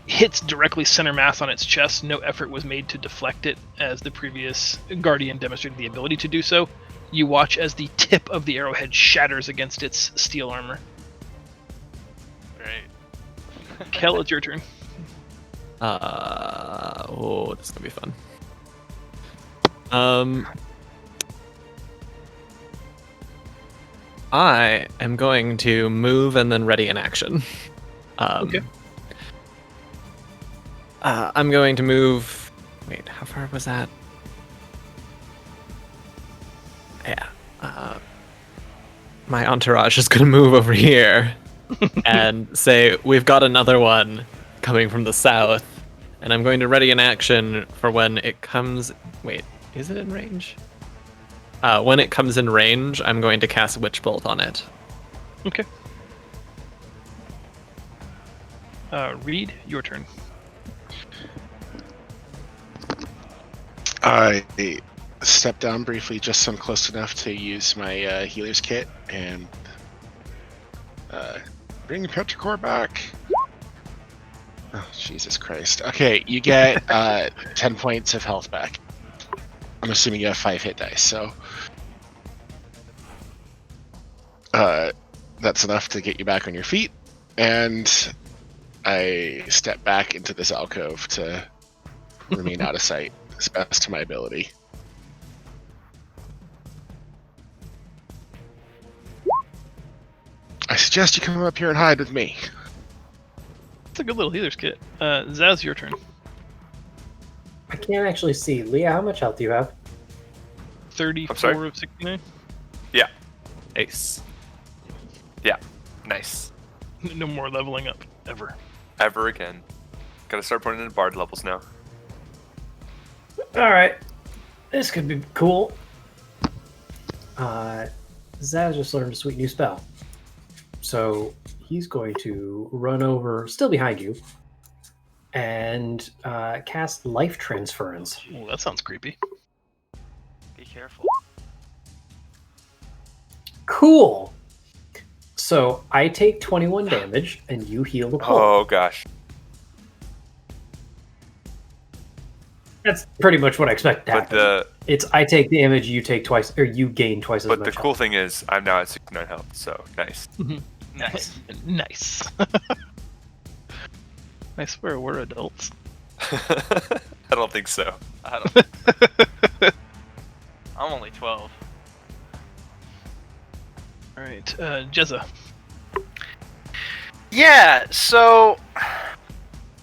hits directly center mass on its chest. No effort was made to deflect it, as the previous Guardian demonstrated the ability to do so. You watch as the tip of the arrowhead shatters against its steel armor. Right. Kel, it's your turn. This is gonna be fun. I am going to move and then ready in action. Okay. I'm going to move. Wait, how far was that? Yeah. My entourage is going to move over here and say, we've got another one coming from the south. And I'm going to ready in action for when it comes... Wait, is it in range? When it comes in range, I'm going to cast Witch Bolt on it. Okay. Reed, your turn. I step down briefly, just so I'm close enough to use my healer's kit and bring Petrichor back. Oh, Jesus Christ. Okay, you get 10 points of health back. I'm assuming you have 5 hit dice, so that's enough to get you back on your feet. And I step back into this alcove to remain out of sight as best to my ability. I suggest you come up here and hide with me. It's a good little healer's kit. Zaz, your turn. I can't actually see. Leah, how much health do you have? 34 of 69. Yeah. Ace. Yeah. Nice. No more leveling up ever. Ever again. Gotta start putting in bard levels now. All right, this could be cool. Zaz just learned a sweet new spell, so he's going to run over, still behind you, and cast Life Transference. Well, that sounds creepy. Be careful. Cool. So I take 21 damage, and you heal the pole. Oh gosh. That's pretty much what I expect to happen. It's I take damage, you take twice, or you gain twice as much. But the cool thing is, I'm now at 69 health, so nice. Nice. Nice. I swear we're adults. I don't think so. I don't. I'm only 12. Alright, Jezza. Yeah, so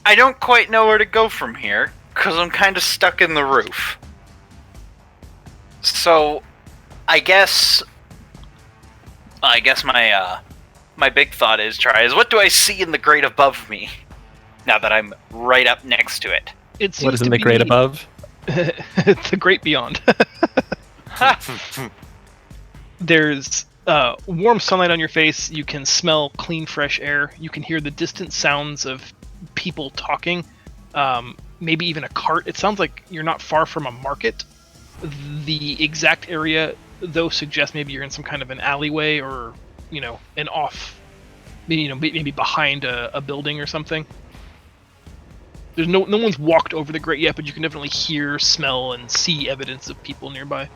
I don't quite know where to go from here because I'm kind of stuck in the roof. So I guess my big thought is what do I see in the grate above me now that I'm right up next to it? What is in the grate above? The great beyond. There's warm sunlight on your face. You can smell clean, fresh air. You can hear the distant sounds of people talking. Maybe even a cart. It sounds like you're not far from a market. The exact area, though, suggests maybe you're in some kind of an alleyway or, an off, maybe behind a building or something. There's no one's walked over the grate yet, but you can definitely hear, smell, and see evidence of people nearby.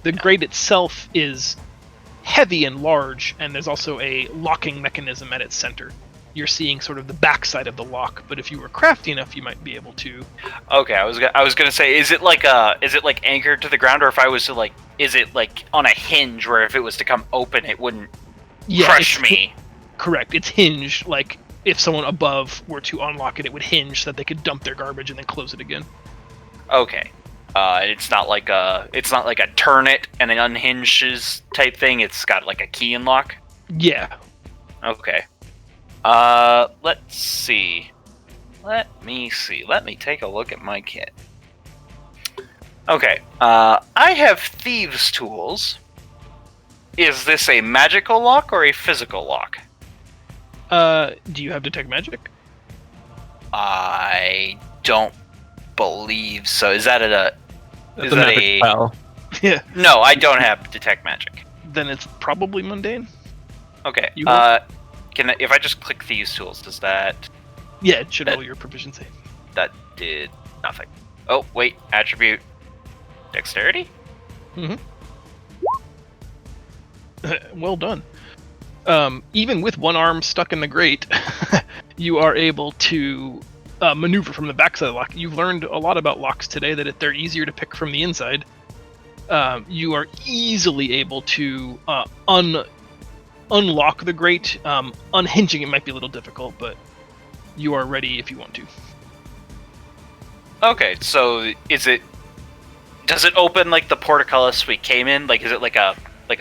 The grate itself is heavy and large, and there's also a locking mechanism at its center. You're seeing sort of the backside of the lock, but if you were crafty enough, you might be able to. Okay, I was gonna say, is it like anchored to the ground, or if I was to is it like on a hinge where if it was to come open, it wouldn't crush me? Correct. It's hinged. Like if someone above were to unlock it, it would hinge so that they could dump their garbage and then close it again. Okay. It's not like a turn it and then unhinges type thing. It's got like a key and lock. Yeah. Okay. Let's see. Let me take a look at my kit. Okay. I have thieves' tools. Is this a magical lock or a physical lock? Do you have detect magic? I don't believe so. Is that a spell? Yeah. No, I don't have detect magic. Then it's probably mundane. Okay. If I just click thieves' tools, does that? Yeah, it should roll your proficiency. That did nothing. Oh wait, attribute, dexterity. Mm-hmm. Well done. Even with one arm stuck in the grate, you are able to maneuver from the backside of the lock. You've learned a lot about locks today, that they're easier to pick from the inside. You are easily able to unlock the grate. Unhinging it might be a little difficult, but you are ready if you want to. Okay, so does it open like the portcullis we came in? Like, is it like a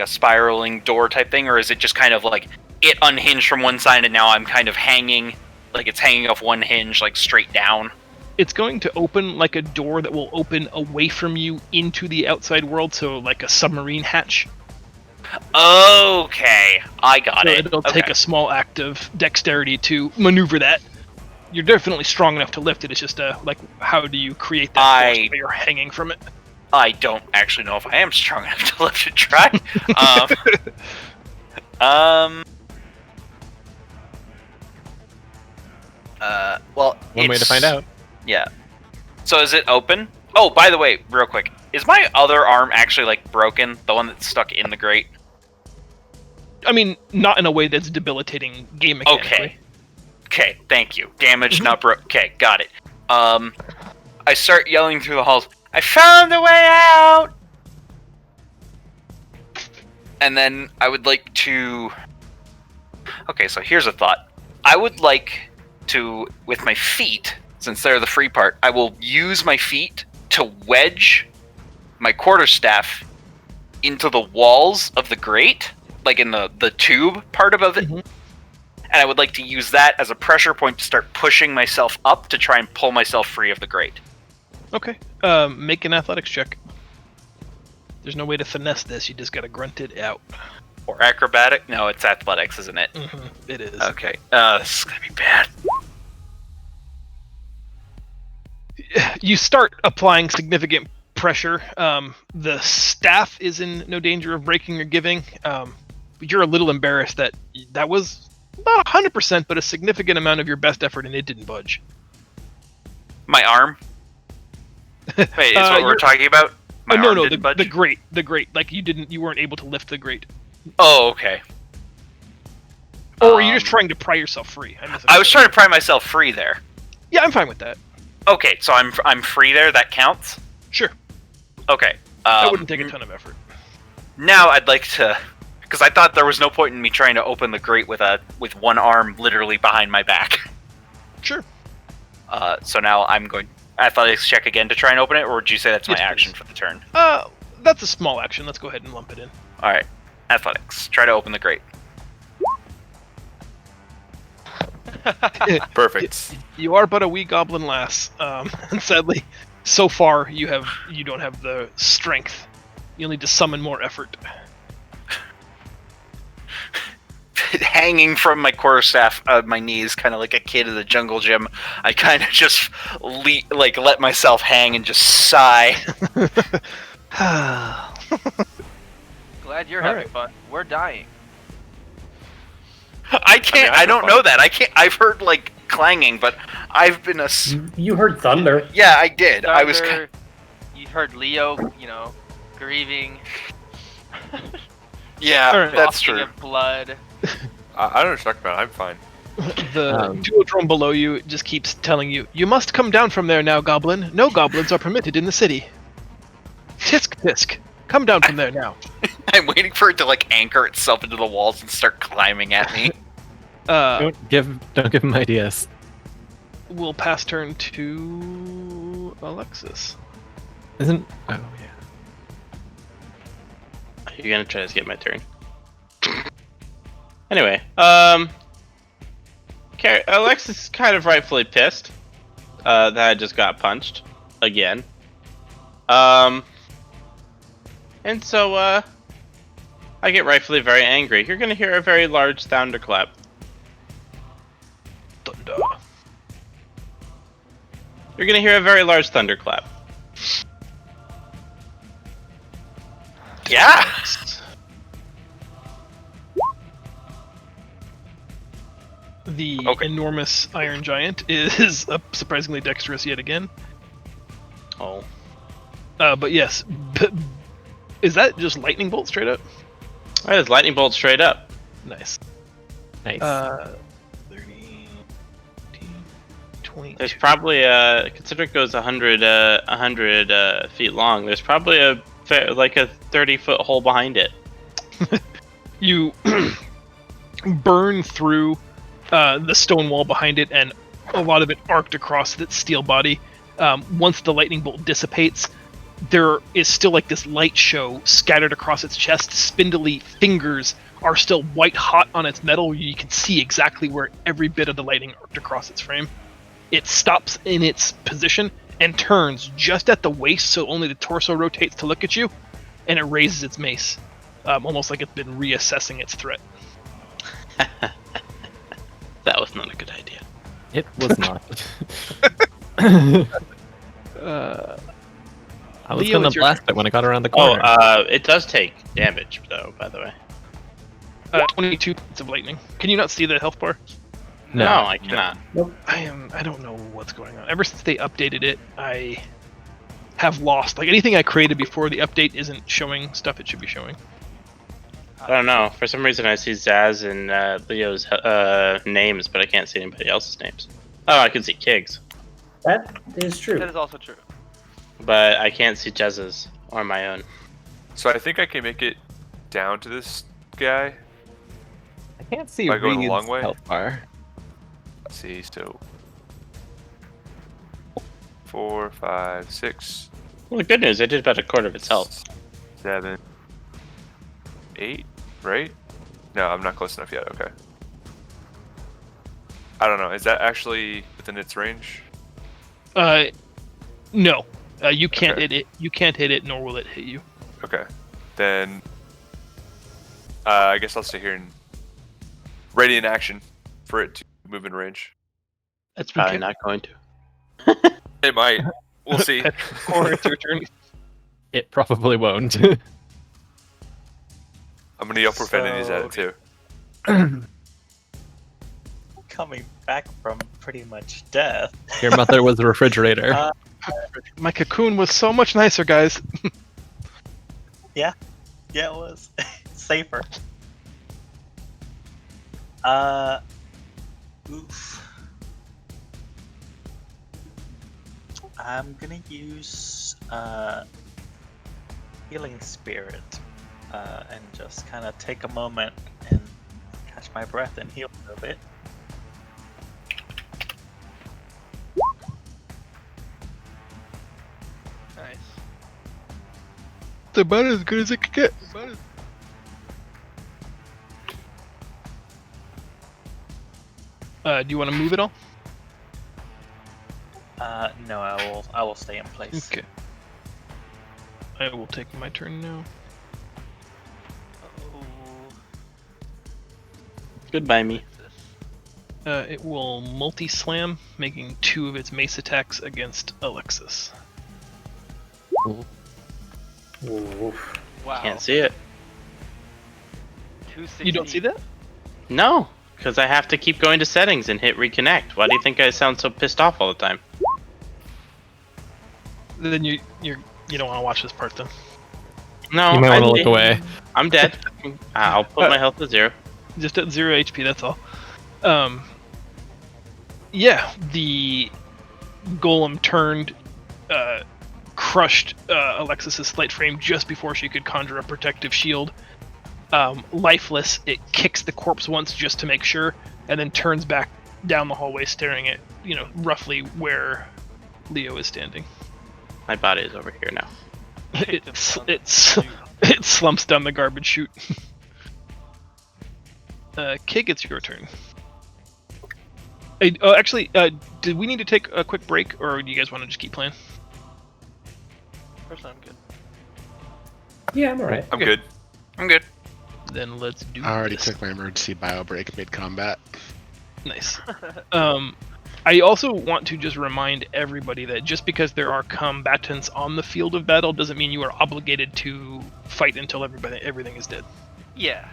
spiraling door type thing, or is it just kind of like it unhinged from one side and now I'm kind of hanging, like it's hanging off one hinge, like straight down? It's going to open like a door that will open away from you into the outside world, so like a submarine hatch. Okay, I got it. It'll take a small act of dexterity to maneuver that. You're definitely strong enough to lift it. It's just like, how do you create that force where you're hanging from it? I don't actually know if I am strong enough to lift a try. Well, one way to find out. Yeah. So is it open? Oh, by the way, real quick, is my other arm actually like broken? The one that's stuck in the grate? I mean, not in a way that's debilitating game mechanically. Okay, thank you. Damage, not broke. Okay, got it. I start yelling through the halls, I found the way out! And then I would like to... Okay, so here's a thought. I would like to, with my feet, since they're the free part, I will use my feet to wedge my quarterstaff into the walls of the grate, like in the tube part of it. And I would like to use that as a pressure point to start pushing myself up to try and pull myself free of the grate. Okay. Make an athletics check. There's no way to finesse this. You just gotta grunt it out. Or acrobatic? No, it's athletics, isn't it? It is. Okay. This is gonna be bad. You start applying significant pressure. The staff is in no danger of breaking or giving. But you're a little embarrassed that was not 100%, but a significant amount of your best effort, and it didn't budge. My arm? Wait, is what we're talking about? My arm no, didn't budge? the grate. Like you weren't able to lift the grate. Oh, okay. Or are you just trying to pry yourself free? I was trying to pry myself free there. Yeah, I'm fine with that. Okay, so I'm free there. That counts. Sure. Okay. That wouldn't take a ton of effort. Now I'd like to, because I thought there was no point in me trying to open the grate with one arm literally behind my back. Sure. So now I'm going athletics check again to try and open it, or would you say that's my Yes, action please. for the turn? That's a small action. Let's go ahead and lump it in. All right, athletics. Try to open the grate. Perfect. You are but a wee goblin lass, and sadly, so far you don't have the strength. You'll need to summon more effort. Hanging from my quarterstaff, my knees, kind of like a kid at the jungle gym. I kind of just let myself hang and just sigh. Glad you're having fun. We're dying. I can't. I don't know that. I can't. I've heard like clanging, but I've been You heard thunder. Yeah, I did. I was. You heard Leo, grieving. Yeah, that's true. Of blood. I don't know what you're talking about. I'm fine. The duodrome below you just keeps telling you, "You must come down from there now, goblin. No goblins are permitted in the city." Tisk tisk. Come down from there now. I'm waiting for it to like anchor itself into the walls and start climbing at me. Don't give him ideas. We'll pass turn to Alexis. Isn't? Oh yeah. You're gonna try to skip my turn. Anyway, Alexis is kind of rightfully pissed that I just got punched again. And so I get rightfully very angry. You're gonna hear a very large thunderclap. Thunder. You're gonna hear a very large thunderclap. Yeah. The enormous iron giant is surprisingly dexterous yet again. Oh. But yes, is that just lightning bolt straight up? That is lightning bolt straight up. Nice. Nice. 30, 20. There's probably considering it goes 100 feet long. There's probably a 30-foot hole behind it. You burn through the stone wall behind it, and a lot of it arced across its steel body. Once the lightning bolt dissipates, there is still like this light show scattered across its chest. Spindly fingers are still white hot on its metal. You can see exactly where every bit of the lightning arced across its frame. It stops in its position and turns just at the waist, so only the torso rotates to look at you, and it raises its mace, almost like it's been reassessing its threat. That was not a good idea. It was not. I was Leo, gonna it's your blast it when I got around the corner. It does take damage though, by the way. 22 points of lightning. Can you not see the health bar? No, I cannot. Nope. I don't know what's going on. Ever since they updated it, I have lost. Like anything I created before the update isn't showing stuff it should be showing. I don't know. For some reason, I see Zaz and Leo's names, but I can't see anybody else's names. Oh, I can see Kig's. That is true. That is also true. But I can't see Jez's or my own. So I think I can make it down to this guy. I can't see by going the Reed's long way. health bar. Let's see, so 4, 5, 6. Well, the good news, it did about a quarter of its health. 7, 8, right? No, I'm not close enough yet. Okay. I don't know. Is that actually within its range? No. You can't Okay. hit it. You can't hit it, nor will it hit you. Okay. Then I guess I'll stay here and ready in action for it to move in range. That's Probably not going to. It might. We'll see. Or it's your turn. It probably won't. I'm gonna yell profanities at it too. Coming back from pretty much death. Your mother was a refrigerator. My cocoon was so much nicer, guys. Yeah, it was safer. Oof. I'm gonna use Healing Spirit and just kind of take a moment and catch my breath and heal a bit. Nice. It's about as good as it could get. Do you want to move it all? No, I will stay in place. Okay. I will take my turn now. Goodbye, me. It will multi-slam, making 2 of its mace attacks against Alexis. Wow. Can't see it. 260. You don't see that? No, because I have to keep going to settings and hit reconnect. Why do you think I sound so pissed off all the time? Then you don't want to watch this part then. No, You might want to I'm look dead. away. I'm dead. I'll put my health to 0. Just at 0 HP, that's all. Yeah, the golem turned, crushed Alexis's slight frame just before she could conjure a protective shield. Lifeless, it kicks the corpse once just to make sure, and then turns back down the hallway, staring at, roughly where Leo is standing. My body is over here now. It slumps down the garbage chute. Kig, it's your turn. Hey, actually, did we need to take a quick break, or do you guys want to just keep playing? Personally, I'm good. Yeah, I'm alright. I'm good. I'm good. Then let's do I already this. took my emergency bio break mid-combat. Nice. I also want to just remind everybody that just because there are combatants on the field of battle doesn't mean you are obligated to fight until everything is dead. Yeah.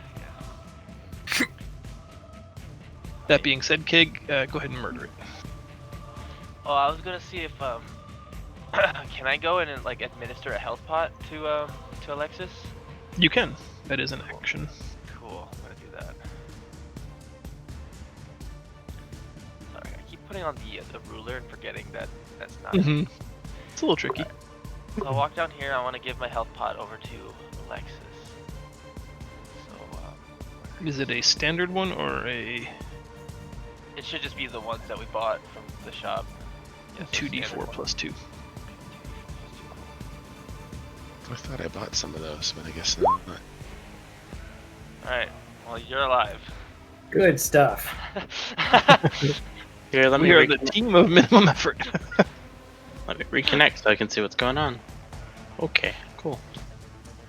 That being said, Kig, go ahead and murder it. Oh, I was gonna see if can I go in and like administer a health pot to Alexis? You can. That is an action. Cool. I'm gonna do that. Sorry, I keep putting on the ruler and forgetting that that's not. Mm-hmm. It's a little tricky. So I'll walk down here. I want to give my health pot over to Alexis. So Is it a standard one or a it should just be the ones that we bought from the shop. Yeah, so 2d4 standard one. plus 2? I thought I bought some of those, but I guess not. Alright, well, you're alive. Good stuff. Here, let me We are the team of minimum effort. let me reconnect so I can see what's going on. Okay, cool.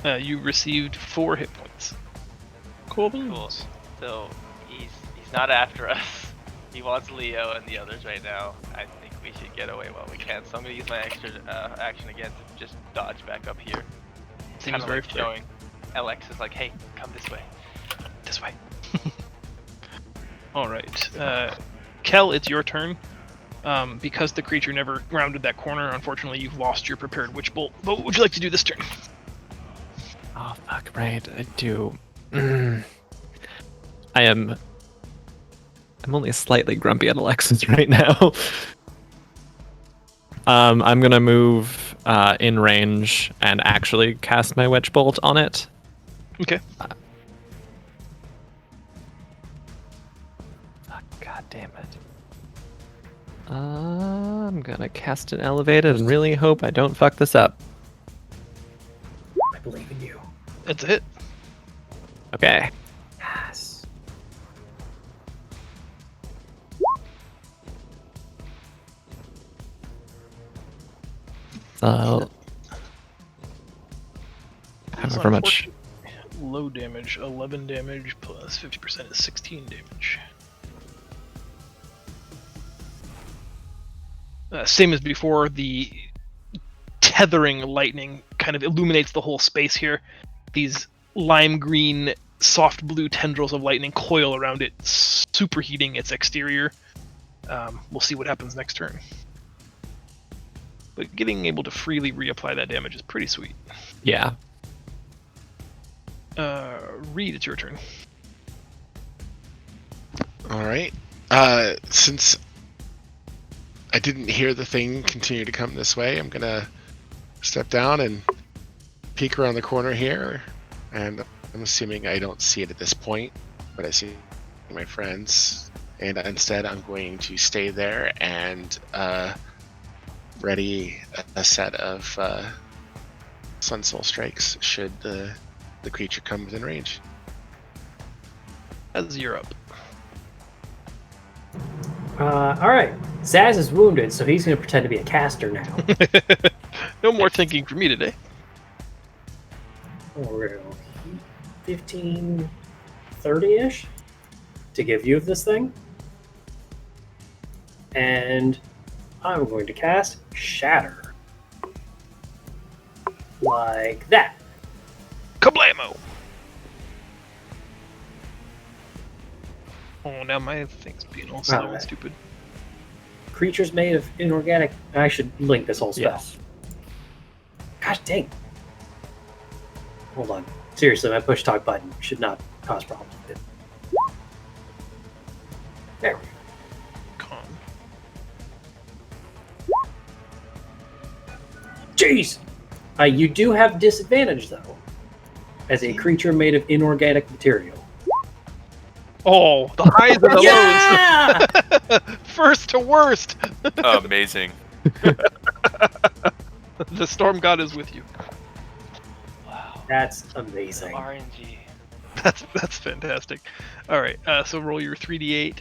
You received 4 hit points. Cool. Cool. So he's not after us. He wants Leo and the others right now. I think we should get away while we can. So I'm gonna use my extra action again to just dodge back up here. Seems Kinda very like fair. showing Alexis like, hey, come this way. This way. All right, Kel, it's your turn. Because the creature never rounded that corner, unfortunately, you've lost your prepared witch bolt. But what would you like to do this turn? Oh, fuck, right, I do. I'm only slightly grumpy at Alexis right now. I'm gonna move in range and actually cast my wedge bolt on it. Okay. God damn it. I'm gonna cast an elevated and really hope I don't fuck this up. I believe in you. That's a hit. Okay. Yes. However much. Low damage, 11 damage plus 50% is 16 damage. Same as before, the tethering lightning kind of illuminates the whole space here. These lime green, soft blue tendrils of lightning coil around it, superheating its exterior. We'll see what happens next turn. But getting able to freely reapply that damage is pretty sweet. Yeah. Reed, it's your turn. All right. Since I didn't hear the thing continue to come this way, I'm gonna step down and peek around the corner here, and I'm assuming I don't see it at this point, but I see my friends, and instead I'm going to stay there and ready a set of Sun Soul Strikes should the creature come within range. As you're up. All right. Zaz is wounded, so he's going to pretend to be a caster now. No more thinking for me today. We're going to 15, 30-ish to give you of this thing. And I'm going to cast Shatter. Like that. Kablamo! Oh, now my thing's being all slow and stupid. Creatures made of inorganic... I should link this whole spell. Yes. Gosh dang. Hold on. Seriously, my push talk button should not cause problems with it. There we go. Jeez! You do have disadvantage, though, as a creature made of inorganic material. Oh, the highs and the lows! First to worst! Amazing. The storm god is with you. Wow. That's amazing. RNG. That's fantastic. Alright, so roll your 3d8.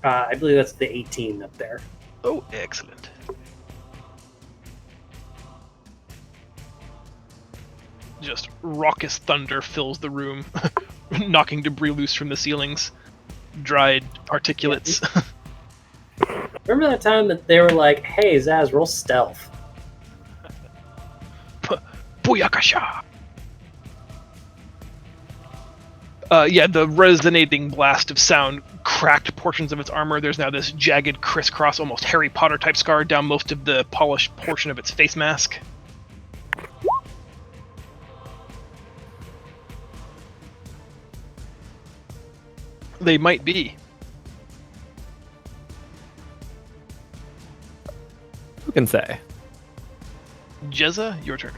I believe that's the 18 up there. Oh, excellent. Just raucous thunder fills the room, knocking debris loose from the ceilings. Dried particulates. Remember that time that they were like, hey, Zaz, roll stealth. Booyakasha! Yeah, the resonating blast of sound cracked portions of its armor. There's now this jagged, crisscross, almost Harry Potter type scar down most of the polished portion of its face mask. They might be. Who can say? Jezza, your turn.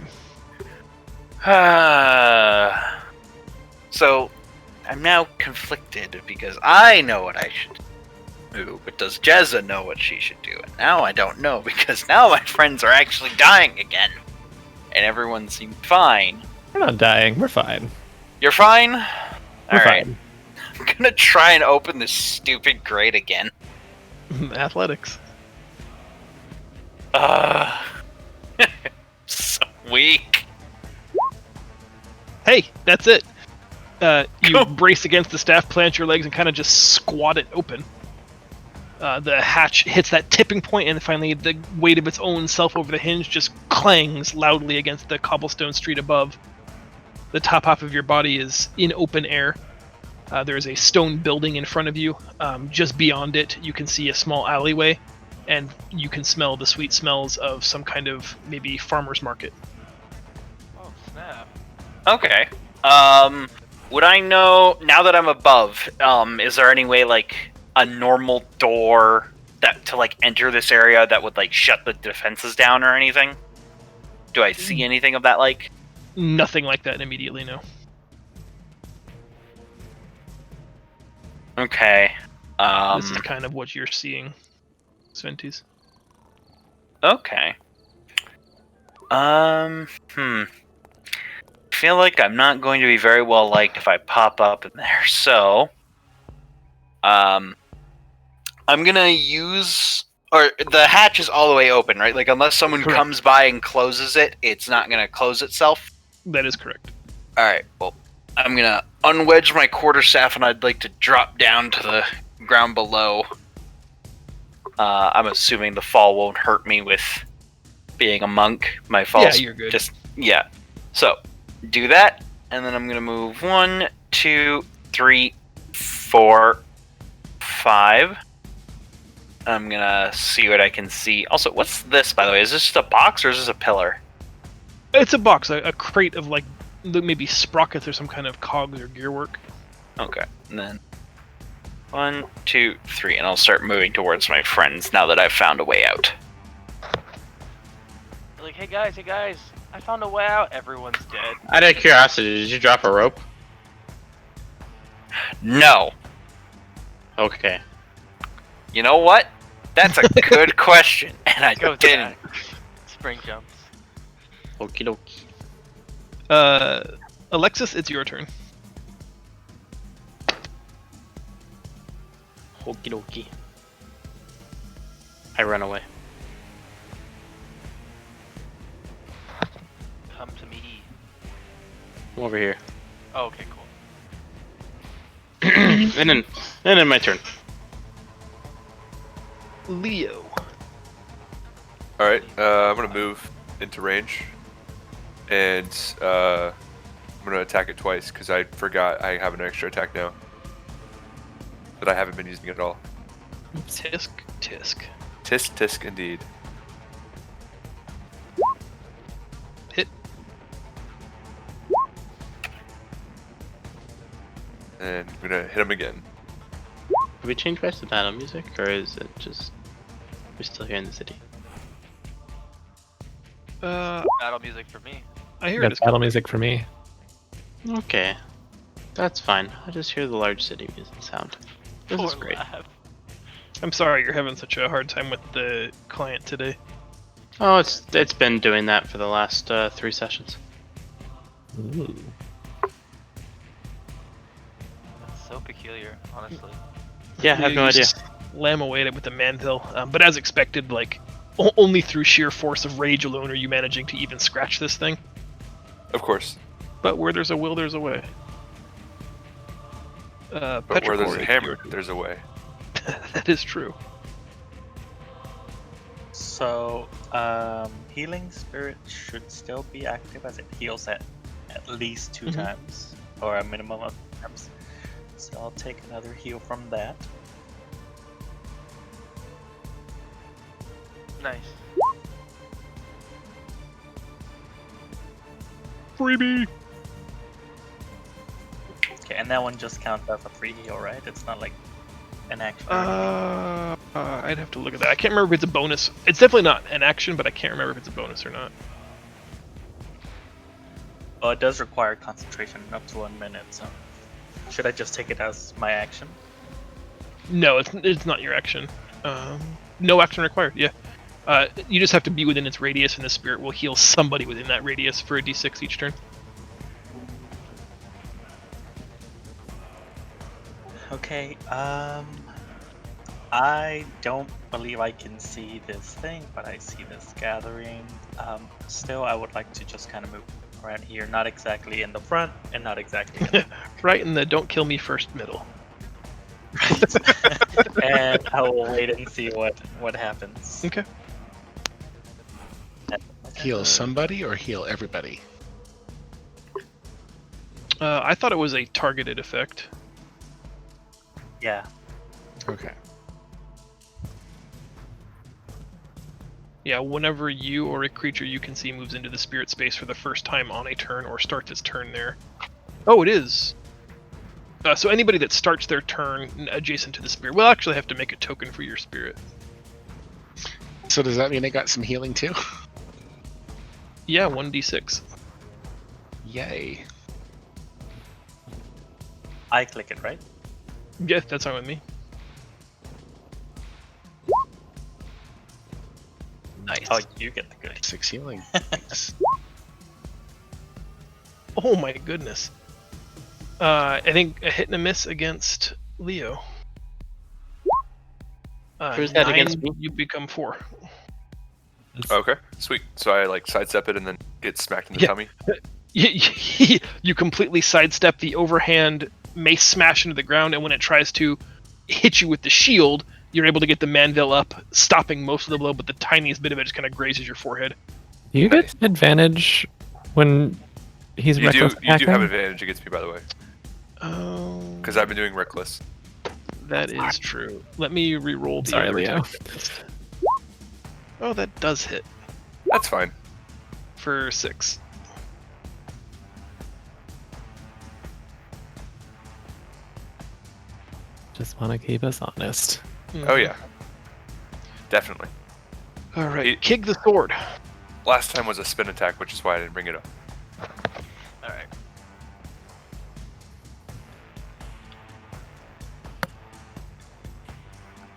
So, I'm now conflicted because I know what I should do, but does Jezza know what she should do? And now I don't know because now my friends are actually dying again, and everyone seemed fine. We're not dying. We're fine. You're fine? We're Alright. fine. I'm gonna try and open this stupid grate again. Athletics. So weak. Hey, that's it. You brace against the staff, plant your legs, and kind of just squat it open. The hatch hits that tipping point, and finally the weight of its own self over the hinge just clangs loudly against the cobblestone street above. The top half of your body is in open air. There is a stone building in front of you. Just beyond it, you can see a small alleyway, and you can smell the sweet smells of some kind of maybe farmer's market. Oh, snap. Okay. Would I know, now that I'm above, is there any way, like, a normal door that to like enter this area that would like shut the defenses down or anything? Do I see anything of that like? Nothing like that immediately, no. Okay. This is kind of what you're seeing, Sventis. Okay. I feel like I'm not going to be very well liked if I pop up in there, so I'm gonna use, or the hatch is all the way open, right? Like unless someone comes by and closes it, it's not gonna close itself. That is correct. All right. Well, I'm gonna unwedge my quarterstaff, and I'd like to drop down to the ground below. I'm assuming the fall won't hurt me with being a monk. My fall's you're good. So do that, and then I'm gonna move 1, 2, 3, 4, 5. I'm gonna see what I can see. Also, what's this, by the way? Is this just a box or is this a pillar? It's a box, a crate of like maybe sprockets or some kind of cogs or gearwork. Okay, and then 1, 2, 3, and I'll start moving towards my friends now that I've found a way out. Like, hey guys, I found a way out. Everyone's dead. Out of curiosity, did you drop a rope? No. Okay. You know what? That's a good question, and I didn't. Spring jumps. Okie dokie. Alexis, it's your turn. Okie dokie. I run away. Come to me. I'm over here. Oh, okay, cool. and then my turn. Leo. All right, I'm gonna move into range, and I'm gonna attack it twice because I forgot I have an extra attack now that I haven't been using at all. Tisk. Tisk indeed. Hit. And I'm gonna hit him again. Have we changed back to battle music, or is it just we're still here in the city? Battle music for me. I hear That's battle music for me. Okay, that's fine. I just hear the large city music sound. This is great. I'm sorry you're having such a hard time with the client today. Oh, it's been doing that for the last 3 sessions. Ooh. That's so peculiar, honestly. Yeah, I have no idea. Lamb away at it with the mantle, but as expected, like only through sheer force of rage alone are you managing to even scratch this thing. Of course. But where there's a will, there's a way. But where there's a hammer, there's a way. That is true. So, healing spirit should still be active as it heals at least 2 times, or a minimum of 2 times. So I'll take another heal from that. Nice. Freebie! Okay, and that one just counts as a free heal, right? It's not like an action. I'd have to look at that. I can't remember if it's a bonus. It's definitely not an action, but I can't remember if it's a bonus or not. Well, it does require concentration up to 1 minute, so should I just take it as my action? No, it's not your action. No action required, yeah. You just have to be within its radius, and the spirit will heal somebody within that radius for a d6 each turn. Okay, I don't believe I can see this thing, but I see this gathering. Still, I would like to just kind of move around here, not exactly in the front, and not exactly in the right in the don't kill me first middle. right. And I will wait and see what happens. Okay. Heal somebody or heal everybody? I thought it was a targeted effect. Yeah. Okay. Yeah, whenever you or a creature you can see moves into the spirit space for the first time on a turn or starts its turn there. Oh, it is. So anybody that starts their turn adjacent to the spirit will actually have to make a token for your spirit. So does that mean I got some healing too? Yeah, 1d6. Yay. I click it, right? Yeah, that's fine with me. Nice. Oh, you get the good. 6 healing. Thanks. Oh my goodness. I think a hit and a miss against Leo. Who's that 9, against me? You become 4. Okay, sweet. So I like sidestep it and then get smacked in the tummy. You completely sidestep the overhand mace smash into the ground, and when it tries to hit you with the shield, you're able to get the manville up, stopping most of the blow, but the tiniest bit of it just kind of grazes your forehead. Do you get advantage when he's You reckless do have attacking? advantage against me, by the way. Oh. Because I've been doing reckless. That is true. Let me re-roll the Sorry, other Leo. attack. Oh, that does hit That's fine. for 6. Just want to keep us honest. Oh yeah, definitely. All right, kick the sword. Last time was a spin attack, which is why I didn't bring it up. All right.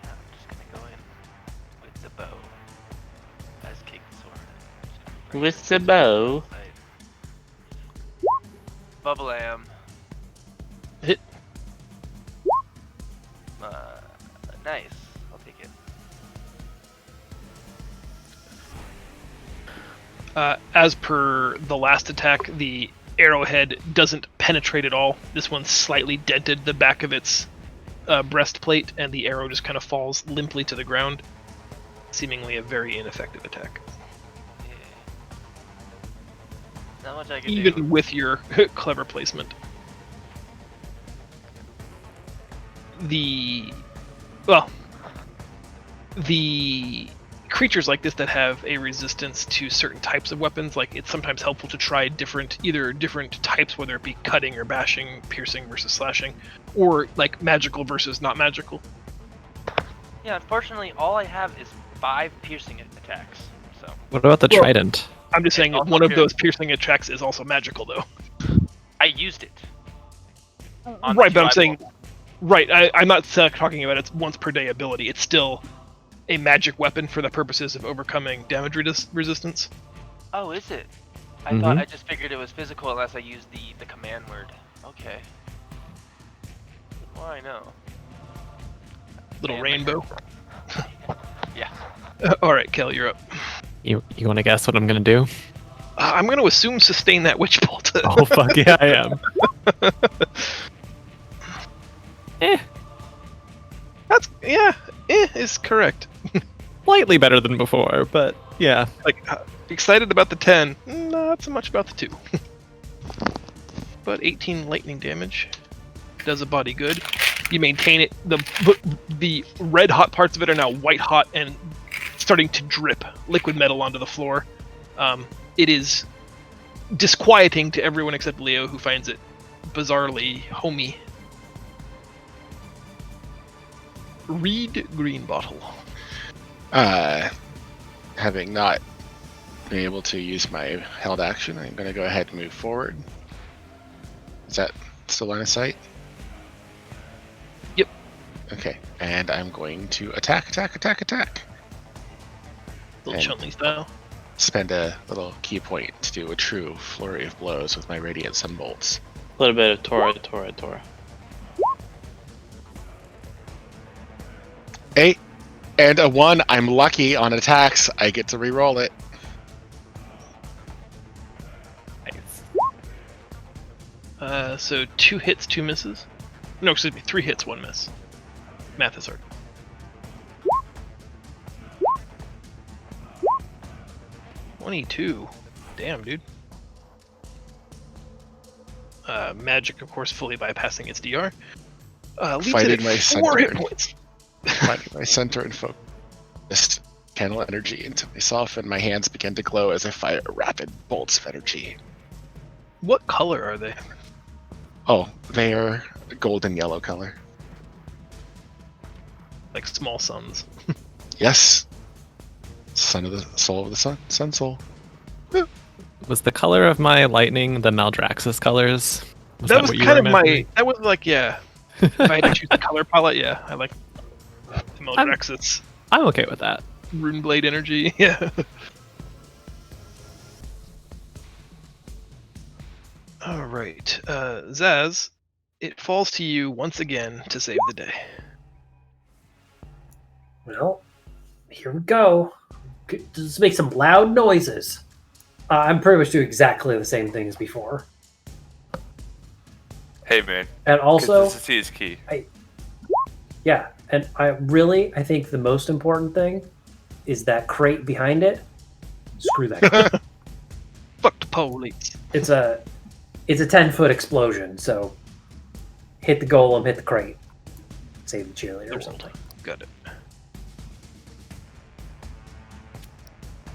I'm just gonna go in with the bow. As kick the sword. With the bow. Bubble am. Hit. Nice. I'll take it. As per the last attack, the arrowhead doesn't penetrate at all. This one slightly dented the back of its breastplate, and the arrow just kind of falls limply to the ground. Seemingly a very ineffective attack. Yeah. Not much I can Even do. with your clever placement. The creatures like this that have a resistance to certain types of weapons, like it's sometimes helpful to try either different types, whether it be cutting or bashing, piercing versus slashing, or like magical versus not magical. Yeah, unfortunately, all I have is 5 piercing attacks. So. What about the trident? I'm just saying also one of good. those piercing attacks is also magical, though. I used it. On Right, the but I'm two saying, eyeball. right, I'm not talking about its once per day ability. It's still a magic weapon for the purposes of overcoming damage resistance. Oh, is it? I just figured it was physical unless I used the command word. Okay. Well, I know. Little Man, rainbow. Yeah. All right, Kel, you're up. You want to guess what I'm gonna do? I'm going to assume sustain that witch bolt. Oh fuck yeah, I am. Is correct. Slightly better than before, but yeah. Like excited about the 10, not so much about the 2. But 18 lightning damage does a body good. You maintain it. The red hot parts of it are now white hot and starting to drip liquid metal onto the floor. It is disquieting to everyone except Leo, who finds it bizarrely homey. Reed Greenbottle. Having not been able to use my held action, I'm going to go ahead and move forward. Is that still line of sight? Yep. Okay, and I'm going to attack. Little Chun-Li style. Spend a little key point to do a true flurry of blows with my radiant sunbolts. A little bit of Tora. 8 and a 1. I'm lucky on attacks. I get to re-roll it. Nice. So 2 hits, 2 misses. No, excuse me, 3 hits, 1 miss. Math is hard. $22. Damn, dude. Magic, of course, fully bypassing its DR. Leaves Fighting it at my 4 hit center. points. Finding my center and focus. Just channel energy into myself, and my hands begin to glow as I fire rapid bolts of energy. What color are they? Oh, they are golden yellow color. Like small suns. Yes. Son of the soul of the sun. Sun soul. Was the color of my lightning the Maldraxxus colors? That was what you kind were of my. imagining? That was like, yeah. If I had to choose the color palette, yeah, I like the Maldraxxus. I'm okay with that. Runeblade energy, yeah. All right, Zaz, it falls to you once again to save the day. Well, here we go. Just make some loud noises. I'm pretty much doing exactly the same thing as before. Hey, man. And also, consistency is key. Yeah, and I think the most important thing is that crate behind it. Screw that crate. Fuck the police. It's a 10-foot explosion, so hit the golem, hit the crate. Save the cheerleader or something. Got it.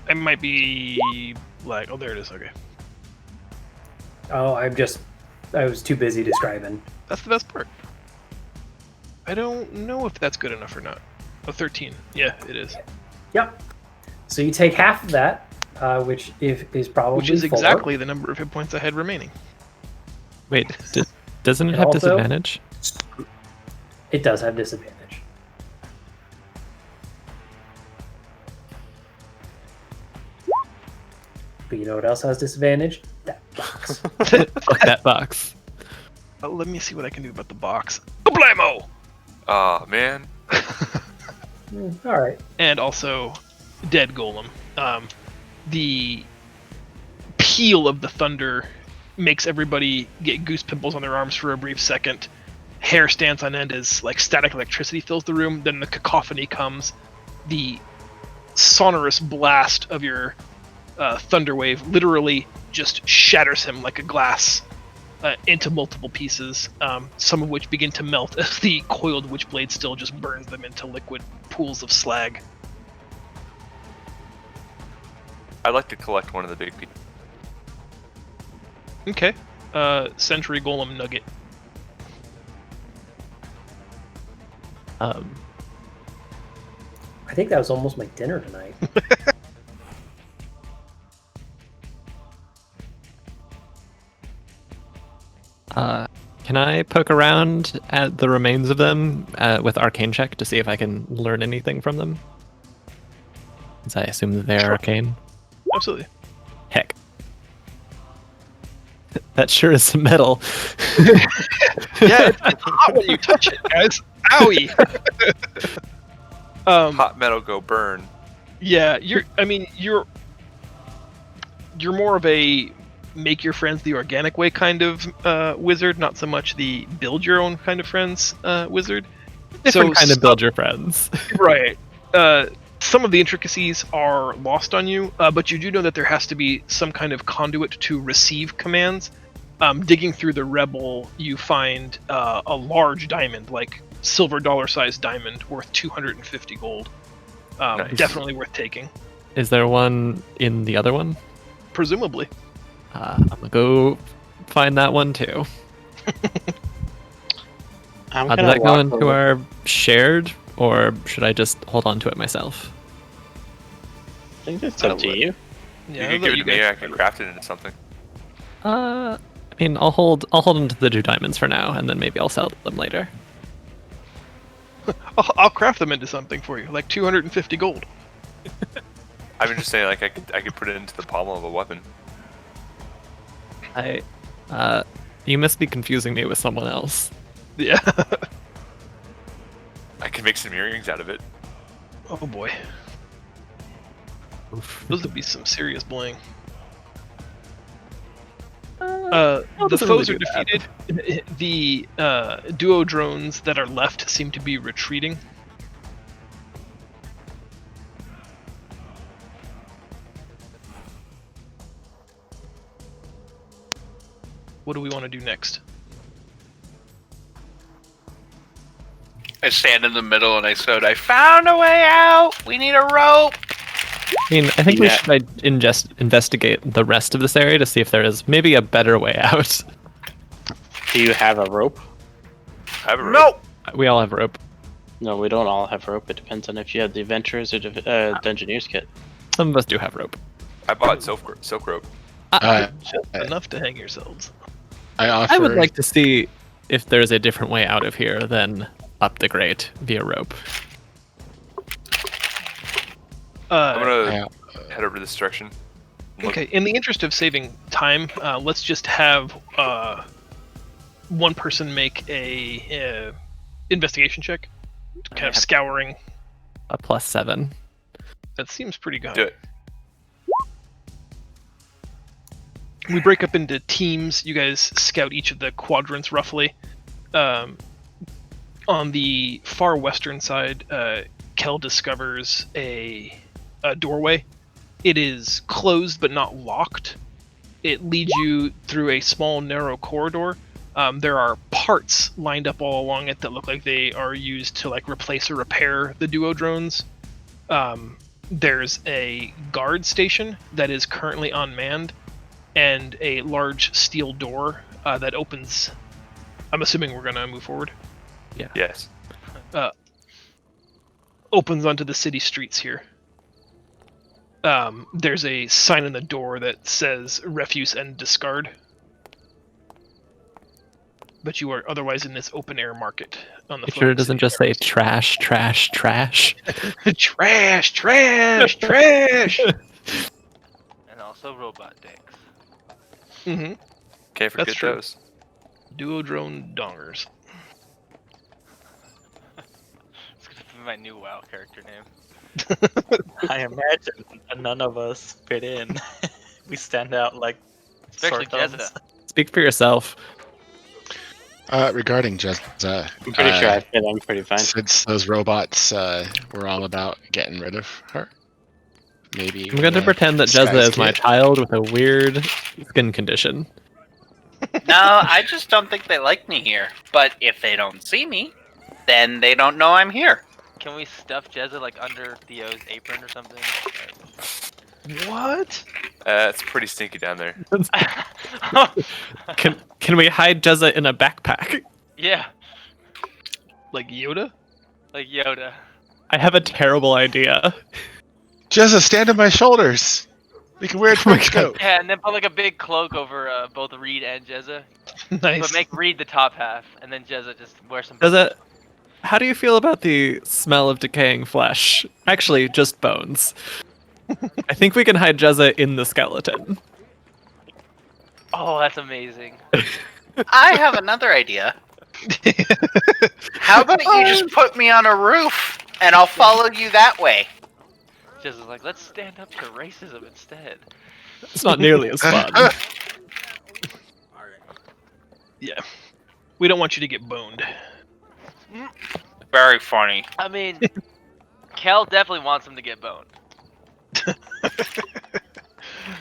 I might be like, oh, there it is. Okay. Oh, I was too busy describing. That's the best part. I don't know if that's good enough or not. Oh, 13. Yeah, it is. Yep. So you take half of that, which is probably Which is 4. exactly the number of hit points I had remaining. Wait, doesn't it And have also- disadvantage? It does have disadvantage. But you know what else has disadvantage? That box. Fuck that box. Let me see what I can do about the box. Kablamo! Aw, man. All right. And also, dead golem. The peal of the thunder makes everybody get goose pimples on their arms for a brief second. Hair stands on end as like static electricity fills the room. Then the cacophony comes. The sonorous blast of your thunder wave literally just shatters him like a glass into multiple pieces, some of which begin to melt as the coiled witchblade still just burns them into liquid pools of slag. I'd like to collect one of the big pieces. Okay. Sentry Golem Nugget. I think that was almost my dinner tonight. Can I poke around at the remains of them with Arcane check to see if I can learn anything from them? Since I assume that they're arcane. Absolutely. Heck. That sure is some metal. Yeah, it's hot when you touch it, guys. Owie! Hot metal go burn. Yeah, you're more of a make your friends the organic way kind of wizard, not so much the build your own kind of friends wizard. Different kind of build your friends. Right. Some of the intricacies are lost on you, but you do know that there has to be some kind of conduit to receive commands. Digging through the Rebel, you find a large diamond, like silver dollar-sized diamond, worth 250 gold. Nice. Definitely worth taking. Is there one in the other one? Presumably. I'm gonna go find that one too. Did that go into our shared, or should I just hold on to it myself? I think that's up to you. Yeah, You can give it to me. I can craft it into something. I mean, I'll hold on to the 2 diamonds for now, and then maybe I'll sell them later. I'll craft them into something for you, like 250 gold. I'm just saying, like I could put it into the pommel of a weapon. You must be confusing me with someone else. Yeah. I can make some earrings out of it. Oh boy. Those would be some serious bling. The foes are defeated. The duo drones that are left seem to be retreating. What do we want to do next? I stand in the middle and I said, I found a way out! We need a rope! I mean, I think we should investigate the rest of this area to see if there is maybe a better way out. Do you have a rope? I have a rope. Nope! We all have rope. No, we don't all have rope. It depends on if you have the Adventurers or the Dungeoneers kit. Some of us do have rope. I bought silk rope. Just enough to hang yourselves. I would like to see if there's a different way out of here than up the grate via rope. I'm gonna head over this direction. Okay, in the interest of saving time, let's just have one person make a investigation check, kind of scouring. A +7. That seems pretty good. Do it. We break up into teams. You guys scout each of the quadrants roughly. On the far western side, Kel discovers a doorway. It is closed but not locked. It leads you through a small narrow corridor. There are parts lined up all along it that look like they are used to like replace or repair the duo drones. There's a guard station that is currently unmanned, and a large steel door that opens. I'm assuming we're gonna move forward. Yeah. Yes. Opens onto the city streets here. There's a sign on the door that says refuse and discard. But you are otherwise in this open air market on the Make sure it doesn't just say trash, trash, trash. Trash, trash, trash. And also robot dicks. Mm-hmm. Can't forget That's true. those. Duo drone dongers. It's gonna be my new WoW character name. I imagine none of us fit in. We stand out like Especially sore thumbs. Jezza. Speak for yourself. Regarding Jezza, I'm pretty sure I fit. I'm pretty fine. since those robots were all about getting rid of her, maybe I'm going to pretend that Jezza is my child with a weird skin condition. No, I just don't think they like me here. But if they don't see me, then they don't know I'm here. Can we stuff Jezza like under Theo's apron or something? What? It's pretty stinky down there. Can we hide Jezza in a backpack? Yeah, Like Yoda? like Yoda. I have a terrible idea. Jezza, stand on my shoulders. We can wear a trench coat. Yeah, and then put like a big cloak over both Reed and Jezza. Nice. But make Reed the top half, and then Jezza just wear some. Jezza, how do you feel about the smell of decaying flesh? Actually, just bones. I think we can hide Jezza in the skeleton. Oh, that's amazing. I have another idea. How about you just put me on a roof, and I'll follow you that way? Jezza's like, let's stand up to racism instead. It's not nearly as fun. Yeah. We don't want you to get boned. Very funny. I mean, Kel definitely wants him to get boned. I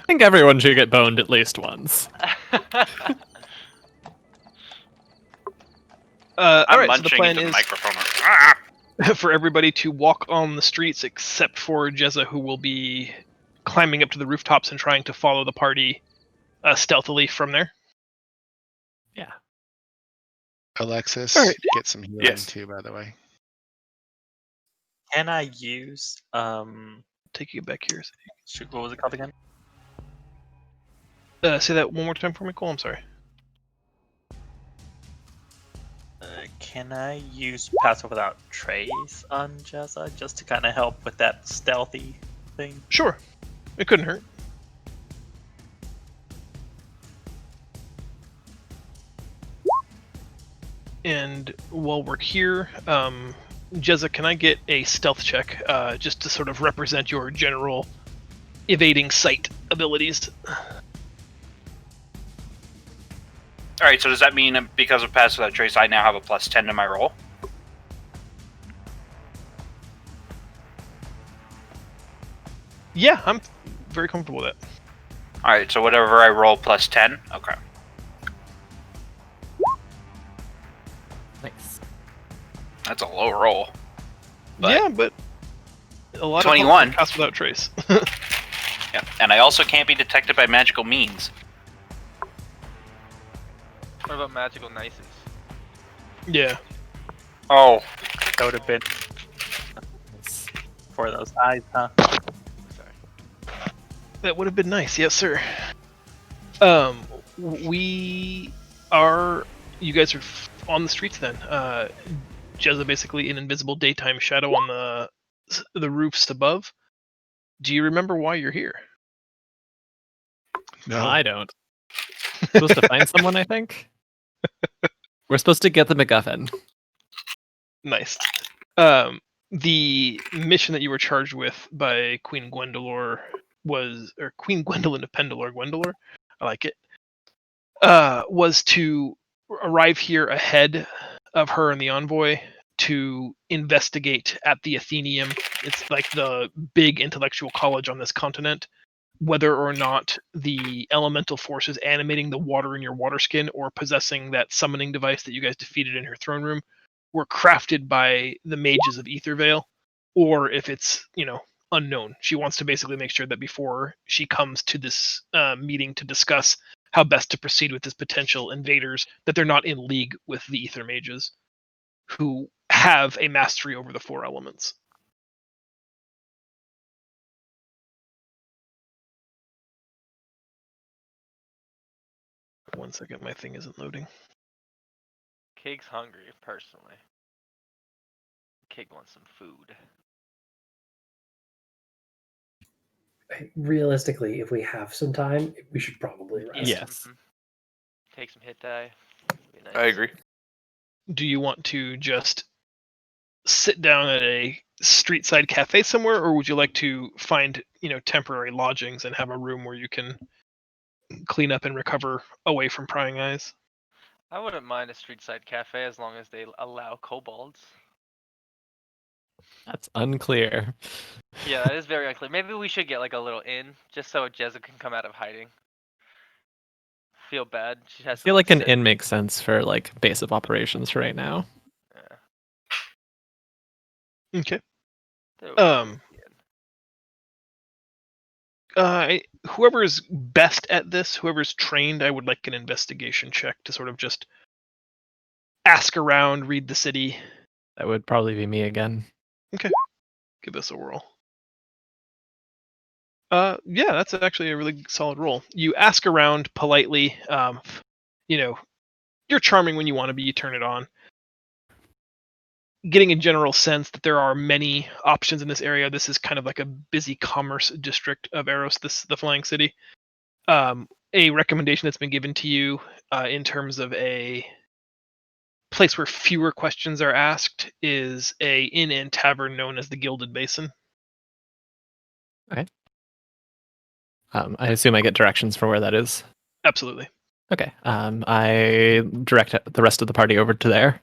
think everyone should get boned at least once. I'm Alright, so the munching plan into the is microphone. for everybody to walk on the streets except for Jezza, who will be climbing up to the rooftops and trying to follow the party stealthily from there. Yeah. Alexis, Alright. get some healing Yes. too, by the way. Can I use Taking it back here. shoot, what was it called again? Say that one more time for me, Cole. I'm sorry. Can I use Pass Without Trace on Jezza just to kind of help with that stealthy thing? Sure. It couldn't hurt. And while we're here, Jezza, can I get a stealth check just to sort of represent your general evading sight abilities? Alright, so does that mean because of Pass Without Trace, I now have a +10 to my roll? Yeah, I'm very comfortable with that. Alright, so whatever I roll +10? Okay. Nice. That's a low roll. Yeah, but a lot 21. of Pass Without Trace. Yeah, and I also can't be detected by magical means. What about magical nices? Yeah. Oh. That would have been for those eyes, huh? That would have been nice, yes, sir. We are. You guys are on the streets then. Jezza basically an invisible daytime shadow on the roofs above. Do you remember why you're here? No. I don't. Supposed to find someone, I think. We're supposed to get the MacGuffin. Nice. The mission that you were charged with by Queen Gwendolyn or Queen Gwendolyn of Pendilor, I like it, was to arrive here ahead of her and the envoy to investigate at the Athenaeum. It's like the big intellectual college on this continent, whether or not the elemental forces animating the water in your water skin or possessing that summoning device that you guys defeated in her throne room were crafted by the mages of Aethervale, or if it's, unknown. She wants to basically make sure that before she comes to this meeting to discuss how best to proceed with this potential invaders, that they're not in league with the Aether mages, who have a mastery over the 4 elements. One second, my thing isn't loading. Kig's hungry, personally. Kig wants some food. Realistically, if we have some time, we should probably rest. Yes. Take some hit die. Nice. I agree. Do you want to just sit down at a street side cafe somewhere, or would you like to find, temporary lodgings and have a room where you can clean up and recover away from prying eyes? I wouldn't mind a street side cafe as long as they allow kobolds. That's unclear. Yeah, that is very unclear. Maybe we should get like a little inn, just so Jezza can come out of hiding. Feel bad. She has. I feel like an inn makes sense for like base of operations right now. Yeah. Okay. Whoever's best at this, whoever's trained, I would like an investigation check to sort of just ask around, read the city. That would probably be me again. Okay. Give this a whirl. Yeah, that's actually a really solid roll. You ask around politely. You're charming when you want to be. You turn it on. Getting a general sense that there are many options in this area. This is kind of like a busy commerce district of Eros, the Flying City. A recommendation that's been given to you in terms of a place where fewer questions are asked is a inn and tavern known as the Gilded Basin. Okay. I assume I get directions for where that is. Absolutely. Okay. I direct the rest of the party over to there.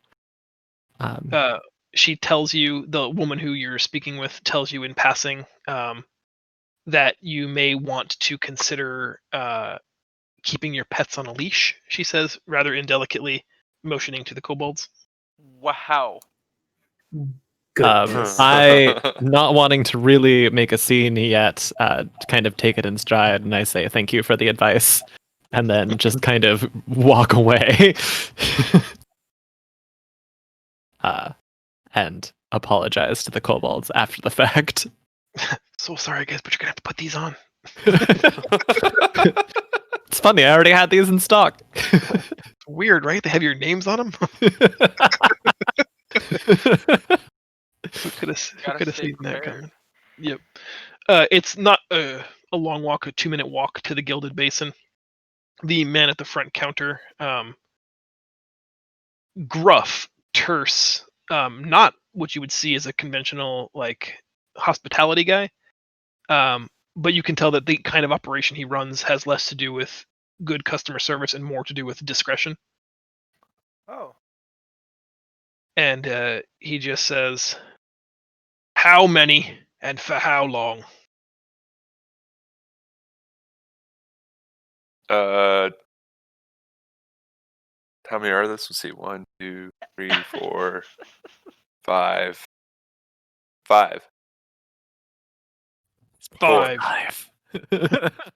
She tells you, the woman who you're speaking with tells you in passing that you may want to consider keeping your pets on a leash, she says, rather indelicately, motioning to the kobolds. Wow. I, not wanting to really make a scene yet, kind of take it in stride, and I say thank you for the advice, and then just kind of walk away. And apologize to the kobolds after the fact. So sorry, guys, but you're gonna have to put these on. It's funny, I already had these in stock. It's weird, right? They have your names on them. Who could have seen that coming? Yep. It's not a long walk, a 2-minute walk to the Gilded Basin. The man at the front counter, gruff, terse, not what you would see as a conventional hospitality guy. But you can tell that the kind of operation he runs has less to do with good customer service and more to do with discretion. Oh. And he just says, "How many and for how long?" How many are this? Let's see. 1, 2, 3, 4, 5. 5. 5.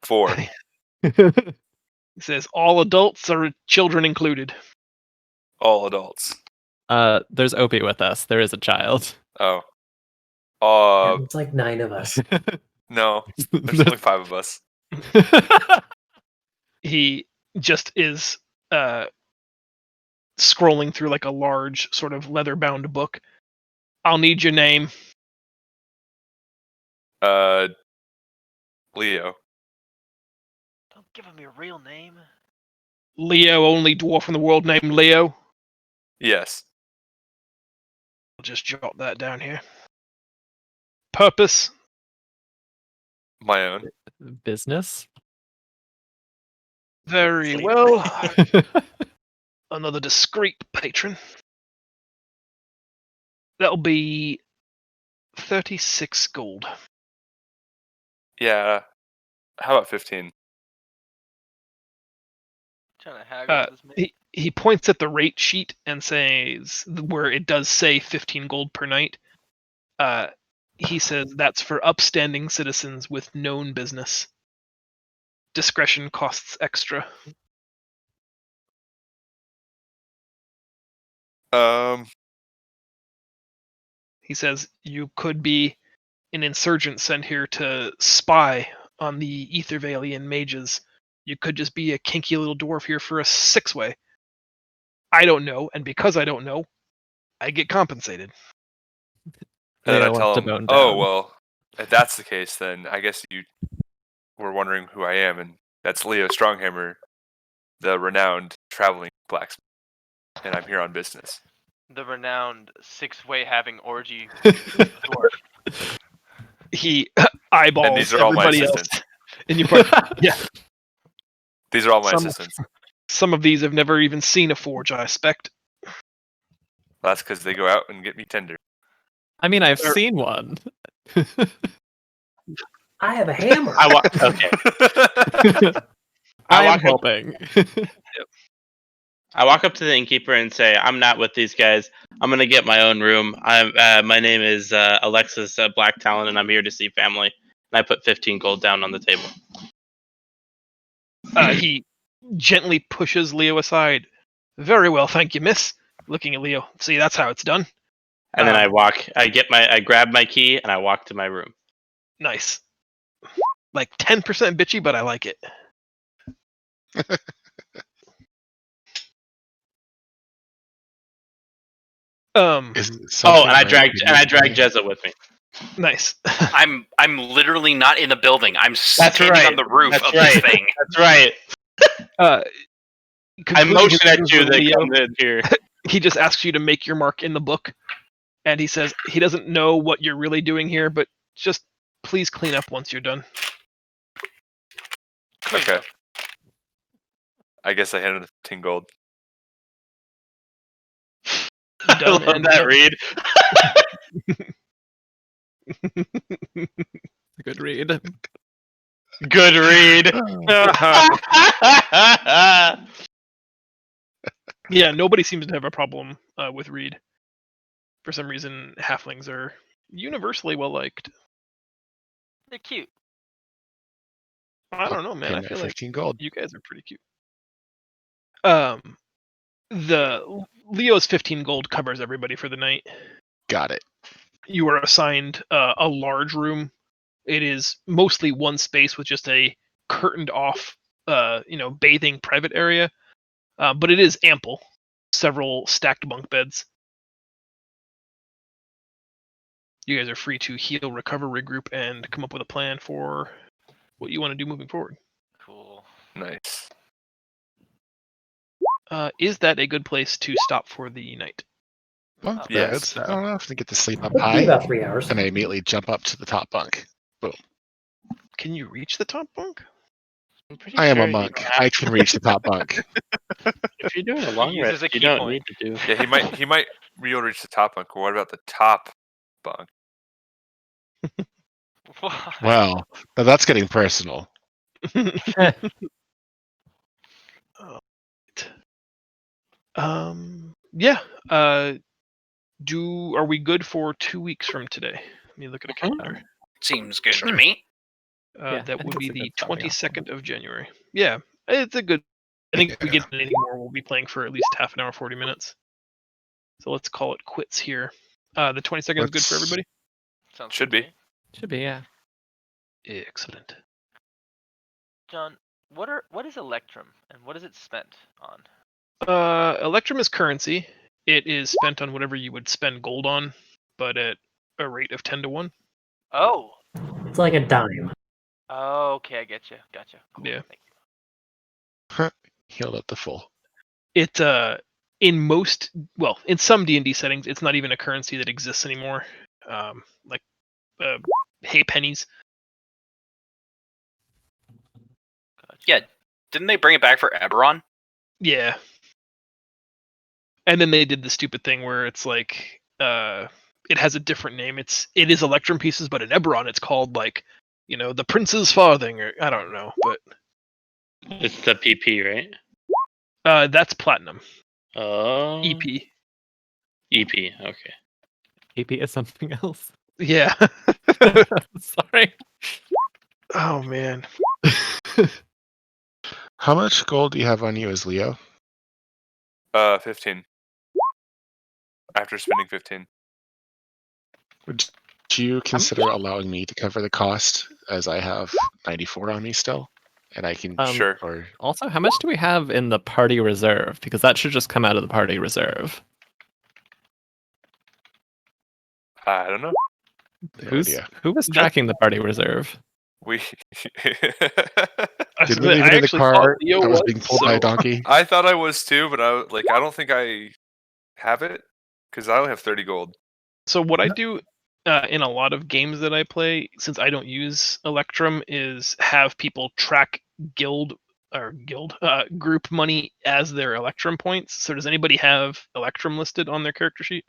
4. He says, "All adults or children included?" All adults. There's Opie with us. There is a child. Oh. It's like 9 of us. No, there's only 5 of us. He just is scrolling through like a large sort of leather-bound book. I'll need your name. Leo. Don't give him your real name. Leo, only dwarf in the world named Leo. Yes. I'll just jot that down here. Purpose? My own. Business? Very Sleep. well. Another discreet patron. That'll be 36 gold. Yeah. How about 15? Trying to haggle with this man. He points at the rate sheet and says, where it does say 15 gold per night. He says that's for upstanding citizens with known business. Discretion costs extra. He says you could be an insurgent sent here to spy on the Ethervalian mages. You could just be a kinky little dwarf here for a 6-way. I don't know, and because I don't know, I get compensated. And then I Leo tell wants to him, bone oh, down. well, if that's the case, then I guess you were wondering who I am, and that's Leo Stronghammer, the renowned traveling blacksmith, and I'm here on business. The renowned 6-way having orgy dwarf. He eyeballs And these are all my everybody else. assistants. And you put, yeah. These are all my assistants. Some of these have never even seen a forge, I expect. That's because they go out and get me tender. I mean, I've seen one. I have a hammer. Okay. I'm helping. I walk up to the innkeeper and say, "I'm not with these guys. I'm gonna get my own room. My name is Alexis Black Talon, and I'm here to see family." And I put 15 gold down on the table. He gently pushes Leo aside. Very well, thank you, miss. Looking at Leo. See, that's how it's done. And then I grab my key and I walk to my room. Nice. Like 10% bitchy, but I like it. And I dragged Jezza with me. Nice. I'm literally not in the building. I'm standing on the roof of this thing. That's right. I motion at you that come in here. He just asks you to make your mark in the book, and he says he doesn't know what you're really doing here, but just please clean up once you're done. Okay. I guess I handed 15 gold. I love that read. Good read. Good read. Yeah, nobody seems to have a problem with Reed. For some reason, halflings are universally well liked. They're cute. I don't know, man. I feel 15 like gold. you guys are pretty cute. The Leo's 15 gold covers everybody for the night. Got it. You are assigned a large room. It is mostly one space with just a curtained off, bathing private area. But it is ample. Several stacked bunk beds. You guys are free to heal, recover, regroup, and come up with a plan for what you want to do moving forward. Cool. Nice. Is that a good place to stop for the night? Bunk Yes. beds. I don't often get to sleep up It'll be high. about 3 hours. And I immediately jump up to the top bunk. Boom. Can you reach the top bunk? I am a monk. I can reach the top bunk. If you're doing a long Uses rest, a you key don't point. need to do. Yeah, he might reach the top bunk. What about the top bunk? Why? Well, now that's getting personal. Yeah. Are we good for 2 weeks from today? Let me look at a calendar. Seems good to me. That would be that's a the good starting off 22nd of January. Yeah, it's a good. I think if we get any more, we'll be playing for at least half an hour, 40 minutes. So let's call it quits here. The 22nd is good for everybody? Sounds Should good to be. me. Should be, yeah. Excellent. John, what is Electrum and what is it spent on? Electrum is currency. It is spent on whatever you would spend gold on, but at a rate of 10 to 1. Oh. It's like a dime. Oh, okay, I get you. Gotcha. Cool. Yeah. Thank you. Healed up the full. It in some D&D settings, it's not even a currency that exists anymore. Like hay pennies. Gotcha. Yeah, didn't they bring it back for Eberron? Yeah. And then they did the stupid thing where it's like it has a different name. It is Electrum pieces, but in Eberron it's called like, the Prince's Farthing, or I don't know, but It's the PP, right? that's platinum. Oh. EP. Okay. AP is something else. Yeah. Sorry. Oh man. How much gold do you have on you as Leo? 15. After spending 15. Would you consider allowing me to cover the cost, as I have 94 on me still, and I can Sure. Or Also, how much do we have in the party reserve? Because that should just come out of the party reserve. I don't know. no idea. Who was tracking the party reserve? We. Did we leave it in the car that was being pulled by a donkey? I thought I was too, but I don't think I have it because I only have 30 gold. So what I do in a lot of games that I play, since I don't use Electrum, is have people track group money as their Electrum points. So does anybody have Electrum listed on their character sheet?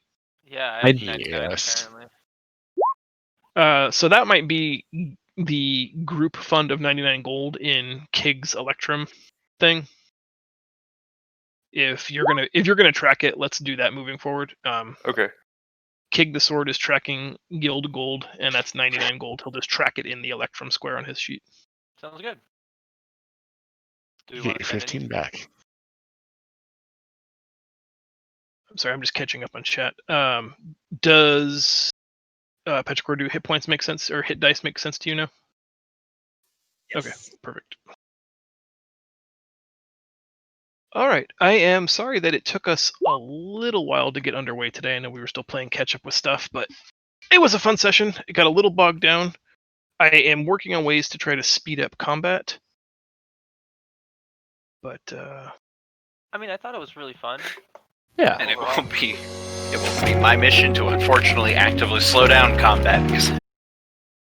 Yeah, I have do. 99 Yes. apparently. So that might be the group fund of 99 gold in Kig's Electrum thing. If you're gonna track it, let's do that moving forward. Okay. Kig the Sword is tracking guild gold, and that's 99 gold. He'll just track it in the Electrum square on his sheet. Sounds good. Do we You want get to your spend 15 any? back. I'm sorry, I'm just catching up on chat. Does Petrichor, do hit points make sense, or hit dice make sense to you now? Yes. Okay, perfect. All right, I am sorry that it took us a little while to get underway today. I know we were still playing catch up with stuff, but it was a fun session. It got a little bogged down. I am working on ways to try to speed up combat, but I mean, I thought it was really fun. Yeah. And it won't be my mission to unfortunately actively slow down combat because